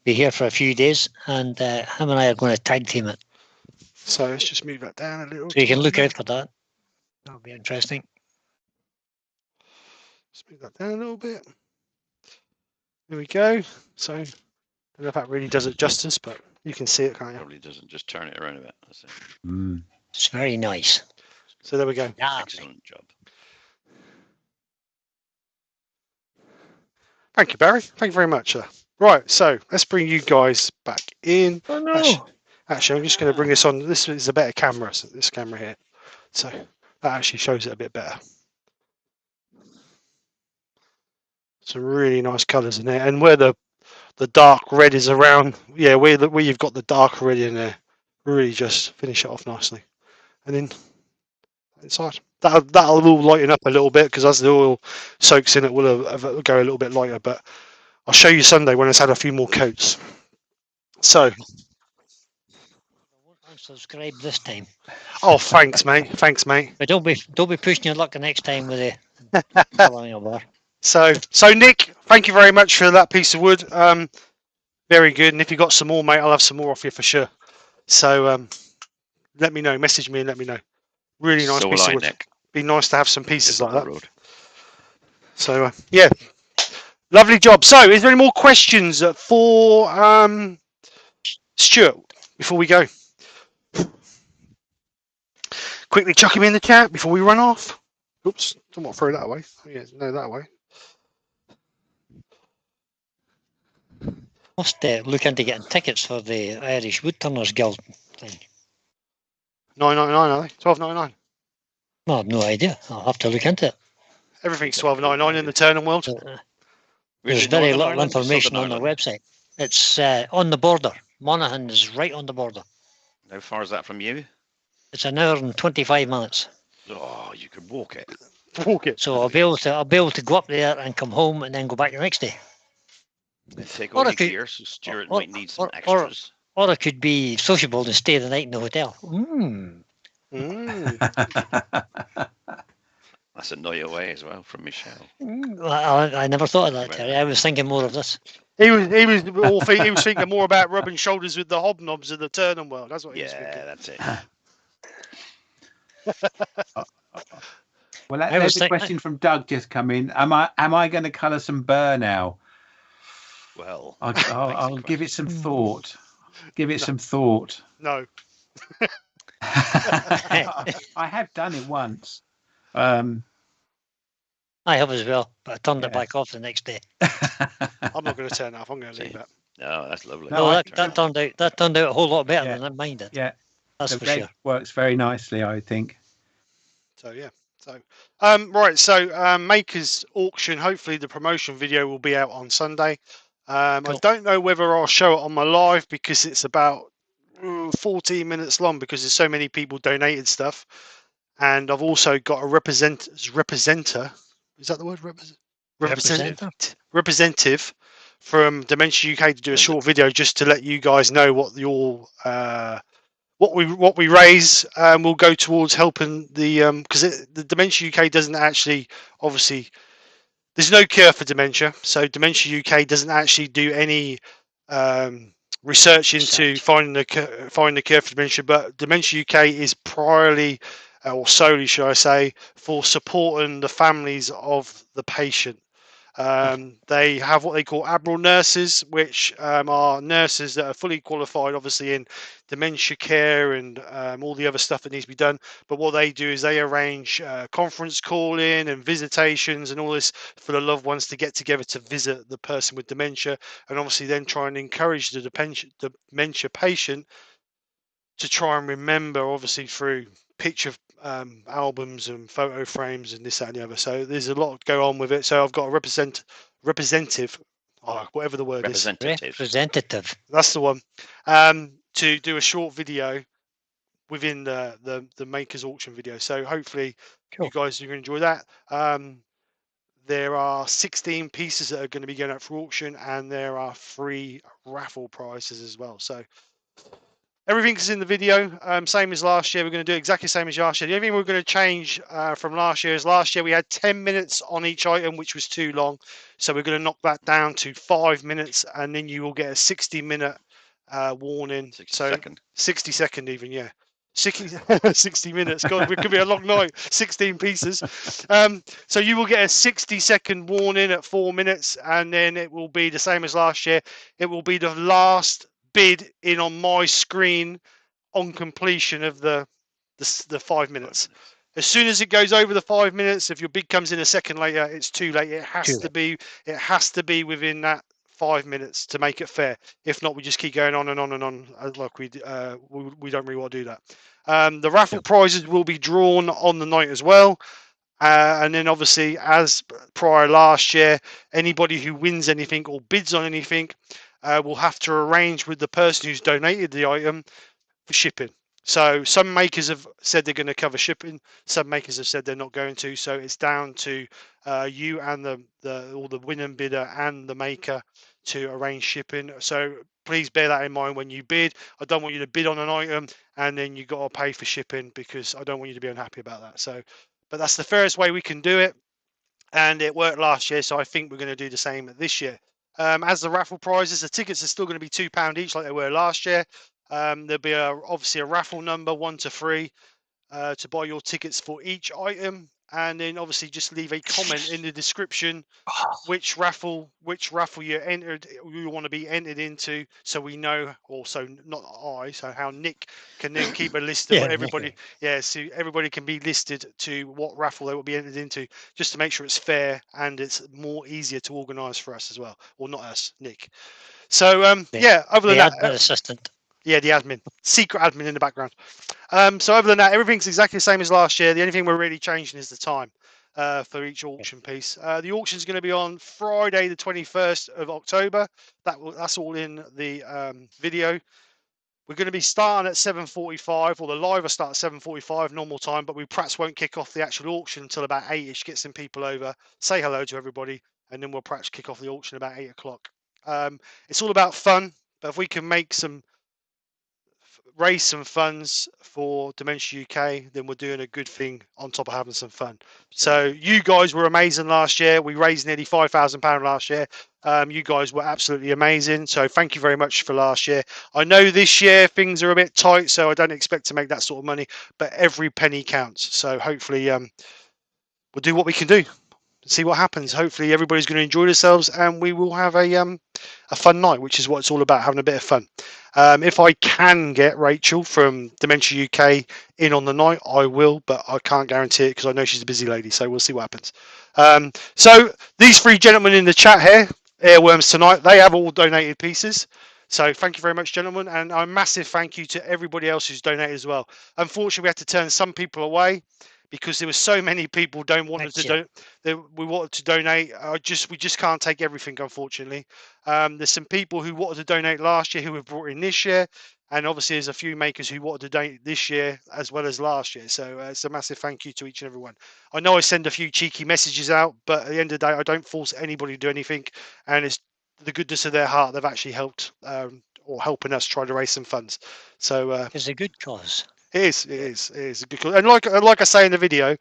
[SPEAKER 2] Be here for a few days, and him and I are going to tag team it.
[SPEAKER 1] So let's just move that down a little.
[SPEAKER 2] So you can look out for that. That'll be interesting.
[SPEAKER 1] Let's move that down a little bit. There we go. So I don't know if that really does it justice, but you can see it, can't you?
[SPEAKER 4] Probably doesn't. Just turn it around a bit. That's it.
[SPEAKER 2] It's very nice.
[SPEAKER 1] So there we go.
[SPEAKER 2] Yeah,
[SPEAKER 4] Excellent job.
[SPEAKER 1] Thank you, Barry. Thank you very much. Right, so let's bring you guys back in.
[SPEAKER 2] Oh no!
[SPEAKER 1] Actually, I'm just going to bring this on. This is a better camera, so this camera here. So that actually shows it a bit better. Some really nice colours in there, and where the dark red is around, yeah, where you've got the dark red in there, really just finish it off nicely. And then inside, that'll all lighten up a little bit because as the oil soaks in, it will go a little bit lighter. But I'll show you Sunday when it's had a few more coats. So.
[SPEAKER 2] Subscribe this time.
[SPEAKER 1] Oh, thanks, mate. Thanks, mate.
[SPEAKER 2] But don't be pushing your luck the next time with the following a bar.
[SPEAKER 1] So Nick, thank you very much for that piece of wood. Very good. And if you got some more, mate, I'll have some more off you for sure. So let me know. Message me and let me know. Really nice piece of wood.
[SPEAKER 4] Nick.
[SPEAKER 1] Be nice to have some pieces like that. So yeah, lovely job. So is there any more questions for Stuart before we go? Quickly chuck him in the chat before we run off. Oops, don't want to throw that away. Oh, yeah, no, that away.
[SPEAKER 2] Must look into getting tickets for the Irish Woodturners Guild thing.
[SPEAKER 1] $9.99, are they? $12.99.
[SPEAKER 2] No, I've no idea. I'll have to look into it.
[SPEAKER 1] Everything's $12.99 in the turning world.
[SPEAKER 2] There's very little information on their website. It's on the border. Monaghan is right on the border.
[SPEAKER 4] How far is that from you?
[SPEAKER 2] It's an hour and 25 minutes.
[SPEAKER 4] Oh, you could walk it.
[SPEAKER 1] Walk it.
[SPEAKER 2] So I'll be able to go up there and come home and then go back the next day.
[SPEAKER 4] And take all your gear, so Stuart might need some extras.
[SPEAKER 2] Or it could be sociable and stay the night in the hotel.
[SPEAKER 4] That's a night away as well from Michelle.
[SPEAKER 2] I never thought of that, Terry. I was thinking more of this.
[SPEAKER 1] He was thinking more about rubbing shoulders with the hobnobs of the turning world. That's what he was thinking.
[SPEAKER 4] Yeah, that's it.
[SPEAKER 3] Well, there's a question from Doug just come in. Am I going to colour some burr now?
[SPEAKER 4] Well,
[SPEAKER 3] I'll give it some thought. Give it some thought.
[SPEAKER 1] No.
[SPEAKER 3] I have done it once.
[SPEAKER 2] I have as well, but I turned it back off the next day.
[SPEAKER 1] I'm not going to turn it off. I'm going to leave that.
[SPEAKER 4] No, that's lovely.
[SPEAKER 2] No, that turned out a whole lot better than I minded.
[SPEAKER 3] Yeah,
[SPEAKER 2] that's for sure.
[SPEAKER 3] Works very nicely, I think.
[SPEAKER 1] So yeah. So right. So Makers Auction. Hopefully the promotion video will be out on Sunday. Cool. I don't know whether I'll show it on my live because it's about 14 minutes long because there's so many people donated stuff, and I've also got a representative. Is that the word? Representative from Dementia UK to do a short video just to let you guys know what your what we raise will go towards helping the because the Dementia UK doesn't actually, obviously there's no cure for dementia, so Dementia UK doesn't actually do any research into finding the cure for dementia, but Dementia UK is priorly or solely, should I say, for supporting the families of the patient. They have what they call ABRAL nurses, which are nurses that are fully qualified, obviously, in dementia care and all the other stuff that needs to be done. But what they do is they arrange conference calling and visitations and all this for the loved ones to get together to visit the person with dementia, and obviously then try and encourage the dementia patient to try and remember, obviously, through picture albums and photo frames and this, that, and the other. So there's a lot to go on with it. So I've got a representative, whatever the word is.
[SPEAKER 2] Representative.
[SPEAKER 1] That's the one. To do a short video within the makers auction video. So hopefully
[SPEAKER 2] Cool.
[SPEAKER 1] you guys are going to enjoy that. There are 16 pieces that are going to be going up for auction, and there are 3 raffle prizes as well. So everything's in the video, same as last year. We're going to do exactly the same as last year. The only thing we're going to change from last year is last year we had 10 minutes on each item, which was too long. So we're going to knock that down to 5 minutes, and then you will get a 60-minute warning.
[SPEAKER 4] 60
[SPEAKER 1] so
[SPEAKER 4] second.
[SPEAKER 1] 60 second even, yeah. 60, 60 minutes. God, it could be a long night. 16 pieces. So you will get a 60-second warning at 4 minutes, and then it will be the same as last year. It will be the last bid in on my screen on completion of the 5 minutes. As soon as it goes over the 5 minutes, if your bid comes in a second later, it's too late. It has to be within that 5 minutes to make it fair. If not, we just keep going on and on and on. Look, we don't really want to do that. The raffle prizes will be drawn on the night as well. And then obviously, as prior last year, anybody who wins anything or bids on anything will have to arrange with the person who's donated the item for shipping. So some makers have said they're going to cover shipping. Some makers have said they're not going to. So it's down to you and the winning bidder and the maker to arrange shipping. So please bear that in mind when you bid. I don't want you to bid on an item and then you got to pay for shipping, because I don't want you to be unhappy about that. So, but that's the fairest way we can do it, and it worked last year. So I think we're going to do the same this year. As the raffle prizes, the tickets are still going to be £2 each, like they were last year. There'll be obviously a raffle number 1 to 3 to buy your tickets for each item, and then obviously just leave a comment in the description which raffle you entered, you want to be entered into, so we know. Also, not I, so how Nick can then keep a list of everybody. Yeah, so everybody can be listed to what raffle they will be entered into, just to make sure it's fair and it's more easier to organise for us as well, or not us, Nick. So yeah, other than that,
[SPEAKER 2] admin assistant.
[SPEAKER 1] Yeah, the admin, secret admin in the background. So other than that, everything's exactly the same as last year. The only thing we're really changing is the time for each auction piece. The auction is going to be on Friday, the 21st of October. That's all in the video. We're going to be starting at 7:45, or the live will start at 7:45 normal time, but we perhaps won't kick off the actual auction until about 8ish. Get some people over, say hello to everybody, and then we'll perhaps kick off the auction about 8 o'clock. It's all about fun, but if we can raise some funds for Dementia UK, then we're doing a good thing on top of having some fun. So you guys were amazing last year. We raised nearly £5,000 last year. You guys were absolutely amazing. So thank you very much for last year. I know this year things are a bit tight, so I don't expect to make that sort of money, but every penny counts. So hopefully we'll do what we can do. See what happens. Hopefully everybody's going to enjoy themselves, and we will have a fun night, which is what it's all about, having a bit of fun. If I can get Rachel from Dementia UK in on the night, I will, but I can't guarantee it because I know she's a busy lady, so we'll see what happens. So these 3 gentlemen in the chat here, Earworms tonight, they have all donated pieces. So thank you very much, gentlemen, and a massive thank you to everybody else who's donated as well. Unfortunately, we had to turn some people away because there were so many people we wanted to donate. We just can't take everything, unfortunately. There's some people who wanted to donate last year who have brought in this year, and obviously there's a few makers who wanted to donate this year as well as last year. So it's a massive thank you to each and every one. I know I send a few cheeky messages out, but at the end of the day, I don't force anybody to do anything, and it's the goodness of their heart they've actually helped or helping us try to raise some funds. So
[SPEAKER 2] it's a good cause.
[SPEAKER 1] It is a good cause. And like I say in the video,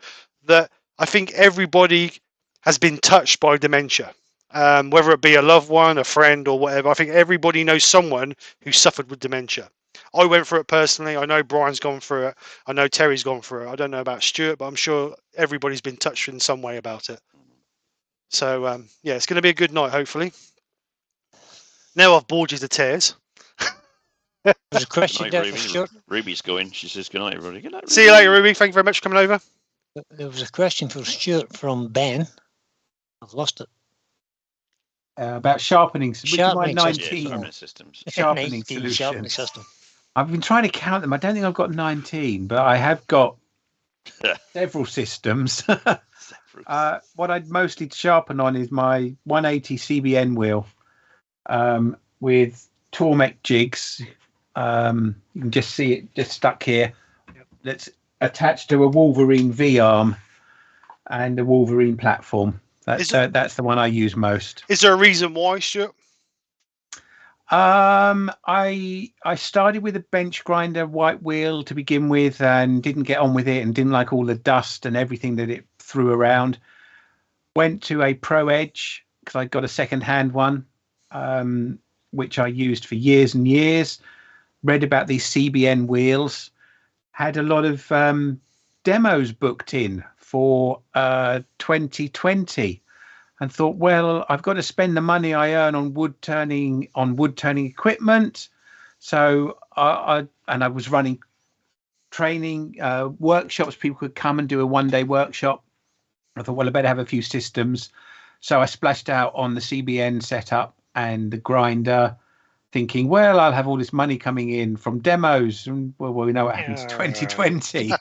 [SPEAKER 1] that I think everybody has been touched by dementia, whether it be a loved one, a friend, or whatever. I think everybody knows someone who suffered with dementia. I went through it personally. I know Brian's gone through it. I know Terry's gone through it. I don't know about Stuart, but I'm sure everybody's been touched in some way about it. So yeah, it's going to be a good night, hopefully. Now I've bored you to tears.
[SPEAKER 2] There's a question there for Stuart.
[SPEAKER 4] Ruby's going. She says good night, everybody. Good night, Ruby.
[SPEAKER 1] See you later, Ruby. Thank you very much for coming over.
[SPEAKER 2] There was a question for Stuart from Ben. I've lost it.
[SPEAKER 3] About sharpening.
[SPEAKER 2] Sharpening
[SPEAKER 3] 19
[SPEAKER 4] Sharpening Systems.
[SPEAKER 3] Sharpening solutions. I've been trying to count them. I don't think I've got 19, but I have got several systems. What I'd mostly sharpen on is my 180 CBN wheel with Tormek jigs. You can just see it just stuck here that's attached to a Wolverine V arm and a Wolverine platform. That's the one I use most.
[SPEAKER 1] Is there a reason why, Stuart?
[SPEAKER 3] I started with a bench grinder white wheel to begin with and didn't get on with it and didn't like all the dust and everything that it threw around. Went to a Pro Edge because I got a second-hand one, which I used for years and years. Read about these CBN wheels. Had a lot of demos booked in for 2020. And thought, well, I've got to spend the money I earn on wood turning equipment. So I was running training workshops. People could come and do a one-day workshop. I thought, well, I better have a few systems. So I splashed out on the CBN setup and the grinder, thinking, well, I'll have all this money coming in from demos. And well, we know what happens 2020.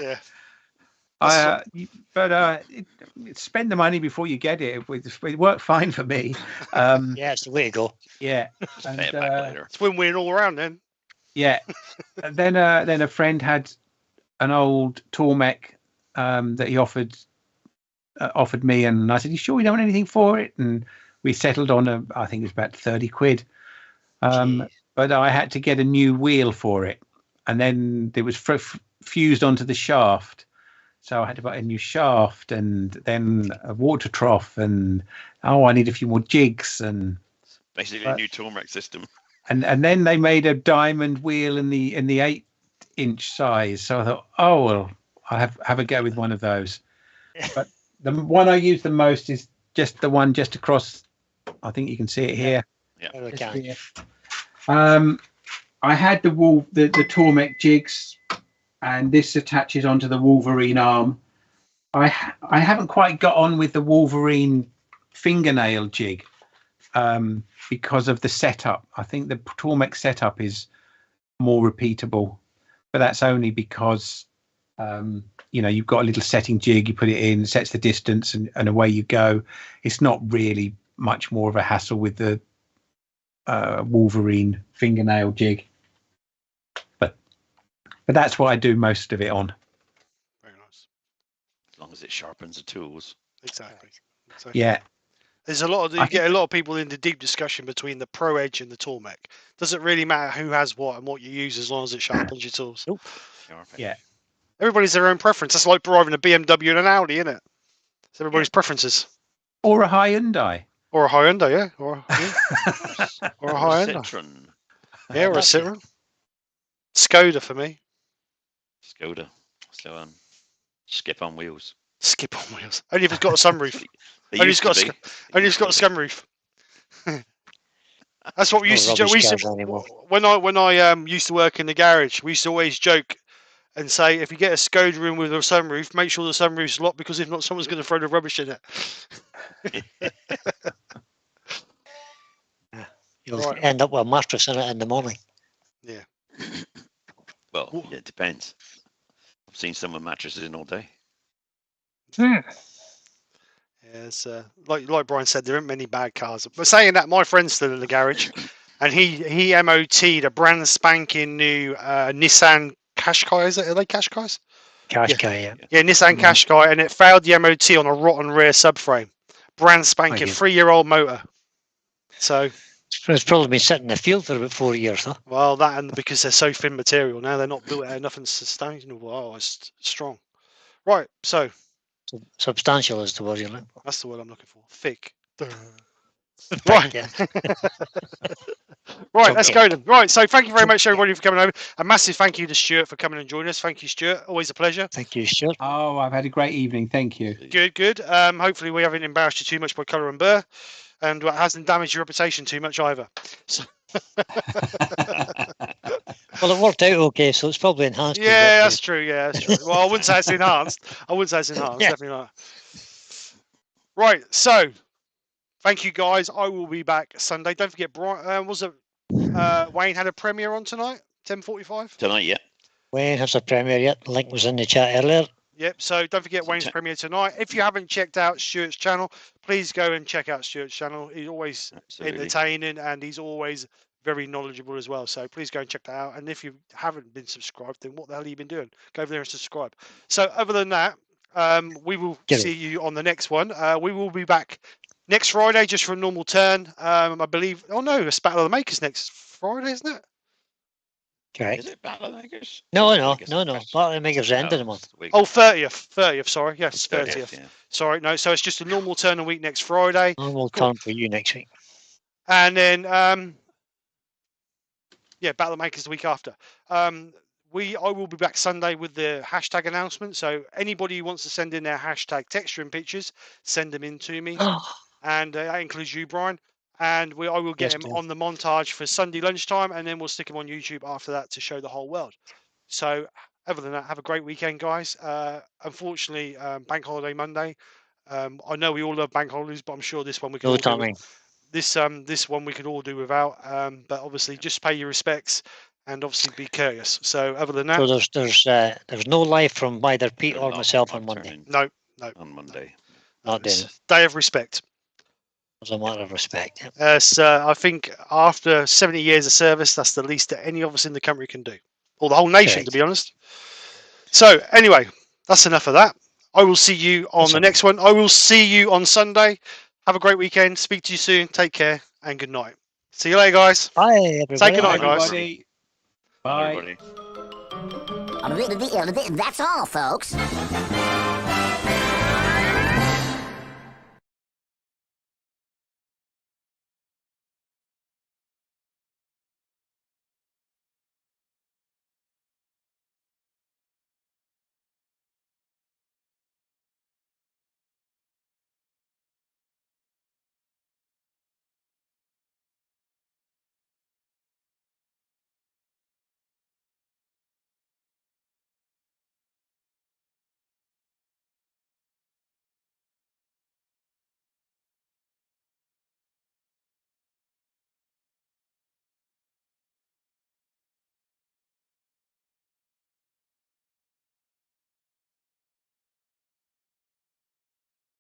[SPEAKER 1] Yeah.
[SPEAKER 3] Spend the money before you get it. It worked fine for me.
[SPEAKER 2] Yeah, it's the way to go.
[SPEAKER 3] Yeah,
[SPEAKER 4] Just pay it back later.
[SPEAKER 1] It's win-win all around then.
[SPEAKER 3] Yeah. And then a friend had an old Tormek that he offered me, and I said, "You sure you don't want anything for it?" And we settled on I think it was about 30 quid. But I had to get a new wheel for it, and then it was fused onto the shaft. So I had to buy a new shaft and then a water trough and I need a few more jigs and
[SPEAKER 4] basically a new Tormek system.
[SPEAKER 3] And then they made a diamond wheel in the 8-inch size. So I thought, oh well, I'll have a go with one of those. But the one I use the most is just the one just across. I think you can see it here.
[SPEAKER 4] Yeah.
[SPEAKER 3] I had the Tormek jigs. And this attaches onto the Wolverine arm. I haven't quite got on with the Wolverine fingernail jig because of the setup. I think the Tormek setup is more repeatable, but that's only because you've got a little setting jig. You put it in, sets the distance, and away you go. It's not really much more of a hassle with the Wolverine fingernail jig. But that's what I do most of it on.
[SPEAKER 1] Very nice.
[SPEAKER 4] As long as it sharpens the tools.
[SPEAKER 1] Exactly.
[SPEAKER 3] Yeah.
[SPEAKER 1] There's you get a lot of people in the deep discussion between the Pro Edge and the Tormek. Doesn't really matter who has what and what you use as long as it sharpens your tools.
[SPEAKER 2] Nope.
[SPEAKER 3] Yeah.
[SPEAKER 1] Everybody's their own preference. That's like driving a BMW and an Audi, isn't it? It's everybody's preferences.
[SPEAKER 3] Or a Hyundai.
[SPEAKER 1] Or a Hyundai, yeah. Or a Hyundai.
[SPEAKER 4] Citroen.
[SPEAKER 1] Yeah, or a Citroen. Skoda for me.
[SPEAKER 4] Skoda. So skip on wheels.
[SPEAKER 1] Skip on wheels. Only if it's got a sunroof. Only if it's got a sunroof. That's what we used to do. When I used to work in the garage, we used to always joke and say, if you get a Skoda in with a sunroof, make sure the sunroof's locked because if not, someone's going to throw the rubbish in it.
[SPEAKER 2] You'll end up with a mattress in it in the morning.
[SPEAKER 1] Yeah.
[SPEAKER 4] Well, yeah, it depends. I've seen some with mattresses in all day.
[SPEAKER 1] Yeah, it's like Brian said, there aren't many bad cars. But saying that, my friend's still in the garage, and he MOT'd a brand spanking new Nissan Qashqai. Are they Qashqais?
[SPEAKER 2] Qashqai, yeah.
[SPEAKER 1] Yeah, Nissan Qashqai, and it failed the MOT on a rotten rear subframe. Brand spanking, 3-year-old motor. So
[SPEAKER 2] it's probably been sitting in the field for about 4 years, huh?
[SPEAKER 1] Well, that and because they're so thin material now, they're not built out nothing sustainable. Oh, it's strong. Right, so
[SPEAKER 2] substantial is the word you're looking for.
[SPEAKER 1] That's the word I'm looking for. Thick. Right. Right, let's go then. Right, so thank you very much, everybody, for coming over. A massive thank you to Stuart for coming and joining us. Thank you, Stuart. Always a pleasure.
[SPEAKER 2] Thank you, Stuart.
[SPEAKER 3] Oh, I've had a great evening. Thank you.
[SPEAKER 1] Good. Hopefully we haven't embarrassed you too much by colour and burr, and it hasn't damaged your reputation too much either. So
[SPEAKER 2] well, it worked out okay, so it's probably enhanced.
[SPEAKER 1] Yeah, that's true. Yeah, that's true. Well, I wouldn't say it's enhanced. Definitely not. Right, so thank you, guys. I will be back Sunday. Don't forget, Brian, Wayne had a premiere on tonight, 10:45?
[SPEAKER 4] Tonight, yeah.
[SPEAKER 2] Wayne has a premiere yet. The link was in the chat earlier.
[SPEAKER 1] Yep, so don't forget Wayne's premiere tonight. If you haven't checked out Stuart's channel, please go and check out Stuart's channel. He's always entertaining and he's always very knowledgeable as well. So please go and check that out. And if you haven't been subscribed, then what the hell have you been doing? Go over there and subscribe. So other than that, we will see you on the next one. We will be back next Friday just for a normal turn. I believe. Oh no, it's Battle of the Makers next Friday, isn't it?
[SPEAKER 2] Correct.
[SPEAKER 4] Is it Battle of the Makers?
[SPEAKER 2] No.
[SPEAKER 4] I guess it's
[SPEAKER 2] Battle of the Makers end of the month.
[SPEAKER 1] Oh, 30th. Sorry, yes, 30th.
[SPEAKER 4] Yeah.
[SPEAKER 1] Sorry, no. So it's just a normal turn a week next Friday.
[SPEAKER 2] Normal turn for you next week.
[SPEAKER 1] And then, Battle Makers the week after. I will be back Sunday with the hashtag announcement. So anybody who wants to send in their hashtag texturing pictures, send them in to me. And that includes you, Brian. And I will get him on the montage for Sunday lunchtime, and then we'll stick him on YouTube after that to show the whole world. So other than that, have a great weekend, guys. Unfortunately, Bank Holiday Monday. I know we all love bank holidays, but I'm sure this one we can all do. This one we could all do without. But obviously, just pay your respects and obviously be courteous. So other than that,
[SPEAKER 2] so there's no live from either Pete or myself on Monday.
[SPEAKER 1] No.
[SPEAKER 4] On Monday.
[SPEAKER 2] Not doing it.
[SPEAKER 1] Day of respect.
[SPEAKER 2] As a matter of respect.
[SPEAKER 1] I think after 70 years of service, that's the least that any of us in the country can do, or the whole nation, to be honest. So anyway, that's enough of that. I will see you on the next one. I will see you on Sunday. Have a great weekend. Speak to you soon. Take care and good night. See you later, guys.
[SPEAKER 2] Bye, everybody.
[SPEAKER 1] Say good night, guys.
[SPEAKER 3] Bye.
[SPEAKER 4] Everybody.
[SPEAKER 5] That's all, folks.